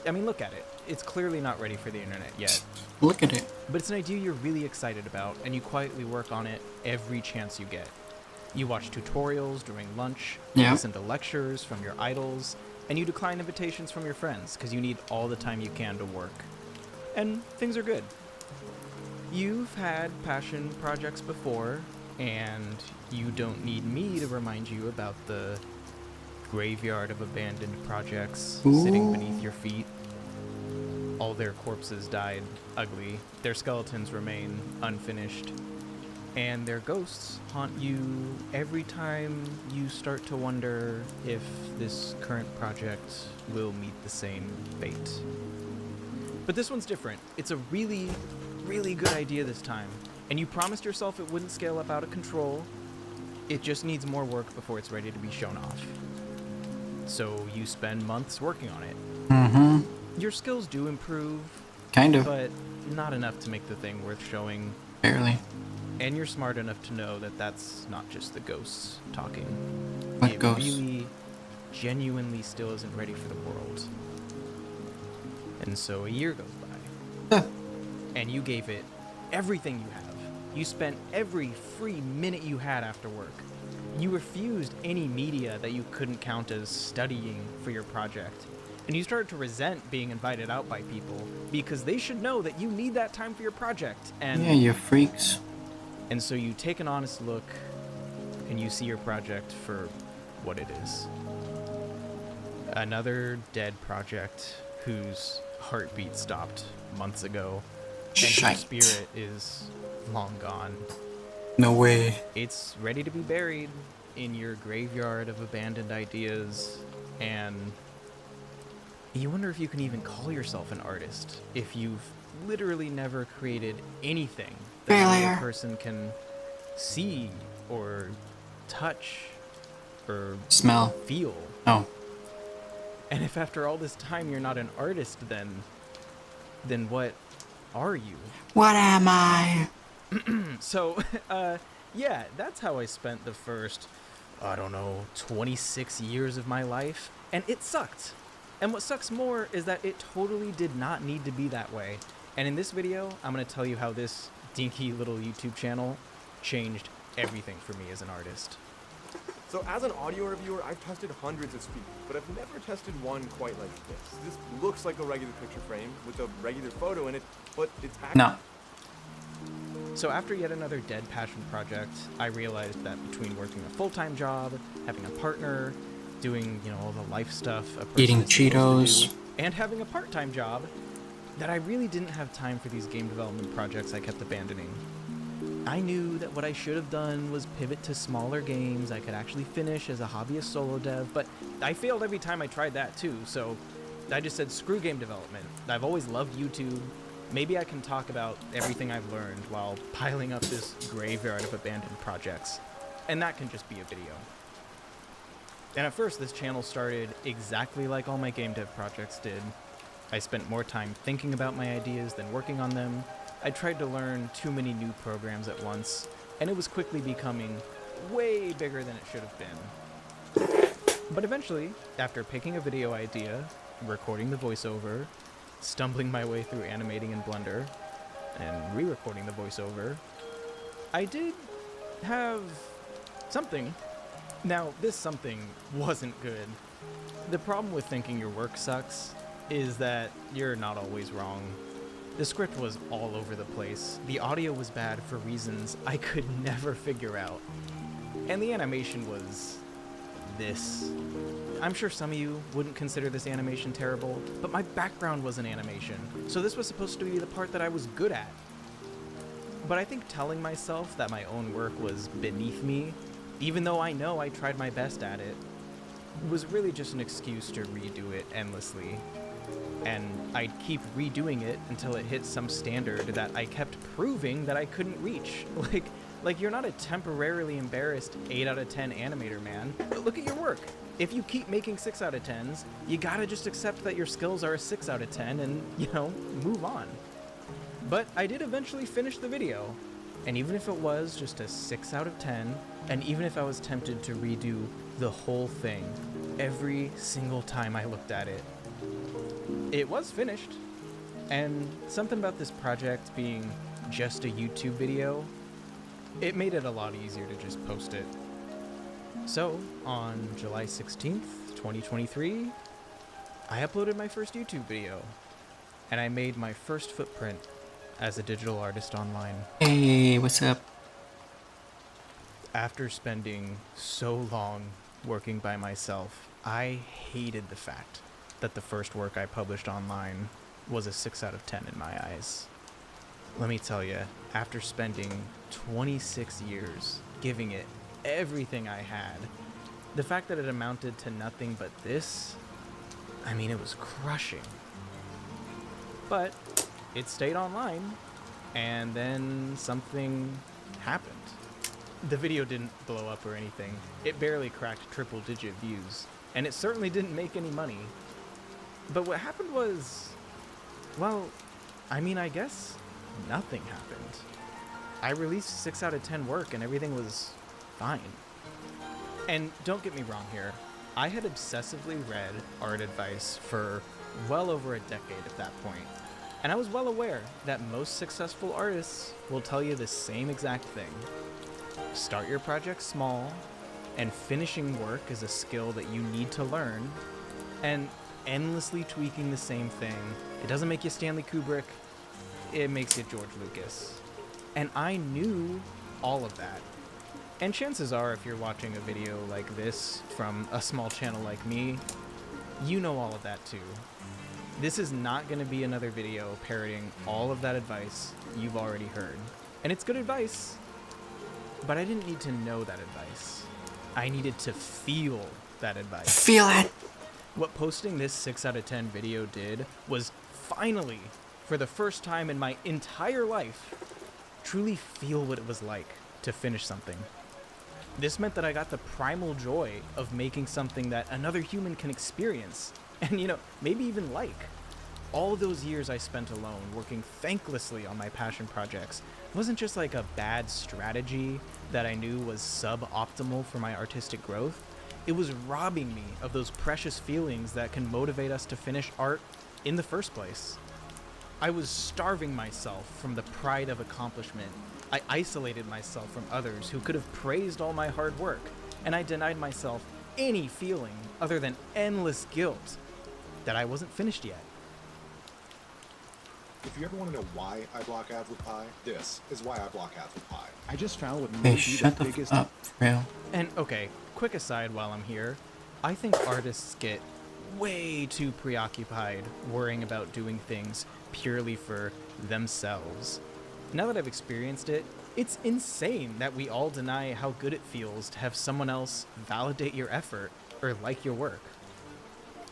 I mean, look at it. It's clearly not ready for the internet yet. Look at it. But it's an idea you're really excited about, and you quietly work on it every chance you get. You watch tutorials during lunch, you Yeah. listen to lectures from your idols, and you decline invitations from your friends because you need all the time you can to work. And things are good. You've had passion projects before, and you don't need me to remind you about the graveyard of abandoned projects sitting beneath your feet. All their corpses died ugly, their skeletons remain unfinished, and their ghosts haunt you every time you start to wonder if this current project will meet the same fate. But this one's different. It's a really, really good idea this time, and you promised yourself it wouldn't scale up out of control. It just needs more work before it's ready to be shown off. So you spend months working on it. Mm-hmm. Your skills do improve. Kind of. But not enough to make the thing worth showing. Barely. And you're smart enough to know that that's not just the ghosts talking. What it ghosts? really, genuinely still isn't ready for the world. And so a year goes by. And you gave it everything you have. You spent every free minute you had after work. You refused any media that you couldn't count as studying for your project. And you started to resent being invited out by people because they should know that you need that time for your project. And yeah, you freaks. And so you take an honest look and you see your project for what it is. Another dead project whose heartbeat stopped months ago. And whose spirit is long gone. No way. It's ready to be buried in your graveyard of abandoned ideas, and you wonder if you can even call yourself an artist if you've literally never created anything that another person can see or touch or smell, feel. Oh. And if after all this time you're not an artist, then what are you? What am I? So, yeah, that's how I spent the first, 26 years of my life, and it sucked. And what sucks more is that it totally did not need to be that way. And in this video, I'm going to tell you how this dinky little YouTube channel changed everything for me as an artist. So as an audio reviewer, I've tested hundreds of speakers, but I've never tested one quite like this. This looks like a regular picture frame with a regular photo in it, but it's actually... No. So after yet another dead passion project, I realized that between working a full-time job, having a partner, doing, all the life stuff, eating Cheetos, and having a part-time job, that I really didn't have time for these game development projects I kept abandoning. I knew that what I should have done was pivot to smaller games I could actually finish as a hobbyist solo dev, but I failed every time I tried that too, so I just said screw game development. I've always loved YouTube. Maybe I can talk about everything I've learned while piling up this graveyard of abandoned projects. And that can just be a video. And at first, this channel started exactly like all my game dev projects did. I spent more time thinking about my ideas than working on them. I tried to learn too many new programs at once, and it was quickly becoming way bigger than it should have been. But eventually, after picking a video idea, recording the voiceover, stumbling my way through animating in Blender, and re-recording the voiceover, I did have something. Now, this something wasn't good. The problem with thinking your work sucks is that you're not always wrong. The script was all over the place. The audio was bad for reasons I could never figure out. And the animation was this. I'm sure some of you wouldn't consider this animation terrible, but my background was an animation, so this was supposed to be the part that I was good at. But I think telling myself that my own work was beneath me even though I know I tried my best at it, was really just an excuse to redo it endlessly. And I'd keep redoing it until it hit some standard that I kept proving that I couldn't reach. Like you're not a temporarily embarrassed 8 out of 10 animator, man. Look at your work. If you keep making 6 out of 10s, you gotta just accept that your skills are a 6 out of 10 and, move on. But I did eventually finish the video, and even if it was just a 6 out of 10, and even if I was tempted to redo the whole thing every single time I looked at it, it was finished. And something about this project being just a YouTube video, it made it a lot easier to just post it. So, on July 16th, 2023, I uploaded my first YouTube video, and I made my first footprint as a digital artist online. Hey, what's up? After spending so long working by myself, I hated the fact that the first work I published online was a 6 out of 10 in my eyes. Let me tell you, after spending 26 years giving it everything I had, the fact that it amounted to nothing but this, it was crushing. But it stayed online, and then something happened. The video didn't blow up or anything. It barely cracked triple-digit views, and it certainly didn't make any money. But what happened was, I guess nothing happened. I released 6 out of 10 work and everything was fine. And don't get me wrong here, I had obsessively read art advice for well over a decade at that point. And I was well aware that most successful artists will tell you the same exact thing. Start your project small, and finishing work is a skill that you need to learn, and endlessly tweaking the same thing, it doesn't make you Stanley Kubrick, it makes you George Lucas. And I knew all of that. And chances are, if you're watching a video like this from a small channel like me, you know all of that too. This is not going to be another video parroting all of that advice you've already heard. And it's good advice, but I didn't need to know that advice. I needed to feel that advice. Feel it! What posting this 6 out of 10 video did was finally, for the first time in my entire life, truly feel what it was like to finish something. This meant that I got the primal joy of making something that another human can experience, and maybe even like. All those years I spent alone, working thanklessly on my passion projects, wasn't just like a bad strategy that I knew was suboptimal for my artistic growth. It was robbing me of those precious feelings that can motivate us to finish art in the first place. I was starving myself from the pride of accomplishment. I isolated myself from others who could have praised all my hard work, and I denied myself any feeling other than endless guilt that I wasn't finished yet. If you ever want to know why I block ads with pie, this is why I block ads with pie. I just found what Hey, may be shut the the biggest f up, for real. And okay, quick aside while I'm here, I think artists get way too preoccupied worrying about doing things purely for themselves. Now that I've experienced it, it's insane that we all deny how good it feels to have someone else validate your effort or like your work.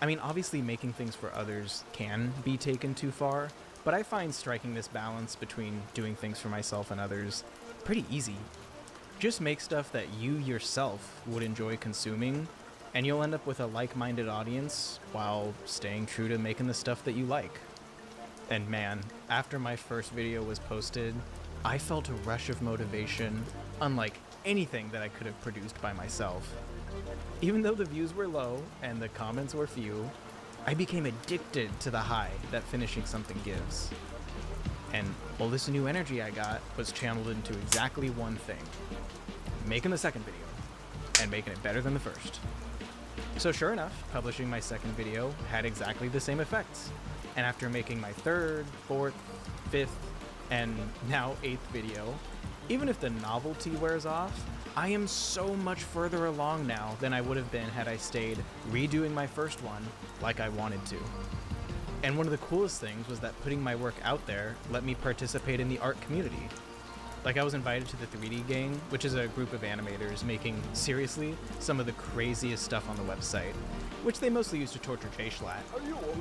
Obviously making things for others can be taken too far, but I find striking this balance between doing things for myself and others pretty easy. Just make stuff that you yourself would enjoy consuming, and you'll end up with a like-minded audience while staying true to making the stuff that you like. And man, after my first video was posted, I felt a rush of motivation unlike anything that I could have produced by myself. Even though the views were low and the comments were few, I became addicted to the high that finishing something gives. And all this new energy I got was channeled into exactly one thing: making the second video, and making it better than the first. So sure enough, publishing my second video had exactly the same effects. And after making my third, fourth, fifth, and now 8th video, even if the novelty wears off, I am so much further along now than I would have been had I stayed redoing my first one like I wanted to. And one of the coolest things was that putting my work out there let me participate in the art community. Like, I was invited to the 3D Gang, which is a group of animators making, seriously, some of the craziest stuff on the website, which they mostly use to torture Jay Schlatt.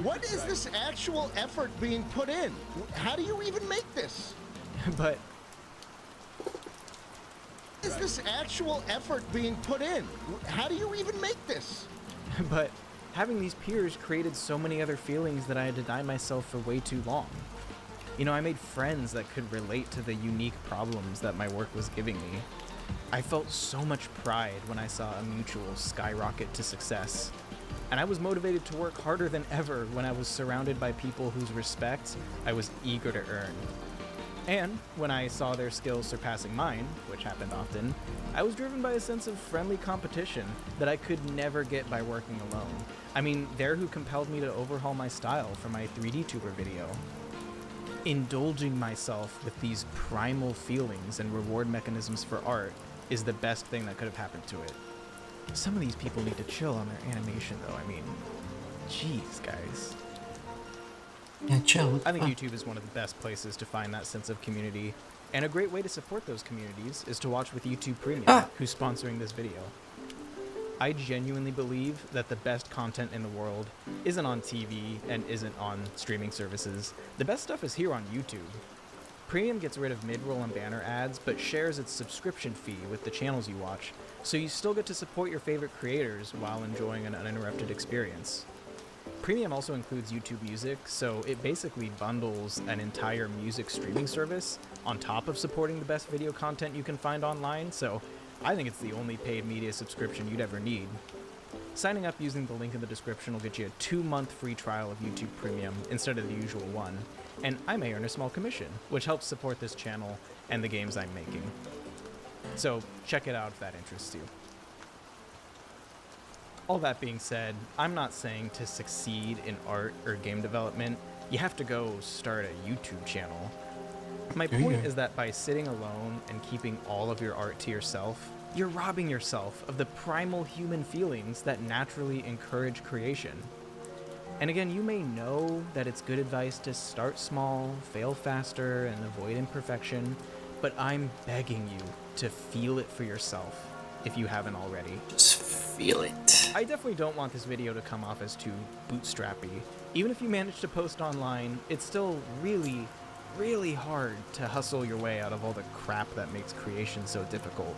What is this actual effort being put in? How do you even make this? But Is this actual effort being put in? How do you even make this? But having these peers created so many other feelings that I had denied myself for way too long. You know, I made friends that could relate to the unique problems that my work was giving me. I felt so much pride when I saw a mutual skyrocket to success. And I was motivated to work harder than ever when I was surrounded by people whose respect I was eager to earn. And when I saw their skills surpassing mine, which happened often, I was driven by a sense of friendly competition that I could never get by working alone. I mean, they're who compelled me to overhaul my style for my 3D Tuber video. Indulging myself with these primal feelings and reward mechanisms for art is the best thing that could have happened to it. Some of these people need to chill on their animation though, I mean, jeez, guys. Yeah, chill. I think YouTube is one of the best places to find that sense of community, and a great way to support those communities is to watch with YouTube Premium, who's sponsoring this video. I genuinely believe that the best content in the world isn't on TV and isn't on streaming services. The best stuff is here on YouTube. Premium gets rid of mid-roll and banner ads, but shares its subscription fee with the channels you watch, so you still get to support your favorite creators while enjoying an uninterrupted experience. Premium also includes YouTube Music, so it basically bundles an entire music streaming service on top of supporting the best video content you can find online, so I think it's the only paid media subscription you'd ever need. Signing up using the link in the description will get you a 2-month free trial of YouTube Premium instead of the usual one, and I may earn a small commission, which helps support this channel and the games I'm making. So check it out if that interests you. All that being said, I'm not saying to succeed in art or game development, you have to go start a YouTube channel. My point is that by sitting alone and keeping all of your art to yourself, you're robbing yourself of the primal human feelings that naturally encourage creation. And again, you may know that it's good advice to start small, fail faster, and avoid imperfection, but I'm begging you to feel it for yourself if you haven't already. Just feel it. I definitely don't want this video to come off as too bootstrappy. Even if you manage to post online, it's still really, really hard to hustle your way out of all the crap that makes creation so difficult.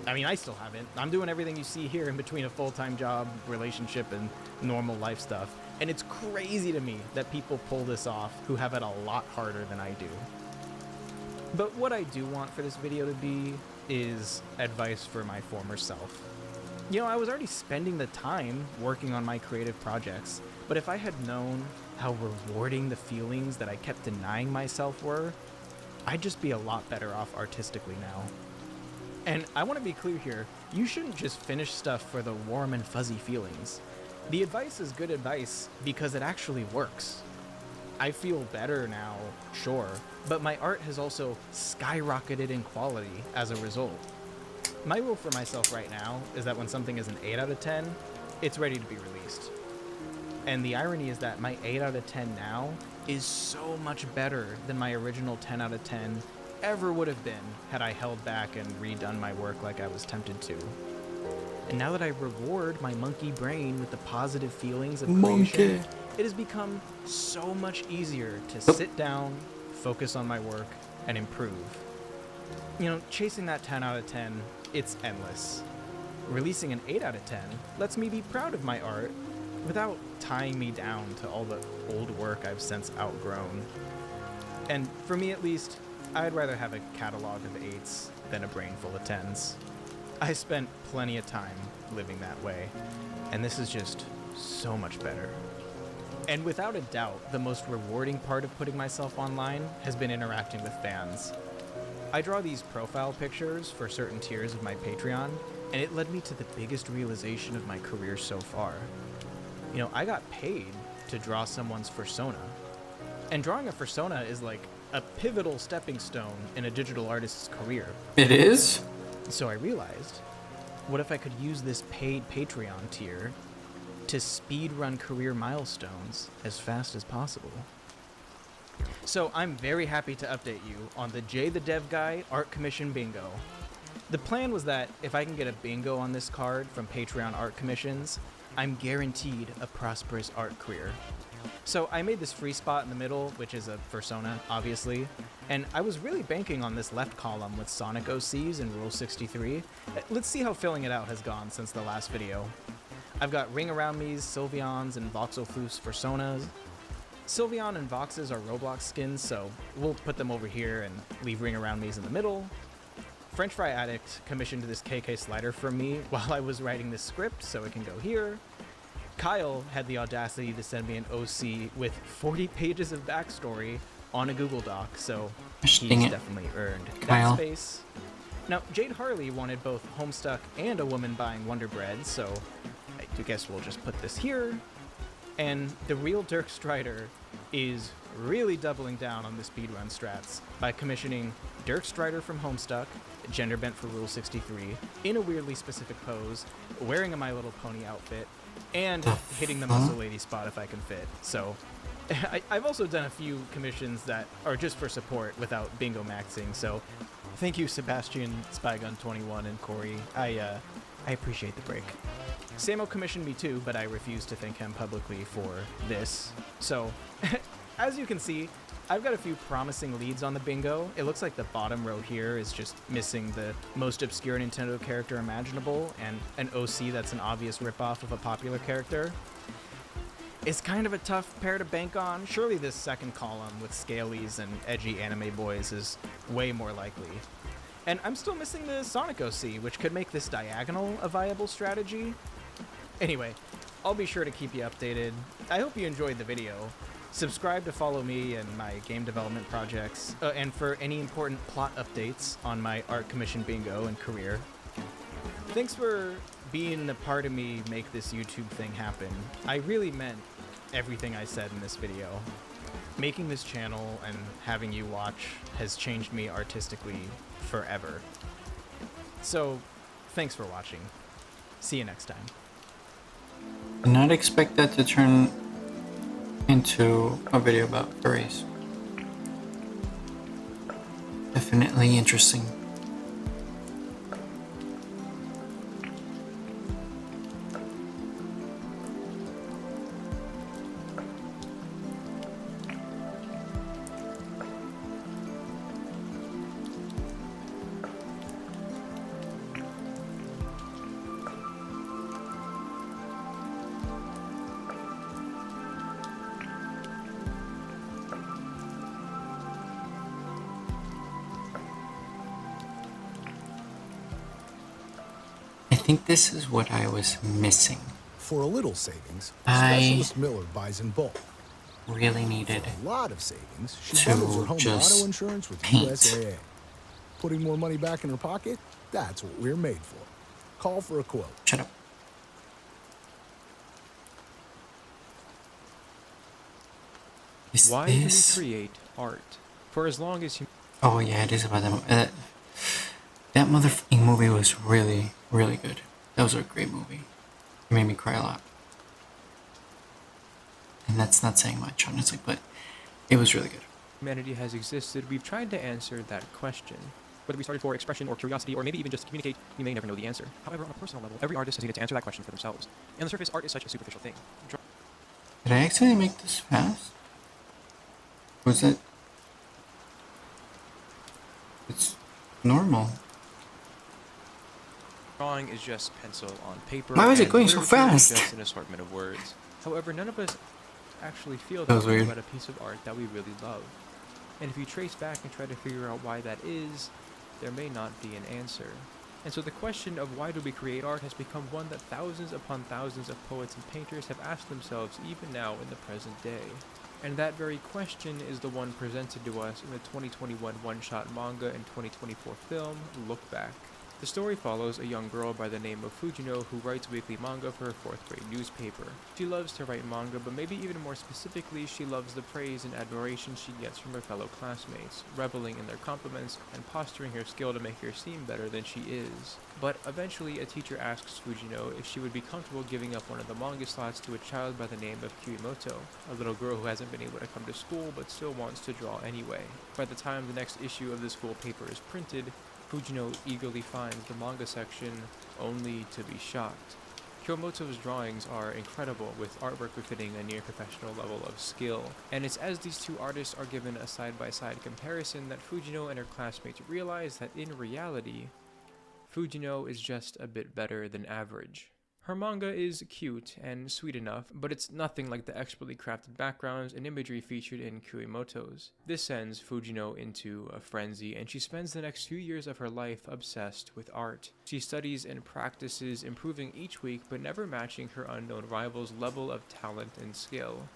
I mean, I still haven't. I'm doing everything you see here in between a full-time job, relationship, and normal life stuff. And it's crazy to me that people pull this off who have it a lot harder than I do. But what I do want for this video to be is advice for my former self. You know, I was already spending the time working on my creative projects, but if I had known how rewarding the feelings that I kept denying myself were, I'd just be a lot better off artistically now. And I want to be clear here, you shouldn't just finish stuff for the warm and fuzzy feelings. The advice is good advice because it actually works. I feel better now, sure, but my art has also skyrocketed in quality as a result. My rule for myself right now is that when something is an 8 out of 10, it's ready to be released. And the irony is that my 8 out of 10 now is so much better than my original 10 out of 10 ever would have been had I held back and redone my work like I was tempted to. And now that I reward my monkey brain with the positive feelings of creation, it has become so much easier to sit down, focus on my work, and improve. You know, chasing that 10 out of 10, it's endless. Releasing an 8 out of 10 lets me be proud of my art without tying me down to all the old work I've since outgrown. And for me at least, I'd rather have a catalog of 8s than a brain full of 10s. I spent plenty of time living that way, and this is just so much better. And without a doubt, the most rewarding part of putting myself online has been interacting with fans. I draw these profile pictures for certain tiers of my Patreon, and it led me to the biggest realization of my career so far. You know, I got paid to draw someone's persona. And drawing a persona is like a pivotal stepping stone in a digital artist's career. It is? So I realized, what if I could use this paid Patreon tier to speedrun career milestones as fast as possible? So I'm very happy to update you on the Jay the Dev Guy Art Commission Bingo. The plan was that if I can get a bingo on this card from Patreon art commissions, I'm guaranteed a prosperous art career. So I made this free spot in the middle, which is a persona, obviously, and I was really banking on this left column with Sonic OCs and Rule 63. Let's see how filling it out has gone since the last video. I've got Ring Around Me's, Sylveon's, and Voxelfloof's personas. Sylveon and Vox's are Roblox skins, so we'll put them over here and leave Ring Around Me's in the middle. French Fry Addict commissioned this KK slider from me while I was writing this script, so it can go here. Kyle had the audacity to send me an OC with 40 pages of backstory on a Google Doc, so he's definitely earned that space. Now, Jade Harley wanted both Homestuck and a woman buying Wonder Bread, so I guess we'll just put this here. And the real Dirk Strider is really doubling down on the speedrun strats by commissioning Dirk Strider from Homestuck, gender bent for Rule 63, in a weirdly specific pose, wearing a My Little Pony outfit, and hitting the muscle lady spot if I can fit. So I've also done a few commissions that are just for support without bingo maxing, so thank you Sebastian, Spygun21, and Corey. I appreciate the break. Samo commissioned me too, but I refused to thank him publicly for this. So, as you can see, I've got a few promising leads on the bingo. It looks like the bottom row here is just missing the most obscure Nintendo character imaginable, and an OC that's an obvious ripoff of a popular character. It's kind of a tough pair to bank on. Surely this second column with Scalies and edgy anime boys is way more likely. And I'm still missing the Sonic OC, which could make this diagonal a viable strategy. Anyway, I'll be sure to keep you updated. I hope you enjoyed the video. Subscribe to follow me and my game development projects, and for any important plot updates on my art commission bingo and career. Thanks for being a part of me make this YouTube thing happen. I really meant everything I said in this video. Making this channel and having you watch has changed me artistically forever. So, thanks for watching. See you next time. Did not expect that to turn into a video about furries. Definitely interesting. I think this is what I was missing. For a little savings, I Specialist Miller buys in bulk. really needed For a lot of savings, she to bundles her home just auto insurance with paint. USAA. Putting more money back in her pocket? That's what we're made for. Call for a quote. Shut up. Is Why do we this? create art? For as long as Oh yeah, it is about that. That motherfucking movie was really, really good. That was a great movie. It made me cry a lot. And that's not saying much, honestly, but it was really good. humanity has existed, we've tried to answer that question. Whether we started for expression or curiosity, or maybe even just to communicate, we may never know the answer. However, on a personal level, every artist has needed to answer that question for themselves. And on the surface, art is such a superficial thing. Did I actually make this fast? Was it? It's normal. Drawing is just pencil on paper. Why was it and going so literature is fast? just an assortment of words. However, none of us actually feel That that was way weird. about a piece of art that we really love. And if you trace back and try to figure out why that is, there may not be an answer. And so the question of why do we create art has become one that thousands upon thousands of poets and painters have asked themselves even now in the present day. And that very question is the one presented to us in the 2021 one-shot manga and 2024 film, Look Back. The story follows a young girl by the name of Fujino who writes weekly manga for her 4th grade newspaper. She loves to write manga, but maybe even more specifically, she loves the praise and admiration she gets from her fellow classmates, reveling in their compliments and posturing her skill to make her seem better than she is. But eventually, a teacher asks Fujino if she would be comfortable giving up one of the manga slots to a child by the name of Kirimoto, a little girl who hasn't been able to come to school but still wants to draw anyway. By the time the next issue of the school paper is printed, Fujino eagerly finds the manga section, only to be shocked. Kirimoto's drawings are incredible, with artwork befitting a near-professional level of skill, and it's as these two artists are given a side-by-side comparison that Fujino and her classmates realize that in reality, Fujino is just a bit better than average. Her manga is cute and sweet enough, but it's nothing like the expertly crafted backgrounds and imagery featured in Kirimoto's. This sends Fujino into a frenzy, and she spends the next few years of her life obsessed with art. She studies and practices, improving each week but never matching her unknown rival's level of talent and skill.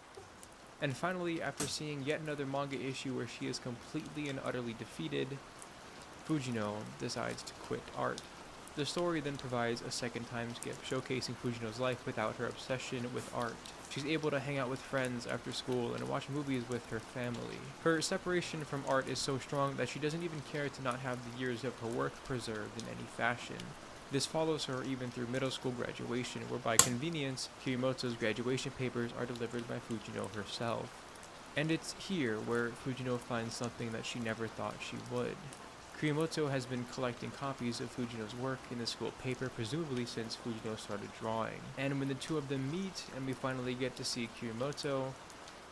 And finally, after seeing yet another manga issue where she is completely and utterly defeated, Fujino decides to quit art. The story then provides a second time skip, showcasing Fujino's life without her obsession with art. She's able to hang out with friends after school and watch movies with her family. Her separation from art is so strong that she doesn't even care to not have the years of her work preserved in any fashion. This follows her even through middle school graduation, where by convenience, Kirimoto's graduation papers are delivered by Fujino herself. And it's here where Fujino finds something that she never thought she would. Kirimoto has been collecting copies of Fujino's work in the school paper, presumably since Fujino started drawing. And when the two of them meet and we finally get to see Kirimoto,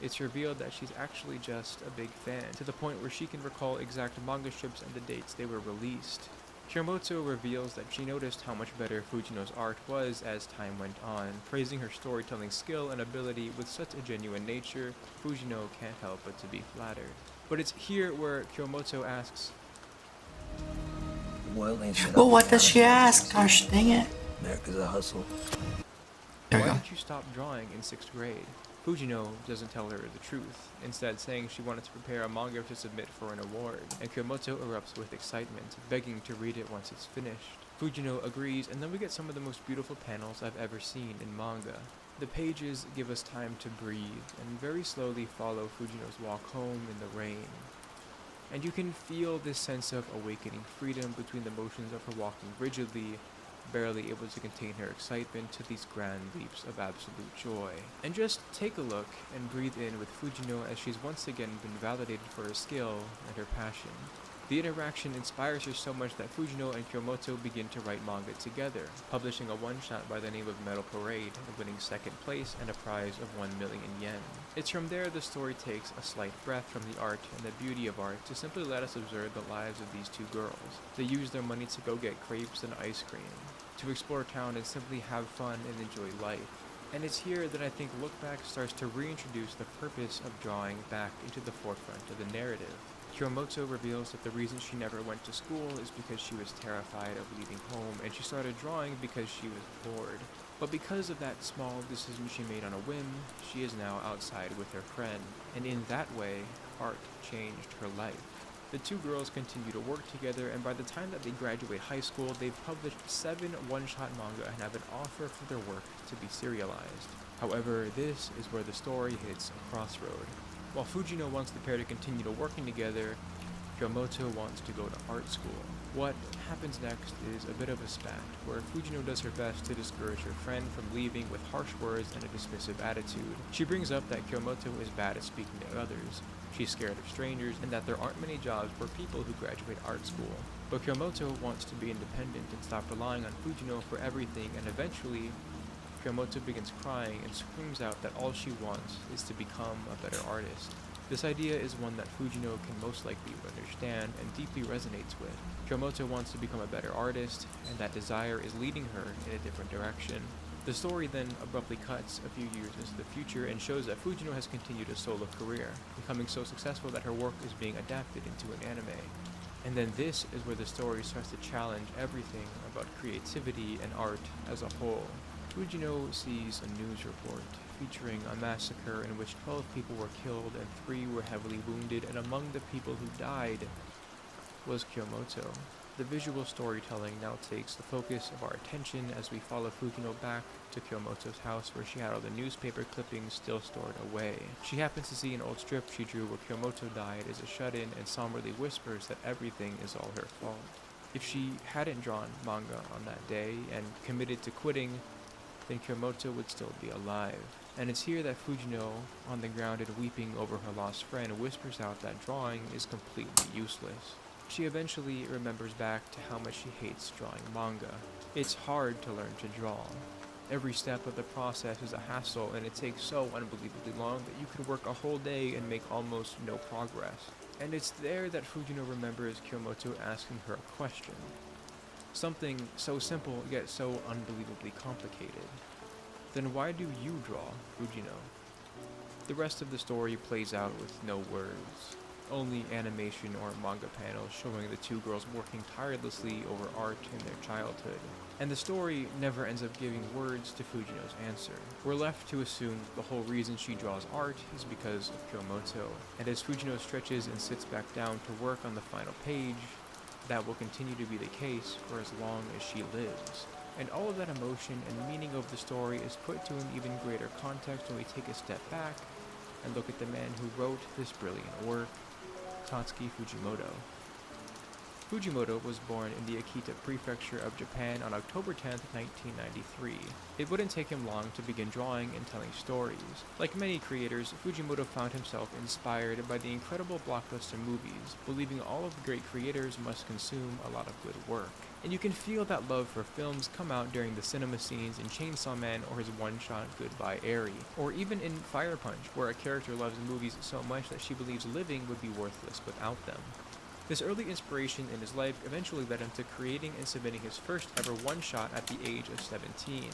it's revealed that she's actually just a big fan, to the point where she can recall exact manga strips and the dates they were released. Kirimoto reveals that she noticed how much better Fujino's art was as time went on, praising her storytelling skill and ability with such a genuine nature. Fujino can't help but to be flattered. But it's here where Kirimoto asks, Well, what does she ask? Gosh dang it. America's a hustle. There we why go. did you stop drawing in 6th grade? Fujino doesn't tell her the truth, instead saying she wanted to prepare a manga to submit for an award, and Kirimoto erupts with excitement, begging to read it once it's finished. Fujino agrees, and then we get some of the most beautiful panels I've ever seen in manga. The pages give us time to breathe, and very slowly follow Fujino's walk home in the rain. And you can feel this sense of awakening freedom between the motions of her walking rigidly, barely able to contain her excitement, to these grand leaps of absolute joy. And just take a look and breathe in with Fujino as she's once again been validated for her skill and her passion. The interaction inspires her so much that Fujino and Kirimoto begin to write manga together, publishing a one-shot by the name of Metal Parade, and winning 2nd place and a prize of 1 million yen. It's from there the story takes a slight breath from the art and the beauty of art to simply let us observe the lives of these two girls. They use their money to go get crepes and ice cream, to explore town and simply have fun and enjoy life. And it's here that I think Look Back starts to reintroduce the purpose of drawing back into the forefront of the narrative. Kirimoto reveals that the reason she never went to school is because she was terrified of leaving home, and she started drawing because she was bored. But because of that small decision she made on a whim, she is now outside with her friend, and in that way, art changed her life. The two girls continue to work together, and by the time that they graduate high school, they've published 7 one-shot manga and have an offer for their work to be serialized. However, this is where the story hits a crossroad. While Fujino wants the pair to continue to working together, Kirimoto wants to go to art school. What happens next is a bit of a spat, where Fujino does her best to discourage her friend from leaving with harsh words and a dismissive attitude. She brings up that Kirimoto is bad at speaking to others, she's scared of strangers, and that there aren't many jobs for people who graduate art school. But Kirimoto wants to be independent and stop relying on Fujino for everything, and eventually, Kirimoto begins crying and screams out that all she wants is to become a better artist. This idea is one that Fujino can most likely understand and deeply resonates with. Kirimoto wants to become a better artist, and that desire is leading her in a different direction. The story then abruptly cuts a few years into the future and shows that Fujino has continued a solo career, becoming so successful that her work is being adapted into an anime. And then this is where the story starts to challenge everything about creativity and art as a whole. Fujino sees a news report featuring a massacre in which 12 people were killed and 3 were heavily wounded, and among the people who died was Kirimoto. The visual storytelling now takes the focus of our attention as we follow Fujino back to Kyomoto's house where she had all the newspaper clippings still stored away. She happens to see an old strip she drew where Kyomoto died as a shut-in and somberly whispers that everything is all her fault. If she hadn't drawn manga on that day and committed to quitting, then Kyomoto would still be alive. And it's here that Fujino, on the ground and weeping over her lost friend, whispers out that drawing is completely useless. She eventually remembers back to how much she hates drawing manga. It's hard to learn to draw. Every step of the process is a hassle, and it takes so unbelievably long that you could work a whole day and make almost no progress. And it's there that Fujino remembers Kyomoto asking her a question. Something so simple yet so unbelievably complicated. Then why do you draw, Fujino? The rest of the story plays out with no words. Only animation or manga panels showing the two girls working tirelessly over art in their childhood. And the story never ends up giving words to Fujino's answer. We're left to assume the whole reason she draws art is because of Kyomoto, and as Fujino stretches and sits back down to work on the final page, that will continue to be the case for as long as she lives. And all of that emotion and meaning of the story is put to an even greater context when we take a step back and look at the man who wrote this brilliant work, Tatsuki Fujimoto. Fujimoto was born in the Akita Prefecture of Japan on October 10, 1993. It wouldn't take him long to begin drawing and telling stories. Like many creators, Fujimoto found himself inspired by the incredible blockbuster movies, believing all of the great creators must consume a lot of good work. And you can feel that love for films come out during the cinema scenes in Chainsaw Man or his one-shot Goodbye Eri, or even in Fire Punch, where a character loves movies so much that she believes living would be worthless without them. This early inspiration in his life eventually led him to creating and submitting his first ever one-shot at the age of 17.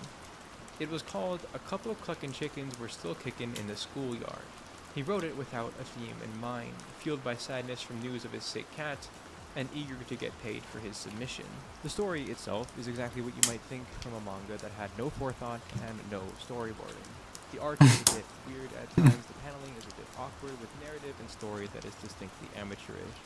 It was called A Couple of Cluckin' Chickens Were Still Kickin' in the Schoolyard. He wrote it without a theme in mind, fueled by sadness from news of his sick cat, and eager to get paid for his submission. The story itself is exactly what you might think from a manga that had no forethought and no storyboarding. The art is a bit weird at times, the paneling is a bit awkward, with narrative and story that is distinctly amateurish.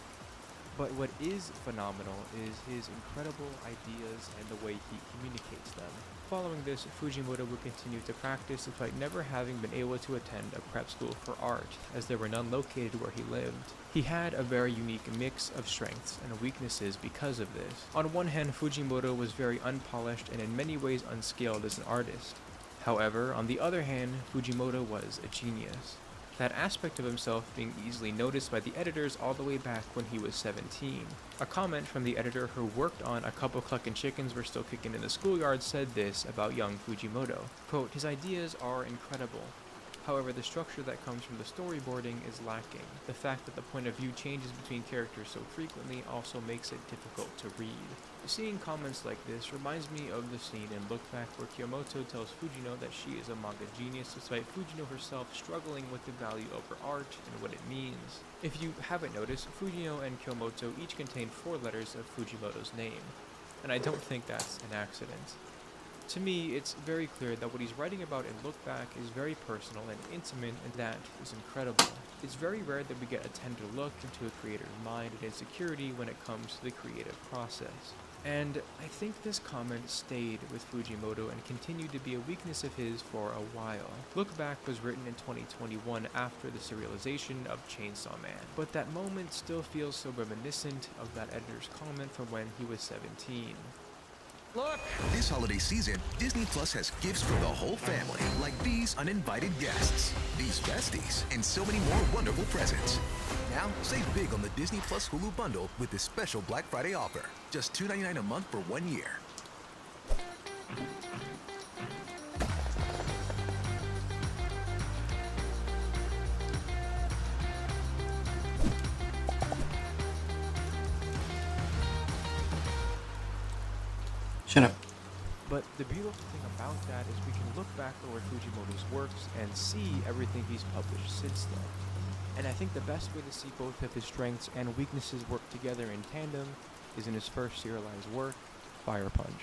But what is phenomenal is his incredible ideas and the way he communicates them. Following this, Fujimoto would continue to practice despite never having been able to attend a prep school for art, as there were none located where he lived. He had a very unique mix of strengths and weaknesses because of this. On one hand, Fujimoto was very unpolished and in many ways unskilled as an artist. However, on the other hand, Fujimoto was a genius. That aspect of himself being easily noticed by the editors all the way back when he was 17. A comment from the editor who worked on A Couple Cluckin' Chickens Were Still Kickin' in the Schoolyard said this about young Fujimoto. Quote, "His ideas are incredible. However, the structure that comes from the storyboarding is lacking. The fact that the point of view changes between characters so frequently also makes it difficult to read." Seeing comments like this reminds me of the scene in Look Back where Kyomoto tells Fujino that she is a manga genius despite Fujino herself struggling with the value of her art and what it means. If you haven't noticed, Fujino and Kyomoto each contain 4 letters of Fujimoto's name, and I don't think that's an accident. To me, it's very clear that what he's writing about in Look Back is very personal and intimate, and that is incredible. It's very rare that we get a tender look into a creator's mind and insecurity when it comes to the creative process. And I think this comment stayed with Fujimoto and continued to be a weakness of his for a while. Look Back was written in 2021 after the serialization of Chainsaw Man, but that moment still feels so reminiscent of that editor's comment from when he was 17. Look! This holiday season, Disney Plus has gifts for the whole family, like these uninvited guests, these besties, and so many more wonderful presents. Now, save big on the Disney Plus Hulu bundle with this special Black Friday offer. Just $2.99 a month for 1 year. Shut up. But the beautiful thing about that is we can look back over Fujimoto's works and see everything he's published since then. And I think the best way to see both of his strengths and weaknesses work together in tandem is in his first serialized work, Fire Punch.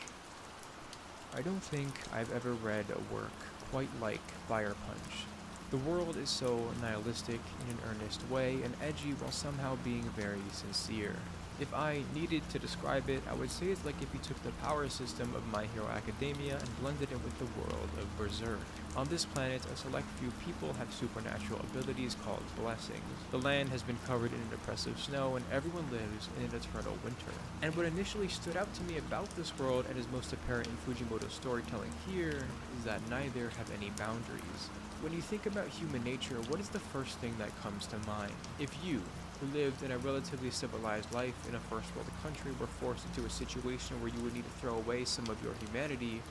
I don't think I've ever read a work quite like Fire Punch. The world is so nihilistic in an earnest way and edgy while somehow being very sincere. If I needed to describe it, I would say it's like if you took the power system of My Hero Academia and blended it with the world of Berserk. On this planet, a select few people have supernatural abilities called blessings. The land has been covered in an oppressive snow and everyone lives in an eternal winter. And what initially stood out to me about this world and is most apparent in Fujimoto's storytelling here is that neither have any boundaries. When you think about human nature, what is the first thing that comes to mind? If you, who lived in a relatively civilized life in a first world country, were forced into a situation where you would need to throw away some of your humanity,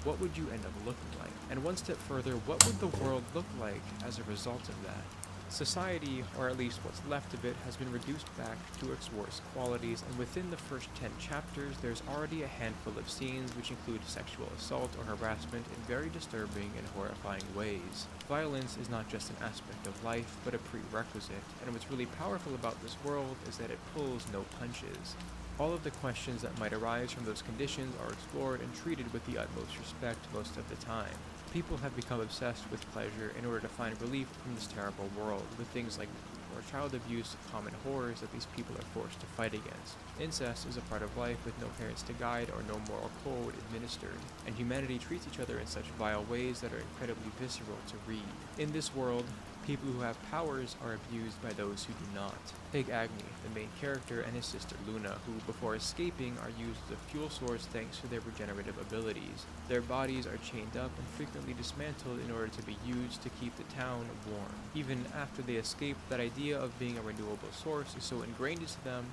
what would you end up looking like? And one step further, what would the world look like as a result of that? Society, or at least what's left of it, has been reduced back to its worst qualities, and within the first 10 chapters, there's already a handful of scenes which include sexual assault or harassment in very disturbing and horrifying ways. Violence is not just an aspect of life, but a prerequisite, and what's really powerful about this world is that it pulls no punches. All of the questions that might arise from those conditions are explored and treated with the utmost respect most of the time. People have become obsessed with pleasure in order to find relief from this terrible world, with things like or child abuse, common horrors that these people are forced to fight against. Incest is a part of life with no parents to guide or no moral code administered, and humanity treats each other in such vile ways that are incredibly visceral to read. In this world, people who have powers are abused by those who do not. Take Agni, the main character, and his sister Luna, who, before escaping, are used as a fuel source thanks to their regenerative abilities. Their bodies are chained up and frequently dismantled in order to be used to keep the town warm. Even after they escape, that idea of being a renewable source is so ingrained into them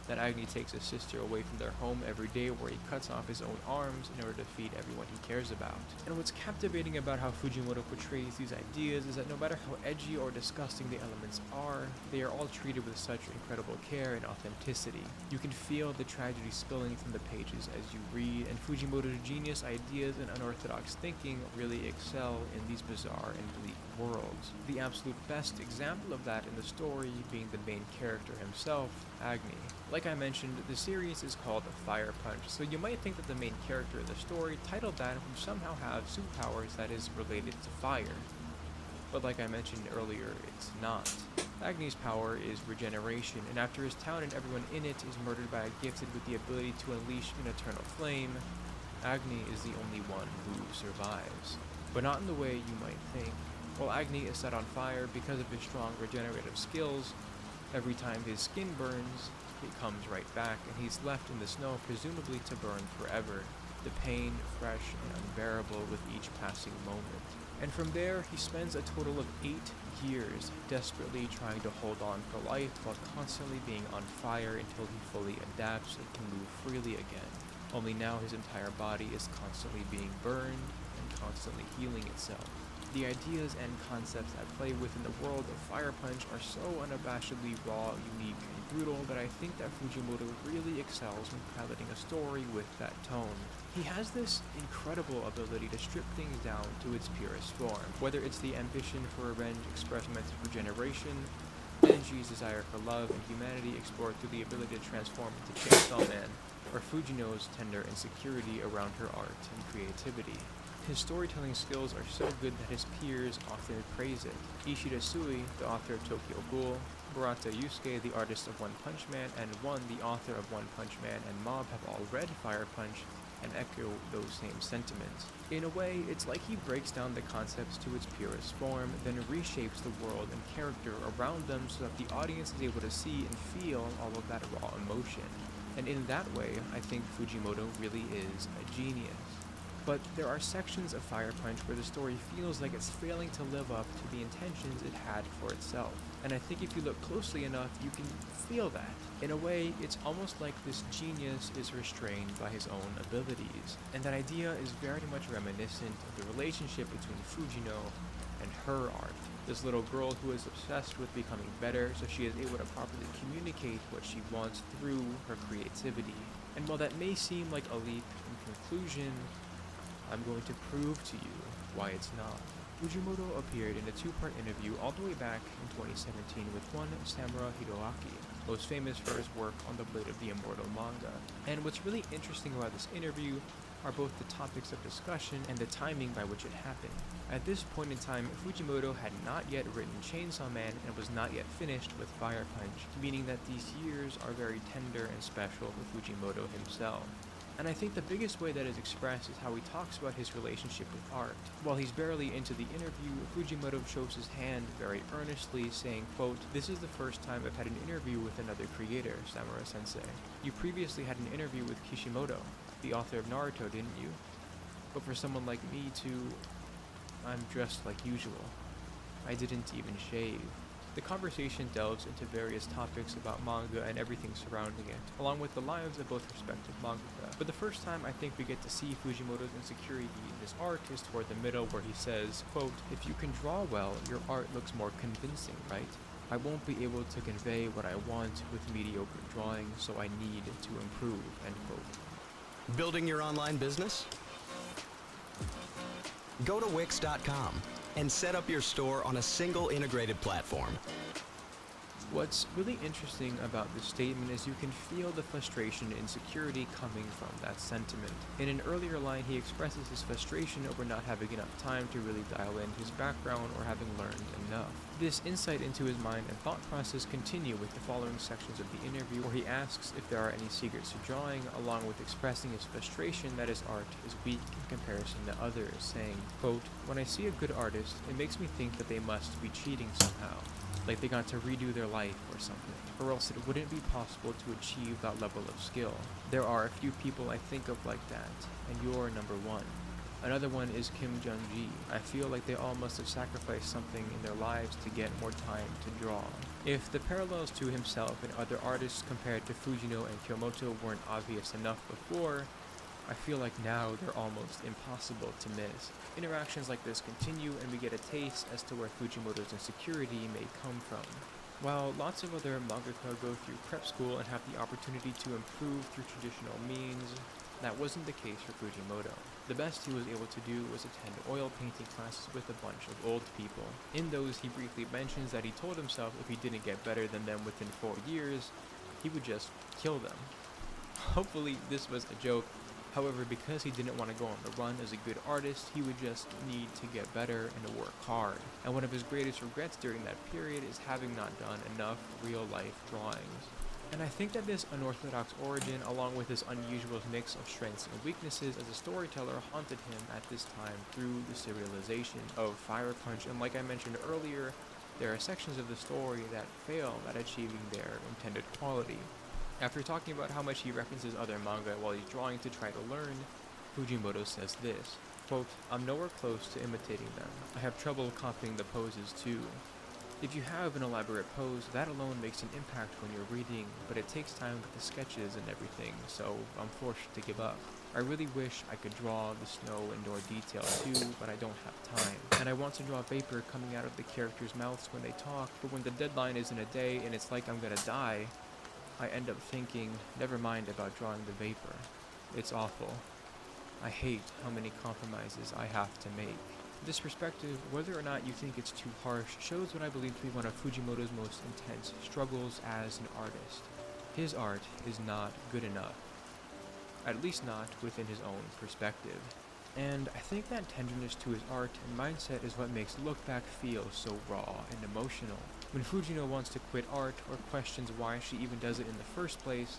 that Agni takes his sister away from their home every day, where he cuts off his own arms in order to feed everyone he cares about. And what's captivating about how Fujimoto portrays these ideas is that no matter how edgy or disgusting the elements are, they are all treated with such incredible care and authenticity. You can feel the tragedy spilling from the pages as you read, and Fujimoto's genius ideas and unorthodox thinking really excel in these bizarre and bleak worlds. The absolute best example of that in the story being the main character himself, Agni. Like I mentioned, the series is called Fire Punch, so you might think that the main character of the story titled that will somehow have superpowers that is related to fire. But like I mentioned earlier, it's not. Agni's power is regeneration, and after his town and everyone in it is murdered by a gifted with the ability to unleash an eternal flame, Agni is the only one who survives. But not in the way you might think. While Agni is set on fire because of his strong regenerative skills, every time his skin burns, it comes right back, and he's left in the snow presumably to burn forever, the pain fresh and unbearable with each passing moment. And from there, he spends a total of 8 years desperately trying to hold on for life while constantly being on fire until he fully adapts and can move freely again. Only now his entire body is constantly being burned and constantly healing itself. The ideas and concepts at play within the world of Fire Punch are so unabashedly raw, unique, and brutal that I think that Fujimoto really excels when piloting a story with that tone. He has this incredible ability to strip things down to its purest form, whether it's the ambition for revenge expressed through regeneration, Denji's desire for love and humanity explored through the ability to transform into Chainsaw Man, or Fujino's tender insecurity around her art and creativity. His storytelling skills are so good that his peers often praise it. Ishida Sui, the author of Tokyo Ghoul, Murata Yusuke, the artist of One Punch Man, and One, the author of One Punch Man and Mob, have all read Fire Punch and echo those same sentiments. In a way, it's like he breaks down the concepts to its purest form, then reshapes the world and character around them so that the audience is able to see and feel all of that raw emotion. And in that way, I think Fujimoto really is a genius. But there are sections of Fire Punch where the story feels like it's failing to live up to the intentions it had for itself. And I think if you look closely enough, you can feel that. In a way, it's almost like this genius is restrained by his own abilities. And that idea is very much reminiscent of the relationship between Fujino and her art. This little girl who is obsessed with becoming better, so she is able to properly communicate what she wants through her creativity. And while that may seem like a leap in conclusion, I'm going to prove to you why it's not. Fujimoto appeared in a 2-part interview all the way back in 2017 with one Samura Hiroaki, most famous for his work on the Blade of the Immortal manga. And what's really interesting about this interview are both the topics of discussion and the timing by which it happened. At this point in time, Fujimoto had not yet written Chainsaw Man and was not yet finished with Fire Punch, meaning that these years are very tender and special for Fujimoto himself. And I think the biggest way that is expressed is how he talks about his relationship with art. While he's barely into the interview, Fujimoto shows his hand very earnestly, saying, quote, "This is the first time I've had an interview with another creator, Samura-sensei. You previously had an interview with Kishimoto, the author of Naruto, didn't you? But for someone like me I'm dressed like usual. I didn't even shave." The conversation delves into various topics about manga and everything surrounding it, along with the lives of both respective mangaka. But the first time I think we get to see Fujimoto's insecurity in his art is toward the middle, where he says, quote, "If you can draw well, your art looks more convincing, right? I won't be able to convey what I want with mediocre drawing, so I need to improve," end quote. Building your online business? Go to Wix.com and set up your store on a single integrated platform. What's really interesting about this statement is you can feel the frustration and insecurity coming from that sentiment. In an earlier line, he expresses his frustration over not having enough time to really dial in his background or having learned enough. This insight into his mind and thought process continue with the following sections of the interview, where he asks if there are any secrets to drawing, along with expressing his frustration that his art is weak in comparison to others, saying, quote, "When I see a good artist, it makes me think that they must be cheating somehow. Like they got to redo their life or something, or else it wouldn't be possible to achieve that level of skill. There are a few people I think of like that, and you're number one. Another one is Kim Jung-ji. I feel like they all must have sacrificed something in their lives to get more time to draw." If the parallels to himself and other artists compared to Fujino and Kyomoto weren't obvious enough before, I feel like now they're almost impossible to miss. Interactions like this continue, and we get a taste as to where Fujimoto's insecurity may come from. While lots of other mangaka go through prep school and have the opportunity to improve through traditional means, that wasn't the case for Fujimoto. The best he was able to do was attend oil painting classes with a bunch of old people. In those, he briefly mentions that he told himself if he didn't get better than them within 4 years, he would just kill them. Hopefully this was a joke. However, because he didn't want to go on the run as a good artist, he would just need to get better and to work hard. And one of his greatest regrets during that period is having not done enough real-life drawings. And I think that this unorthodox origin, along with his unusual mix of strengths and weaknesses as a storyteller, haunted him at this time through the serialization of Fire Punch. And like I mentioned earlier, there are sections of the story that fail at achieving their intended quality. After talking about how much he references other manga while he's drawing to try to learn, Fujimoto says this, quote, "I'm nowhere close to imitating them. I have trouble copying the poses too. If you have an elaborate pose, that alone makes an impact when you're reading, but it takes time with the sketches and everything, so I'm forced to give up. I really wish I could draw the snow in more detail too, but I don't have time. And I want to draw vapor coming out of the characters' mouths when they talk, but when the deadline is in a day and it's like I'm gonna die, I end up thinking, never mind about drawing the vapor. It's awful. I hate how many compromises I have to make." This perspective, whether or not you think it's too harsh, shows what I believe to be one of Fujimoto's most intense struggles as an artist. His art is not good enough, at least not within his own perspective. And I think that tenderness to his art and mindset is what makes Look Back feel so raw and emotional. When Fujino wants to quit art or questions why she even does it in the first place,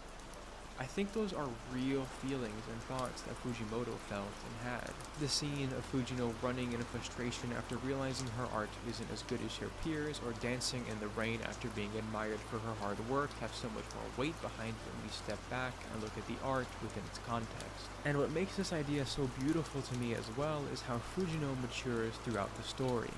I think those are real feelings and thoughts that Fujimoto felt and had. The scene of Fujino running in frustration after realizing her art isn't as good as her peers, or dancing in the rain after being admired for her hard work, have so much more weight behind them when we step back and look at the art within its context. And what makes this idea so beautiful to me as well is how Fujino matures throughout the story.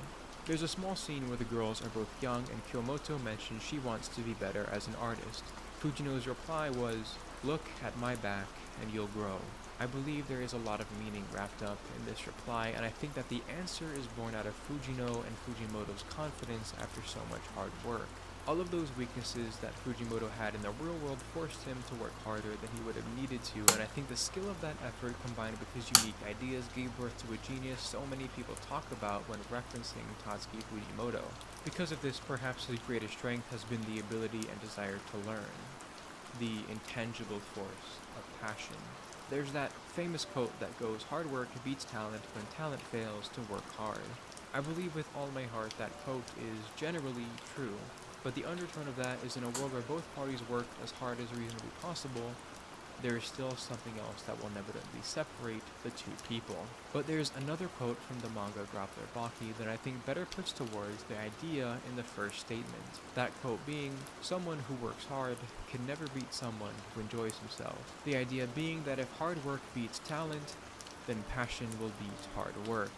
There's a small scene where the girls are both young and Kyomoto mentions she wants to be better as an artist. Fujino's reply was, "Look at my back and you'll grow." I believe there is a lot of meaning wrapped up in this reply, and I think that the answer is born out of Fujino and Fujimoto's confidence after so much hard work. All of those weaknesses that Fujimoto had in the real world forced him to work harder than he would have needed to, and I think the skill of that effort combined with his unique ideas gave birth to a genius so many people talk about when referencing Tatsuki Fujimoto. Because of this, perhaps his greatest strength has been the ability and desire to learn, the intangible force of passion, There's that famous quote that goes, "Hard work beats talent when talent fails to work hard." I believe with all my heart that quote is generally true, but the undertone of that is in a world where both parties work as hard as reasonably possible, there is still something else that will inevitably separate the two people. But there's another quote from the manga grappler Baki that I think better puts towards the idea in the first statement. That quote being, "Someone who works hard can never beat someone who enjoys himself." The idea being that if hard work beats talent, then passion will beat hard work,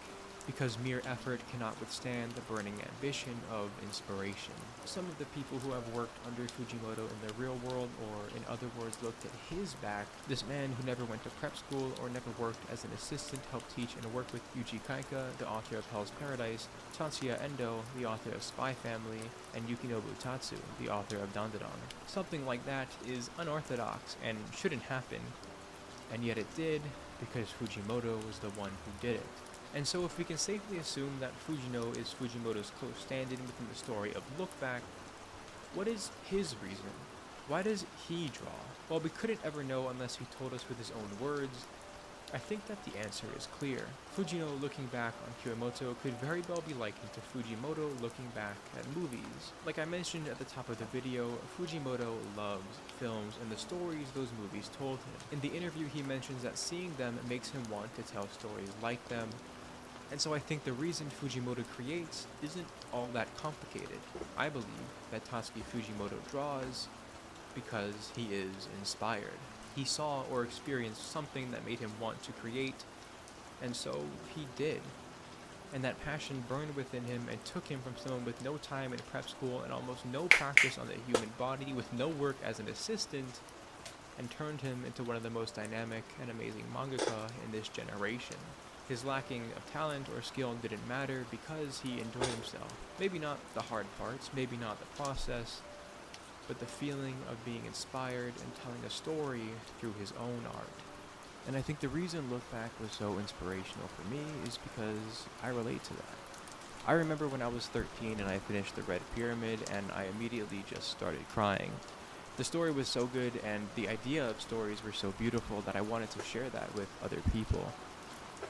because mere effort cannot withstand the burning ambition of inspiration. Some of the people who have worked under Fujimoto in the real world, or in other words looked at his back, this man who never went to prep school or never worked as an assistant, helped teach and work with Yuji Kaika, the author of Hell's Paradise, Tatsuya Endo, the author of Spy Family, and Yukinobu Tatsu, the author of Dandadan. Something like that is unorthodox and shouldn't happen, and yet it did, because Fujimoto was the one who did it. And so if we can safely assume that Fujino is Fujimoto's close stand-in within the story of Look Back, what is his reason? Why does he draw? Well, we couldn't ever know unless he told us with his own words. I think that the answer is clear. Fujino looking back on Kyomoto could very well be likened to Fujimoto looking back at movies. Like I mentioned at the top of the video, Fujimoto loves films and the stories those movies told him. In the interview he mentions that seeing them makes him want to tell stories like them. And so I think the reason Fujimoto creates isn't all that complicated. I believe that Tatsuki Fujimoto draws because he is inspired. He saw or experienced something that made him want to create, and so he did. And that passion burned within him and took him from someone with no time in prep school and almost no practice on the human body, with no work as an assistant, and turned him into one of the most dynamic and amazing mangaka in this generation. His lacking of talent or skill didn't matter because he enjoyed himself. Maybe not the hard parts, maybe not the process, but the feeling of being inspired and telling a story through his own art. And I think the reason Look Back was so inspirational for me is because I relate to that. I remember when I was 13 and I finished the Red Pyramid and I immediately just started crying. The story was so good and the idea of stories were so beautiful that I wanted to share that with other people.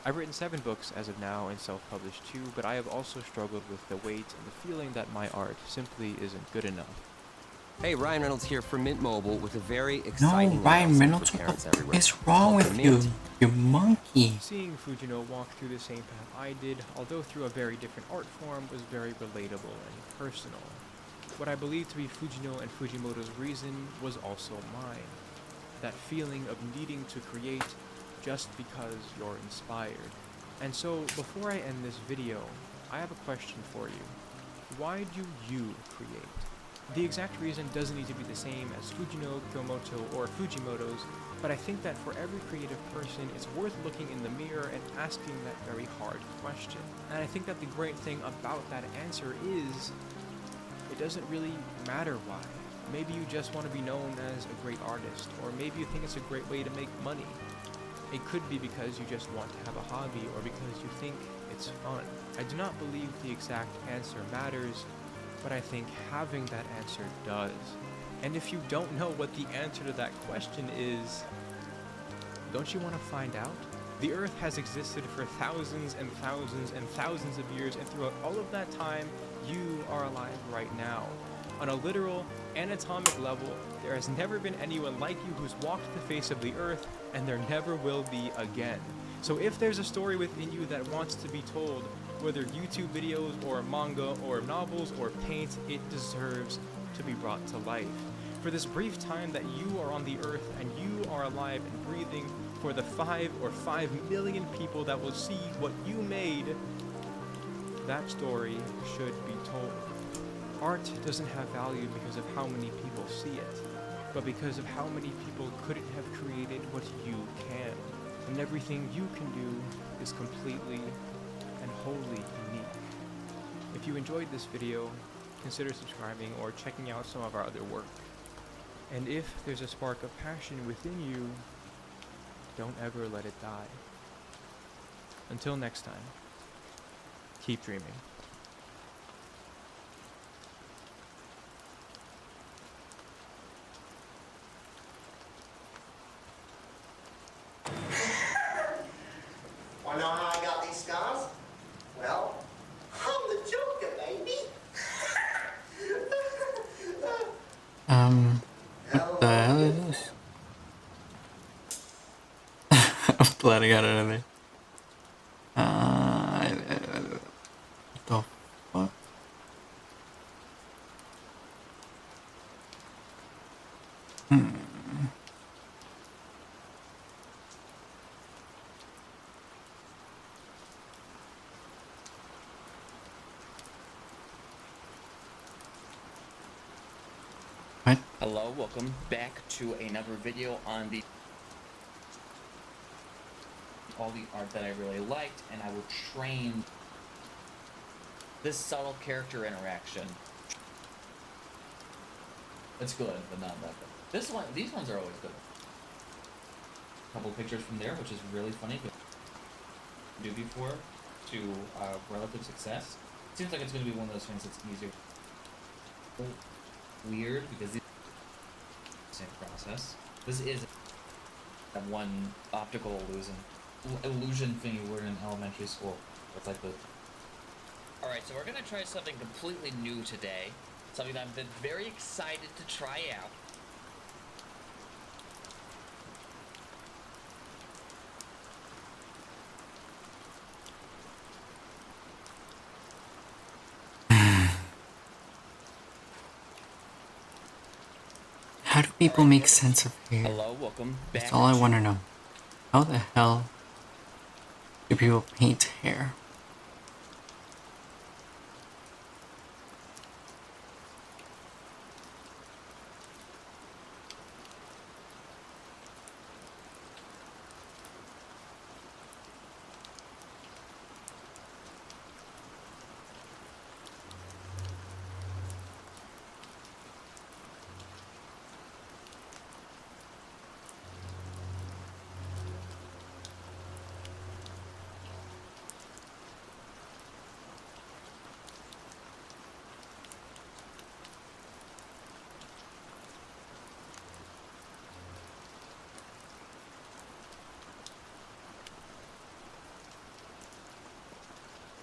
I've written 7 books as of now and self-published 2, but I have also struggled with the weight and the feeling that my art simply isn't good enough. Hey, Ryan Reynolds here for Mint Mobile with a very exciting Ryan announcement Reynolds, for parents what everywhere. is wrong It's with called you, Mint. you monkey? Seeing Fujino walk through the same path I did, although through a very different art form, was very relatable and personal. What I believe to be Fujino and Fujimoto's reason was also mine. That feeling of needing to create just because you're inspired. And so, before I end this video, I have a question for you. Why do you create? The exact reason doesn't need to be the same as Fujino, Kyomoto, or Fujimoto's, but I think that for every creative person, it's worth looking in the mirror and asking that very hard question. And I think that the great thing about that answer is, it doesn't really matter why. Maybe you just want to be known as a great artist, or maybe you think it's a great way to make money. It could be because you just want to have a hobby, or because you think it's fun. I do not believe the exact answer matters, but I think having that answer does. And if you don't know what the answer to that question is, don't you want to find out? The Earth has existed for thousands and thousands and thousands of years, and throughout all of that time, you are alive right now. On a literal, anatomic level, there has never been anyone like you who's walked the face of the Earth, and there never will be again. So if there's a story within you that wants to be told, whether YouTube videos or manga or novels or paint, it deserves to be brought to life. For this brief time that you are on the Earth and you are alive and breathing, for the 5 or 5 million people that will see what you made, that story should be told. Art doesn't have value because of how many people see it, but because of how many people couldn't have created what you can. And everything you can do is completely and wholly unique. If you enjoyed this video, consider subscribing or checking out some of our other work. And if there's a spark of passion within you, don't ever let it die. Until next time, keep dreaming. What the hell is this? I'm glad I got out of there. What the fuck? What? Hello, welcome back to another video on all the art that I really liked, and I will train this subtle character interaction. It's good, but not that good. These ones are always good. A couple pictures from there, which is really funny. Do before to relative success. Seems like it's going to be one of those things that's easier. Weird because the same process. This is that one optical illusion thing you learn in elementary school. It's like the. All right, so we're gonna try something completely new today. Something that I've been very excited to try out. How do people make sense of hair? Hello, welcome back. That's all I want to know. How the hell do people paint hair?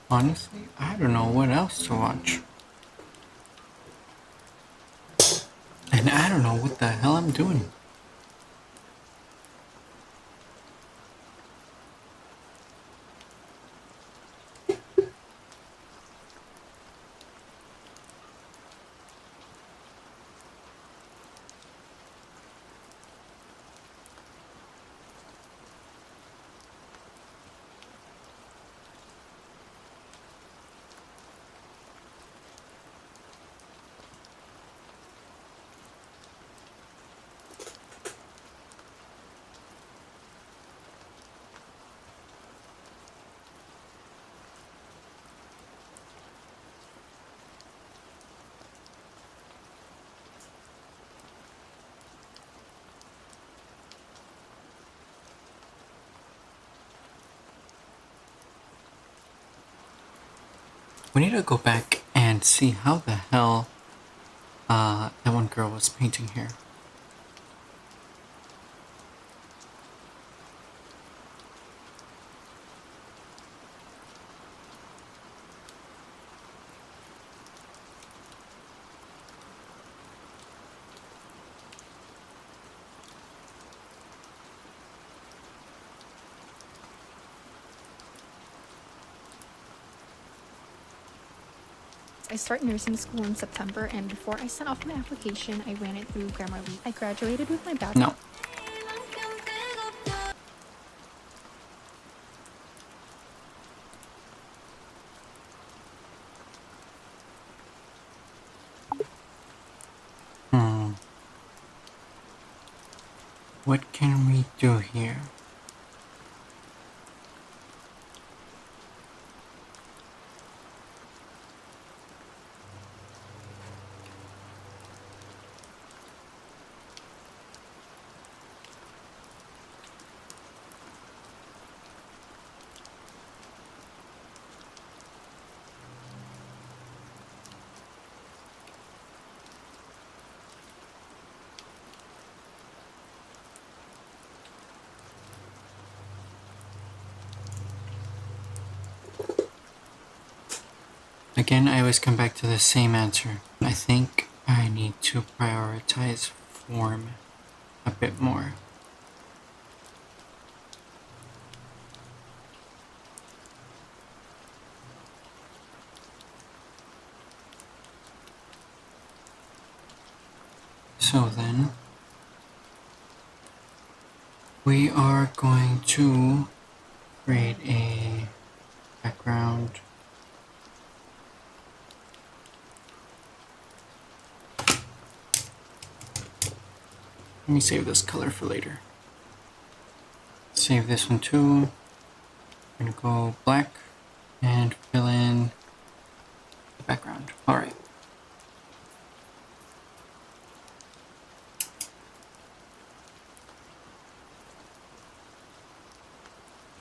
Honestly, I don't know what else to watch. And I don't know what the hell I'm doing. We need to go back and see how the hell that one girl was painting here. I start nursing school in September, and before I sent off my application, I ran it through Grammarly. I graduated with my bachelor's. No. What can we do here? Again, I always come back to the same answer. I think I need to prioritize form a bit more. So then, we are going to create a background. Let me save this color for later. Save this one too. I'm gonna go black and fill in the background. Alright.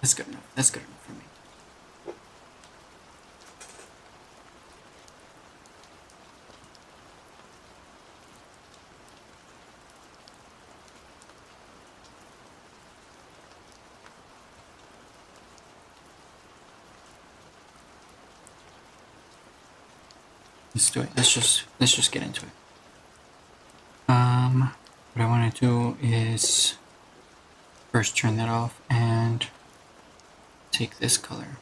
That's good enough. That's good enough for me. Let's do it. Let's just get into it. What I want to do is first turn that off and take this color.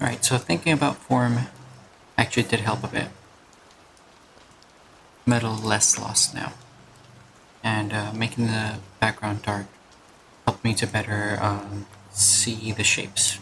Alright, so thinking about form actually did help a bit. Metal less lost now. And making the background dark helped me to better see the shapes.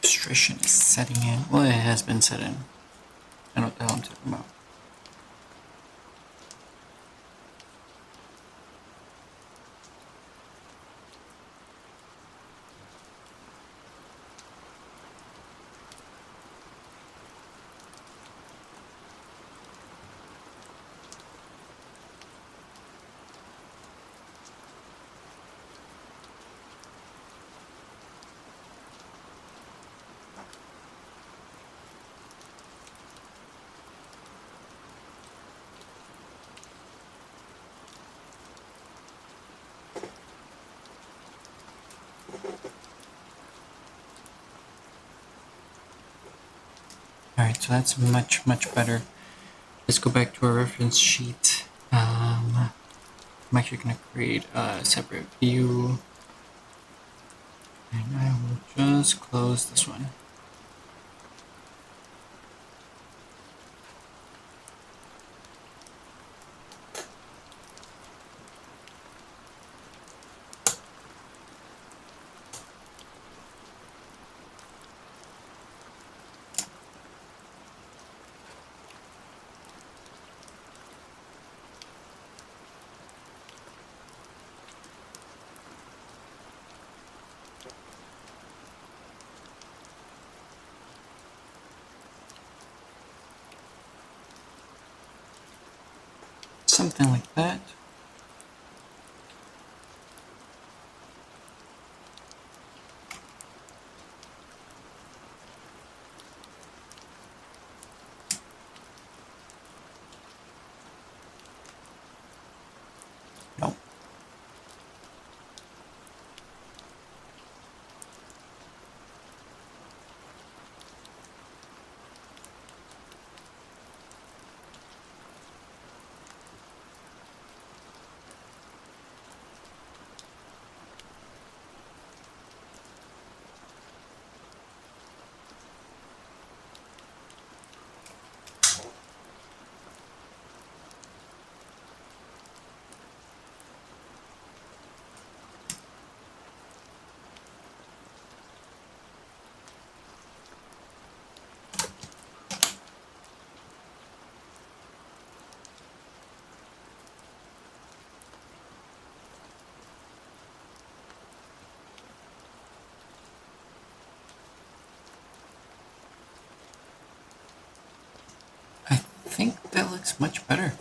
Frustration is setting in. Well, it has been set in. I know what the hell I'm talking about. Alright, so that's much better. Let's go back to our reference sheet. I'm actually going to create a separate view. And I will just close this one. something like that. Nope. I think that looks much better.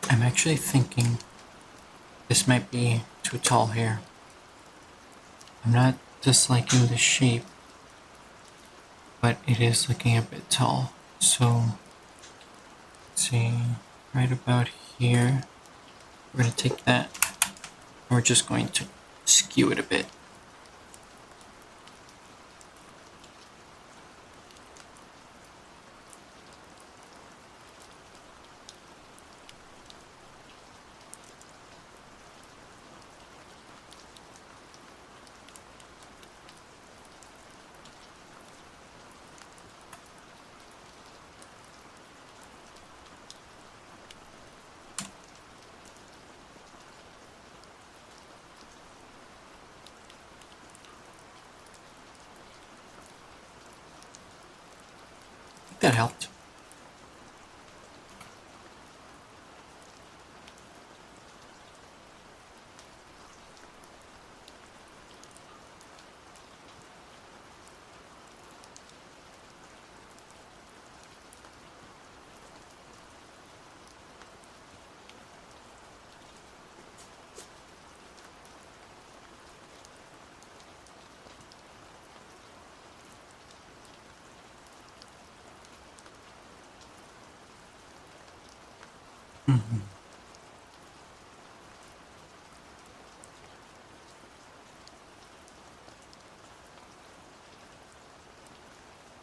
I'm actually thinking this might be too tall here. I'm not disliking the shape, but it is looking a bit tall. So, let's see, right about here, we're going to take that, and we're just going to skew it a bit. That helped. Mm-hmm.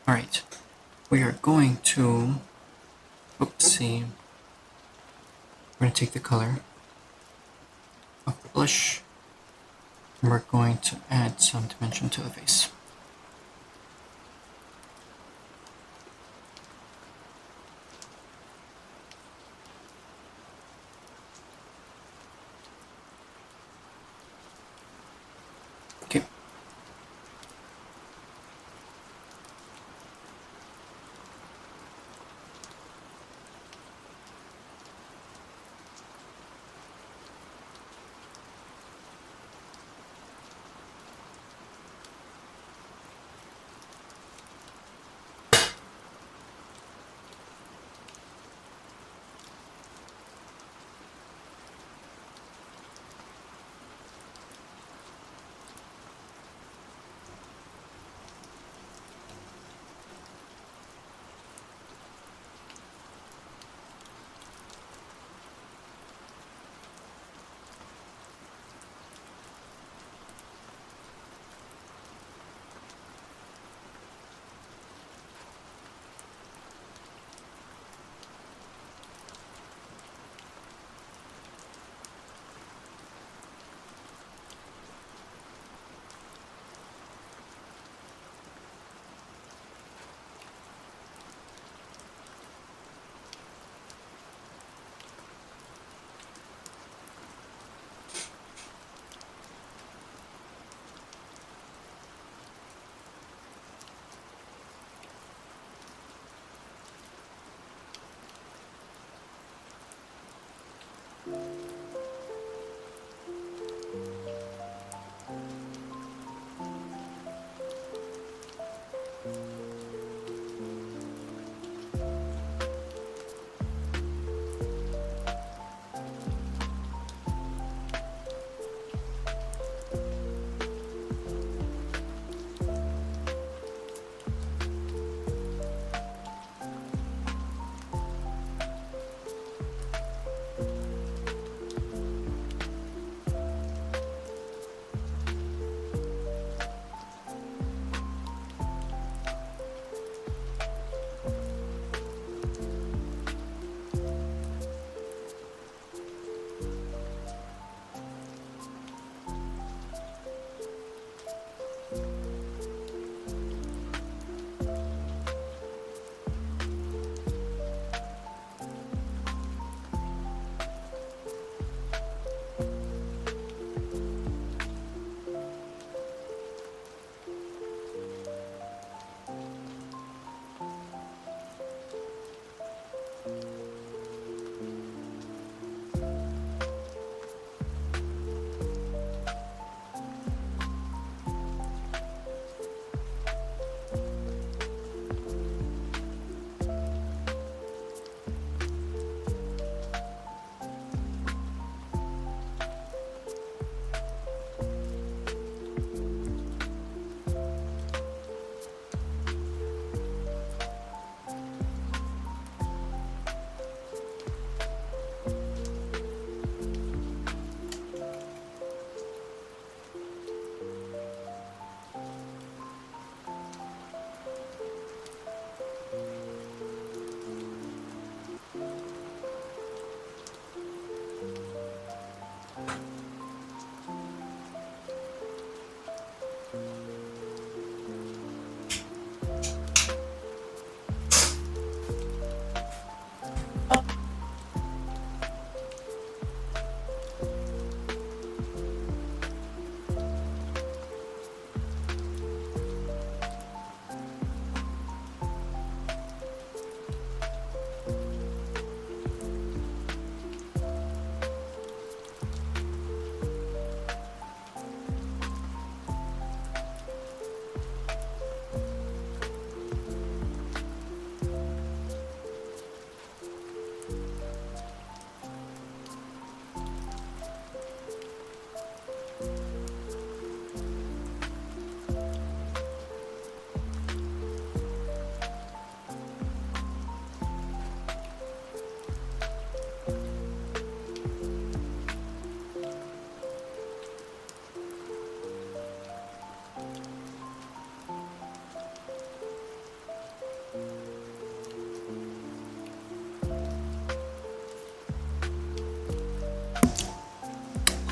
Alright, we are going to, oopsie, we're going to take the color of the blush, and we're going to add some dimension to the face.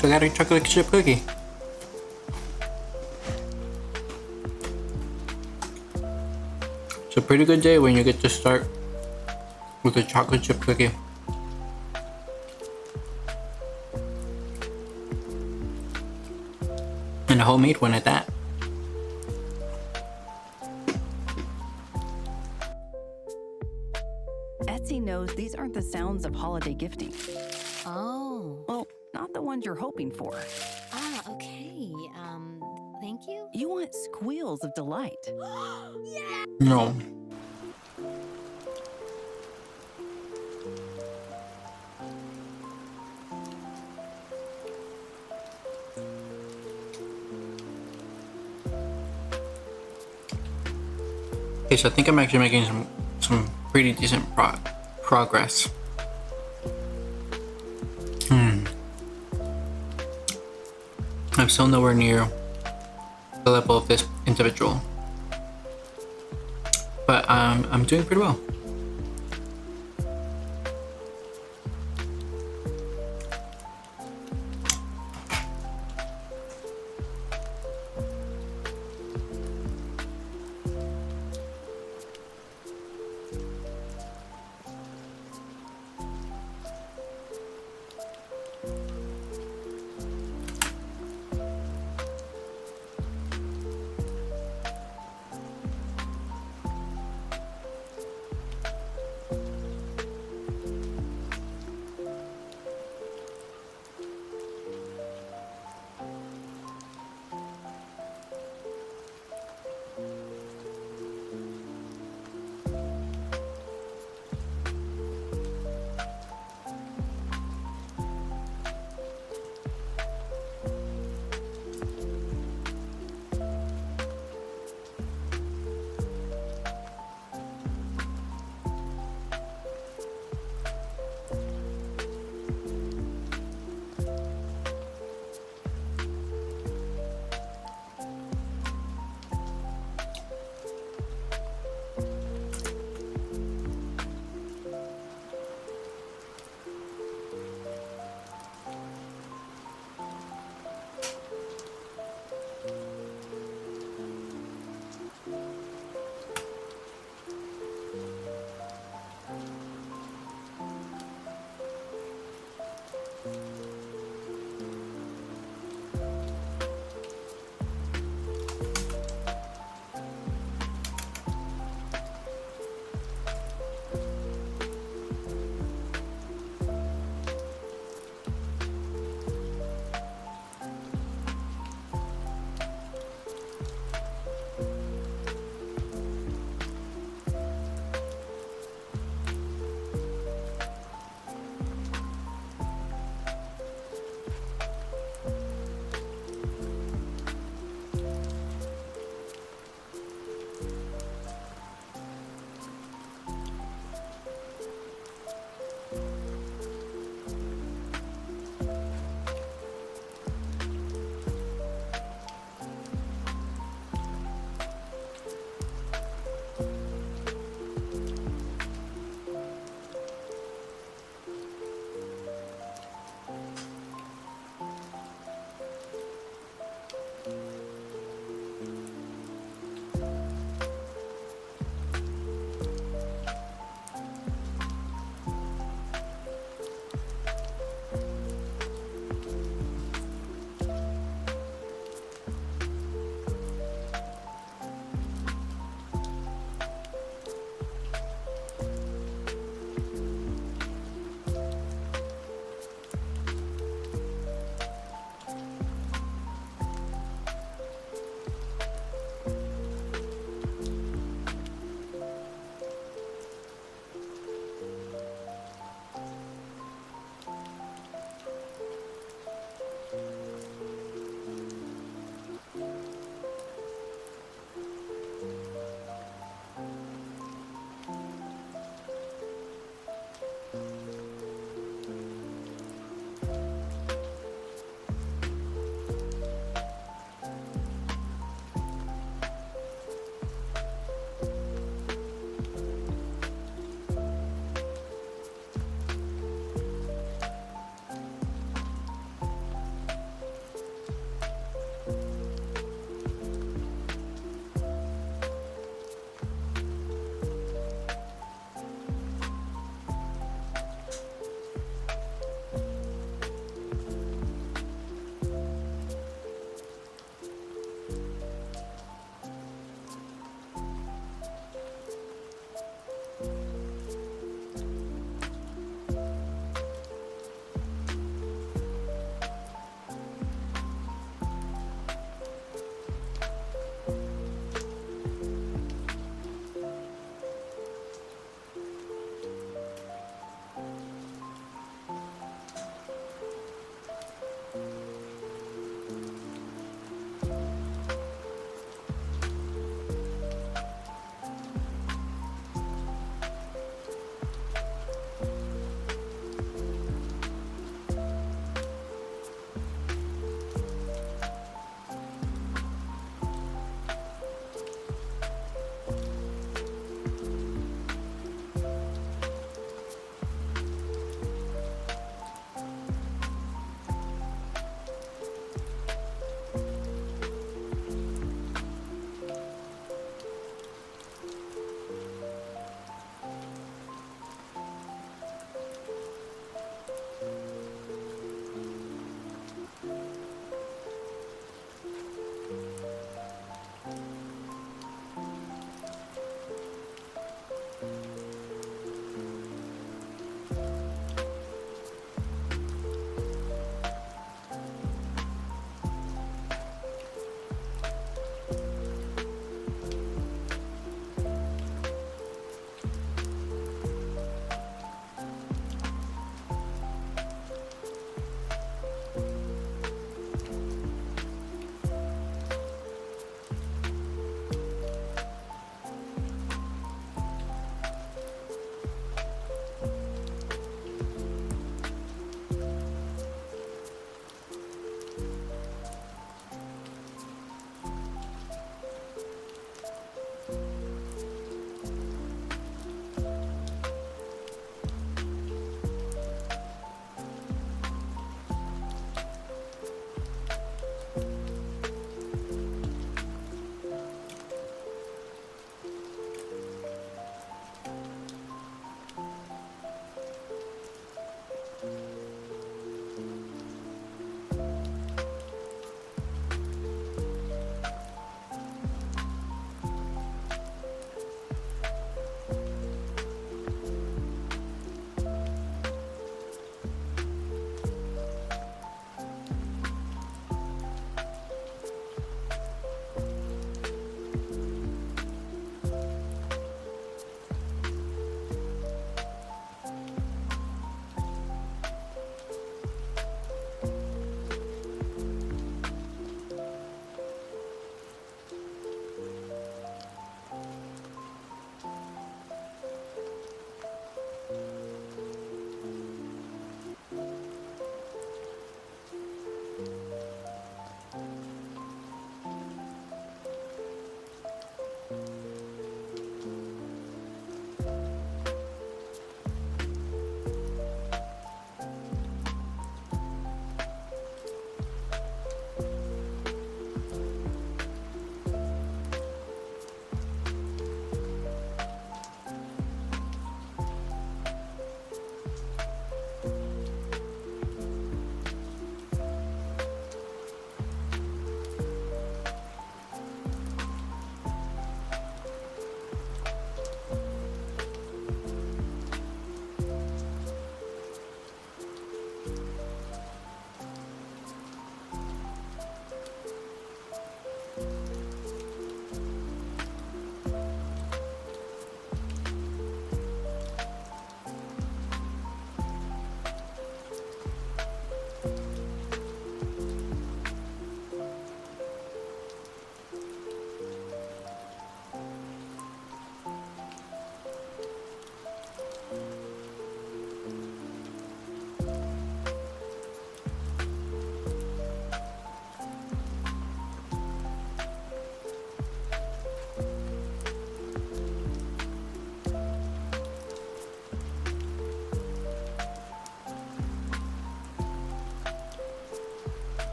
So I got a chocolate chip cookie. It's a pretty good day when you get to start with a chocolate chip cookie. And a homemade one at that. Etsy knows these aren't the sounds of holiday gifting. Oh. Well, not the ones you're hoping for. Ah, okay. Thank you? You want squeals of delight. Yeah! No. Okay, so I think I'm actually making some pretty decent progress. I'm still nowhere near the level of this individual, but I'm doing pretty well.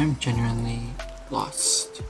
I'm genuinely lost.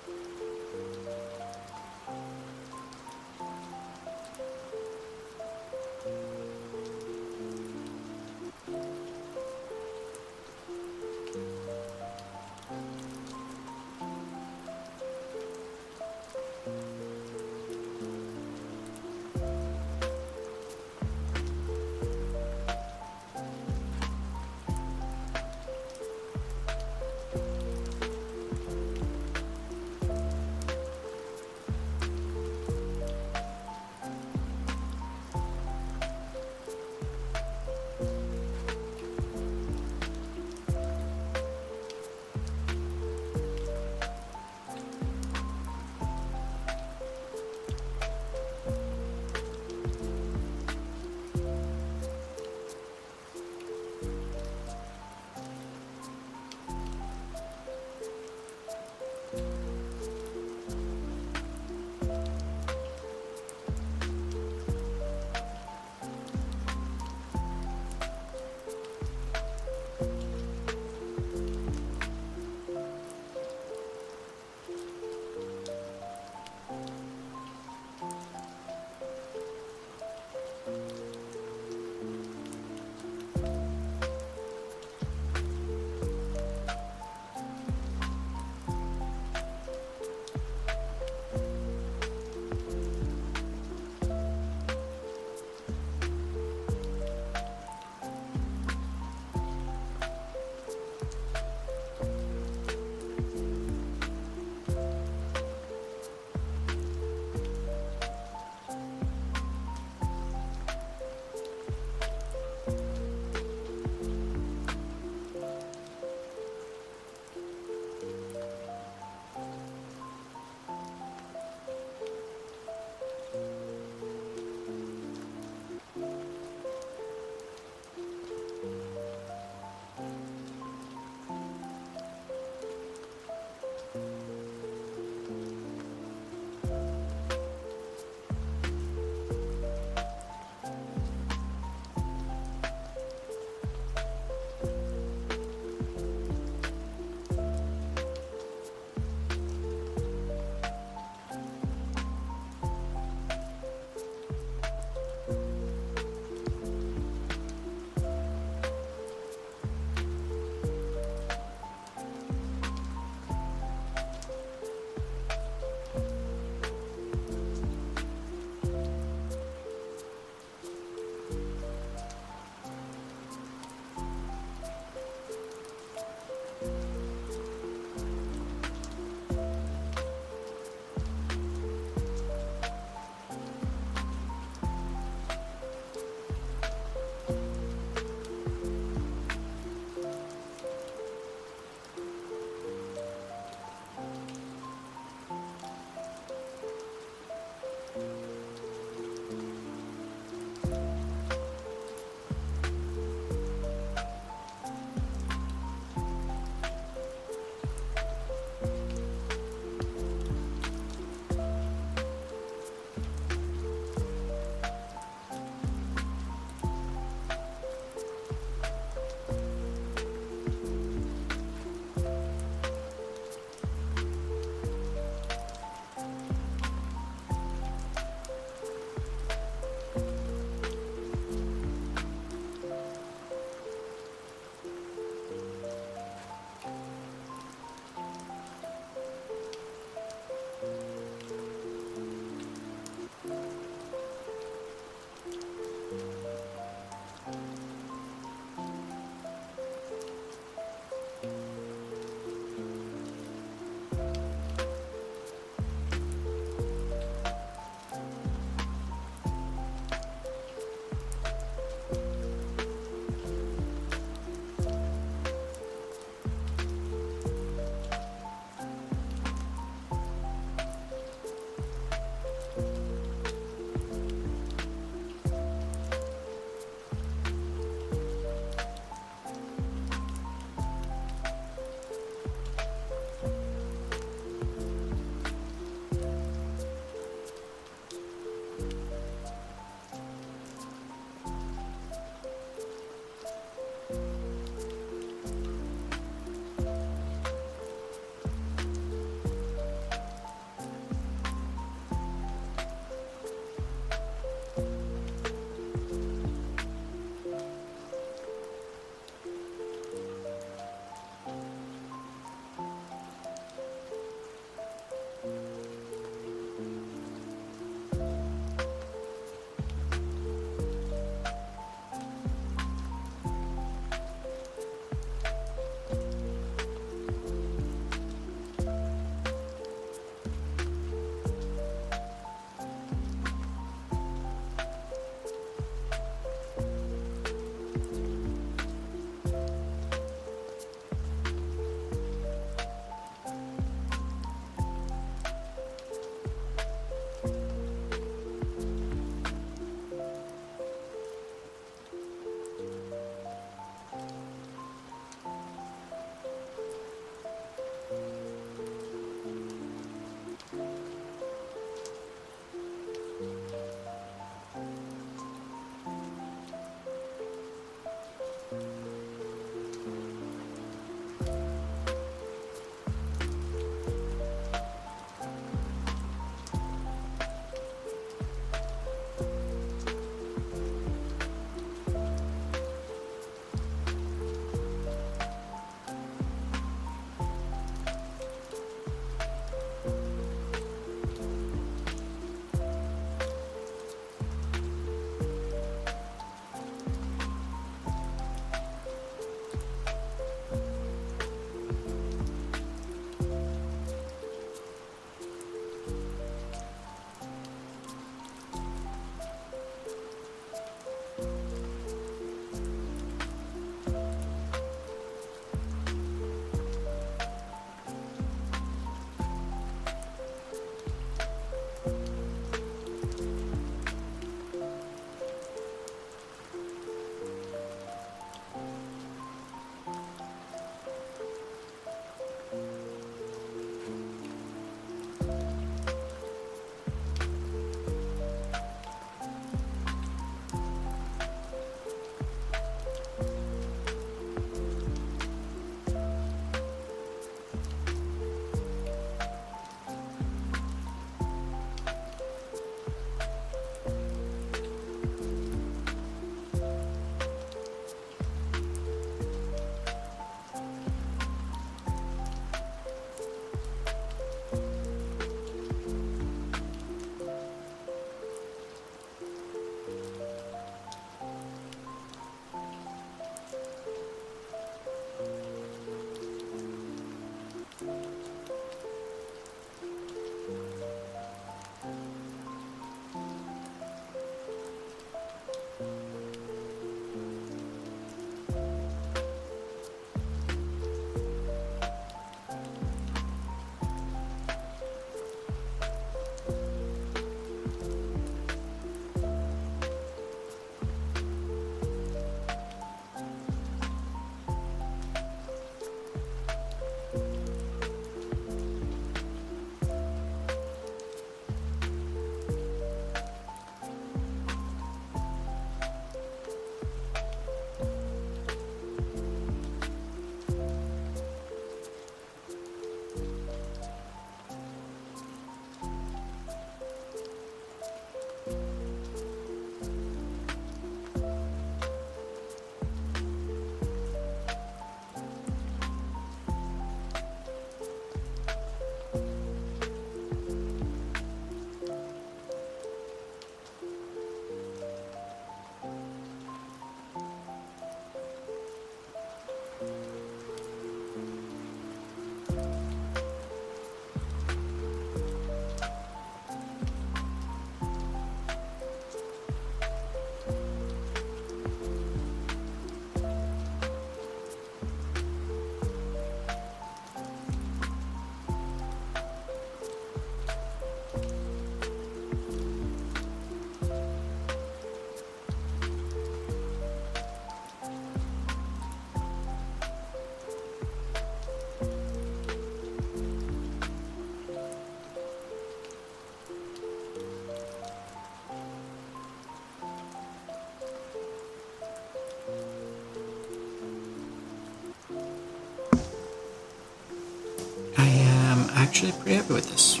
actually pretty happy with this.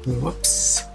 Whoops.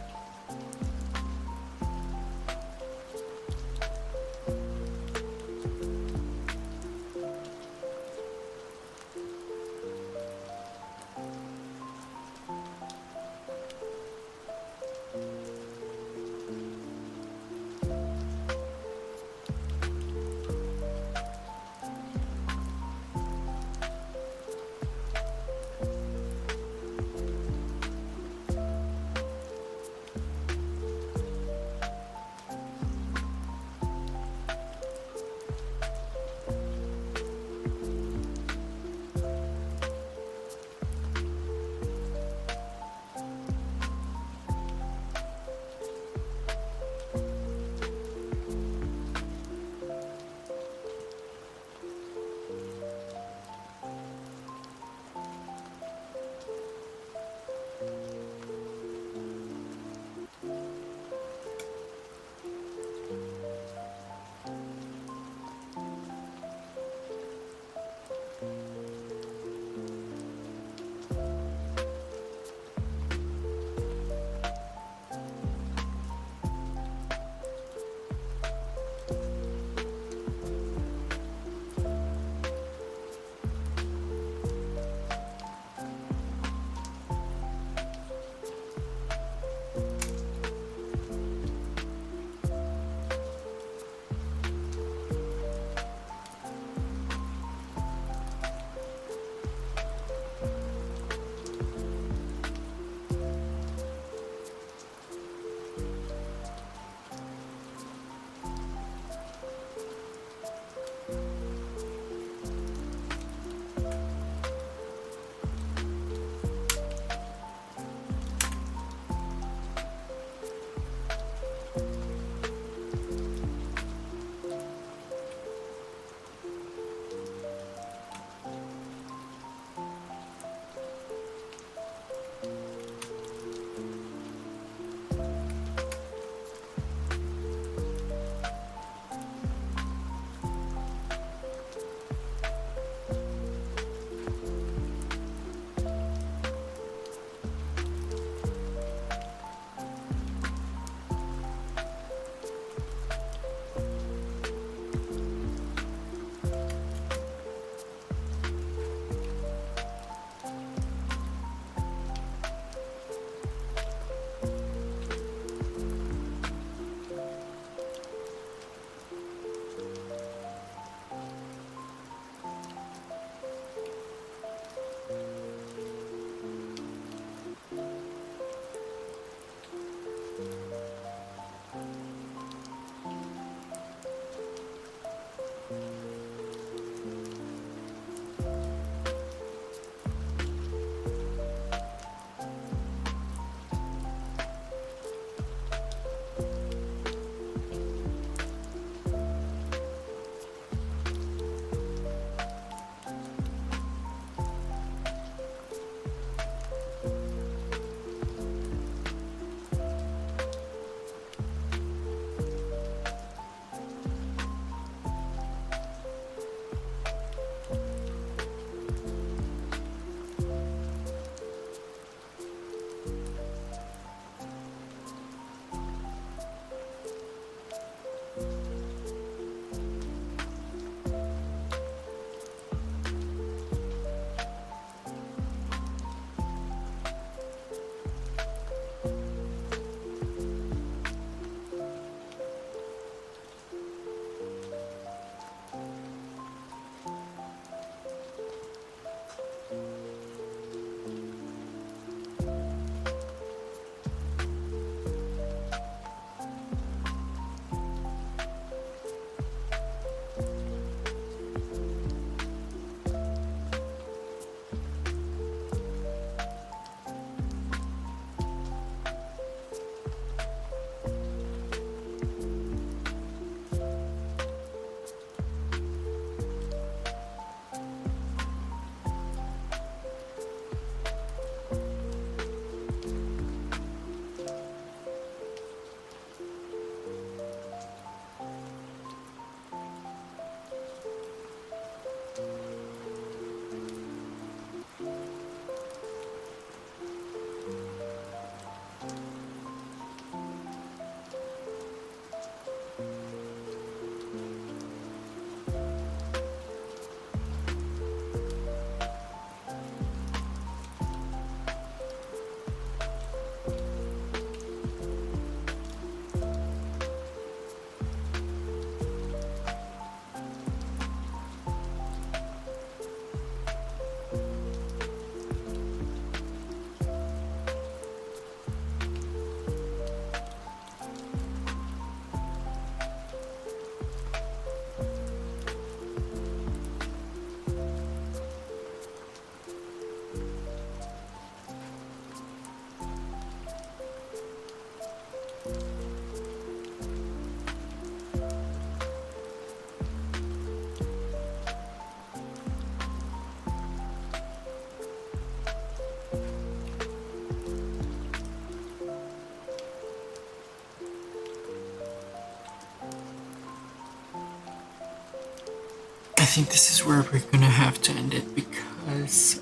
think this is where we're gonna have to end it because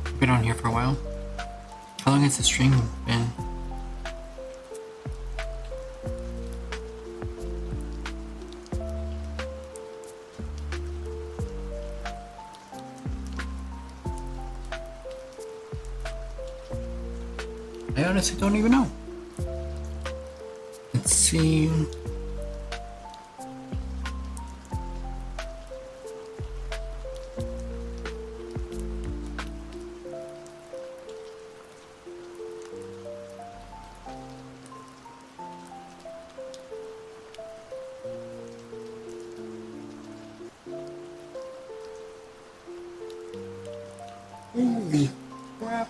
we've been on here for a while. How long has the stream been? I honestly don't even know. Let's see. Holy crap.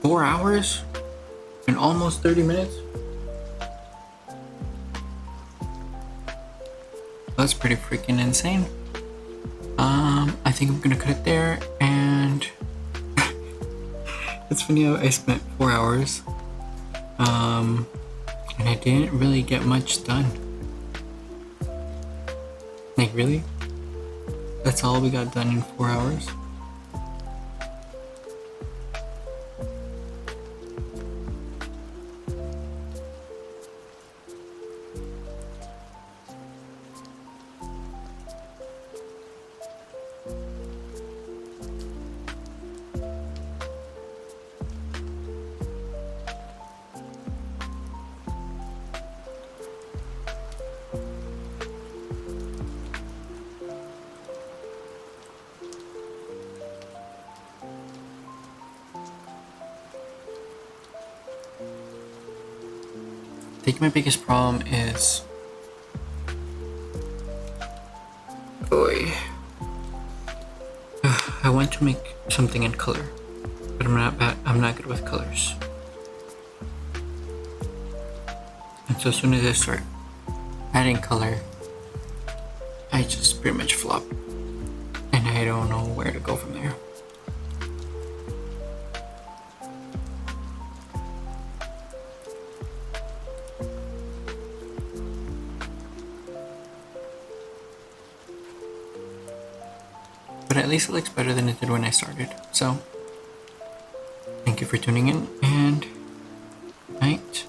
Four hours and almost 30 minutes? That's pretty freaking insane. I think I'm gonna cut it there, and it's funny how I spent 4 hours and I didn't really get much done. Like, really? That's all we got done in 4 hours? I think my biggest problem is, I want to make something in color, but I'm not good with colors. And so as soon as I start adding color, I just pretty much flop, and I don't know where to go from there. But at least it looks better than it did when I started. So, thank you for tuning in, and night.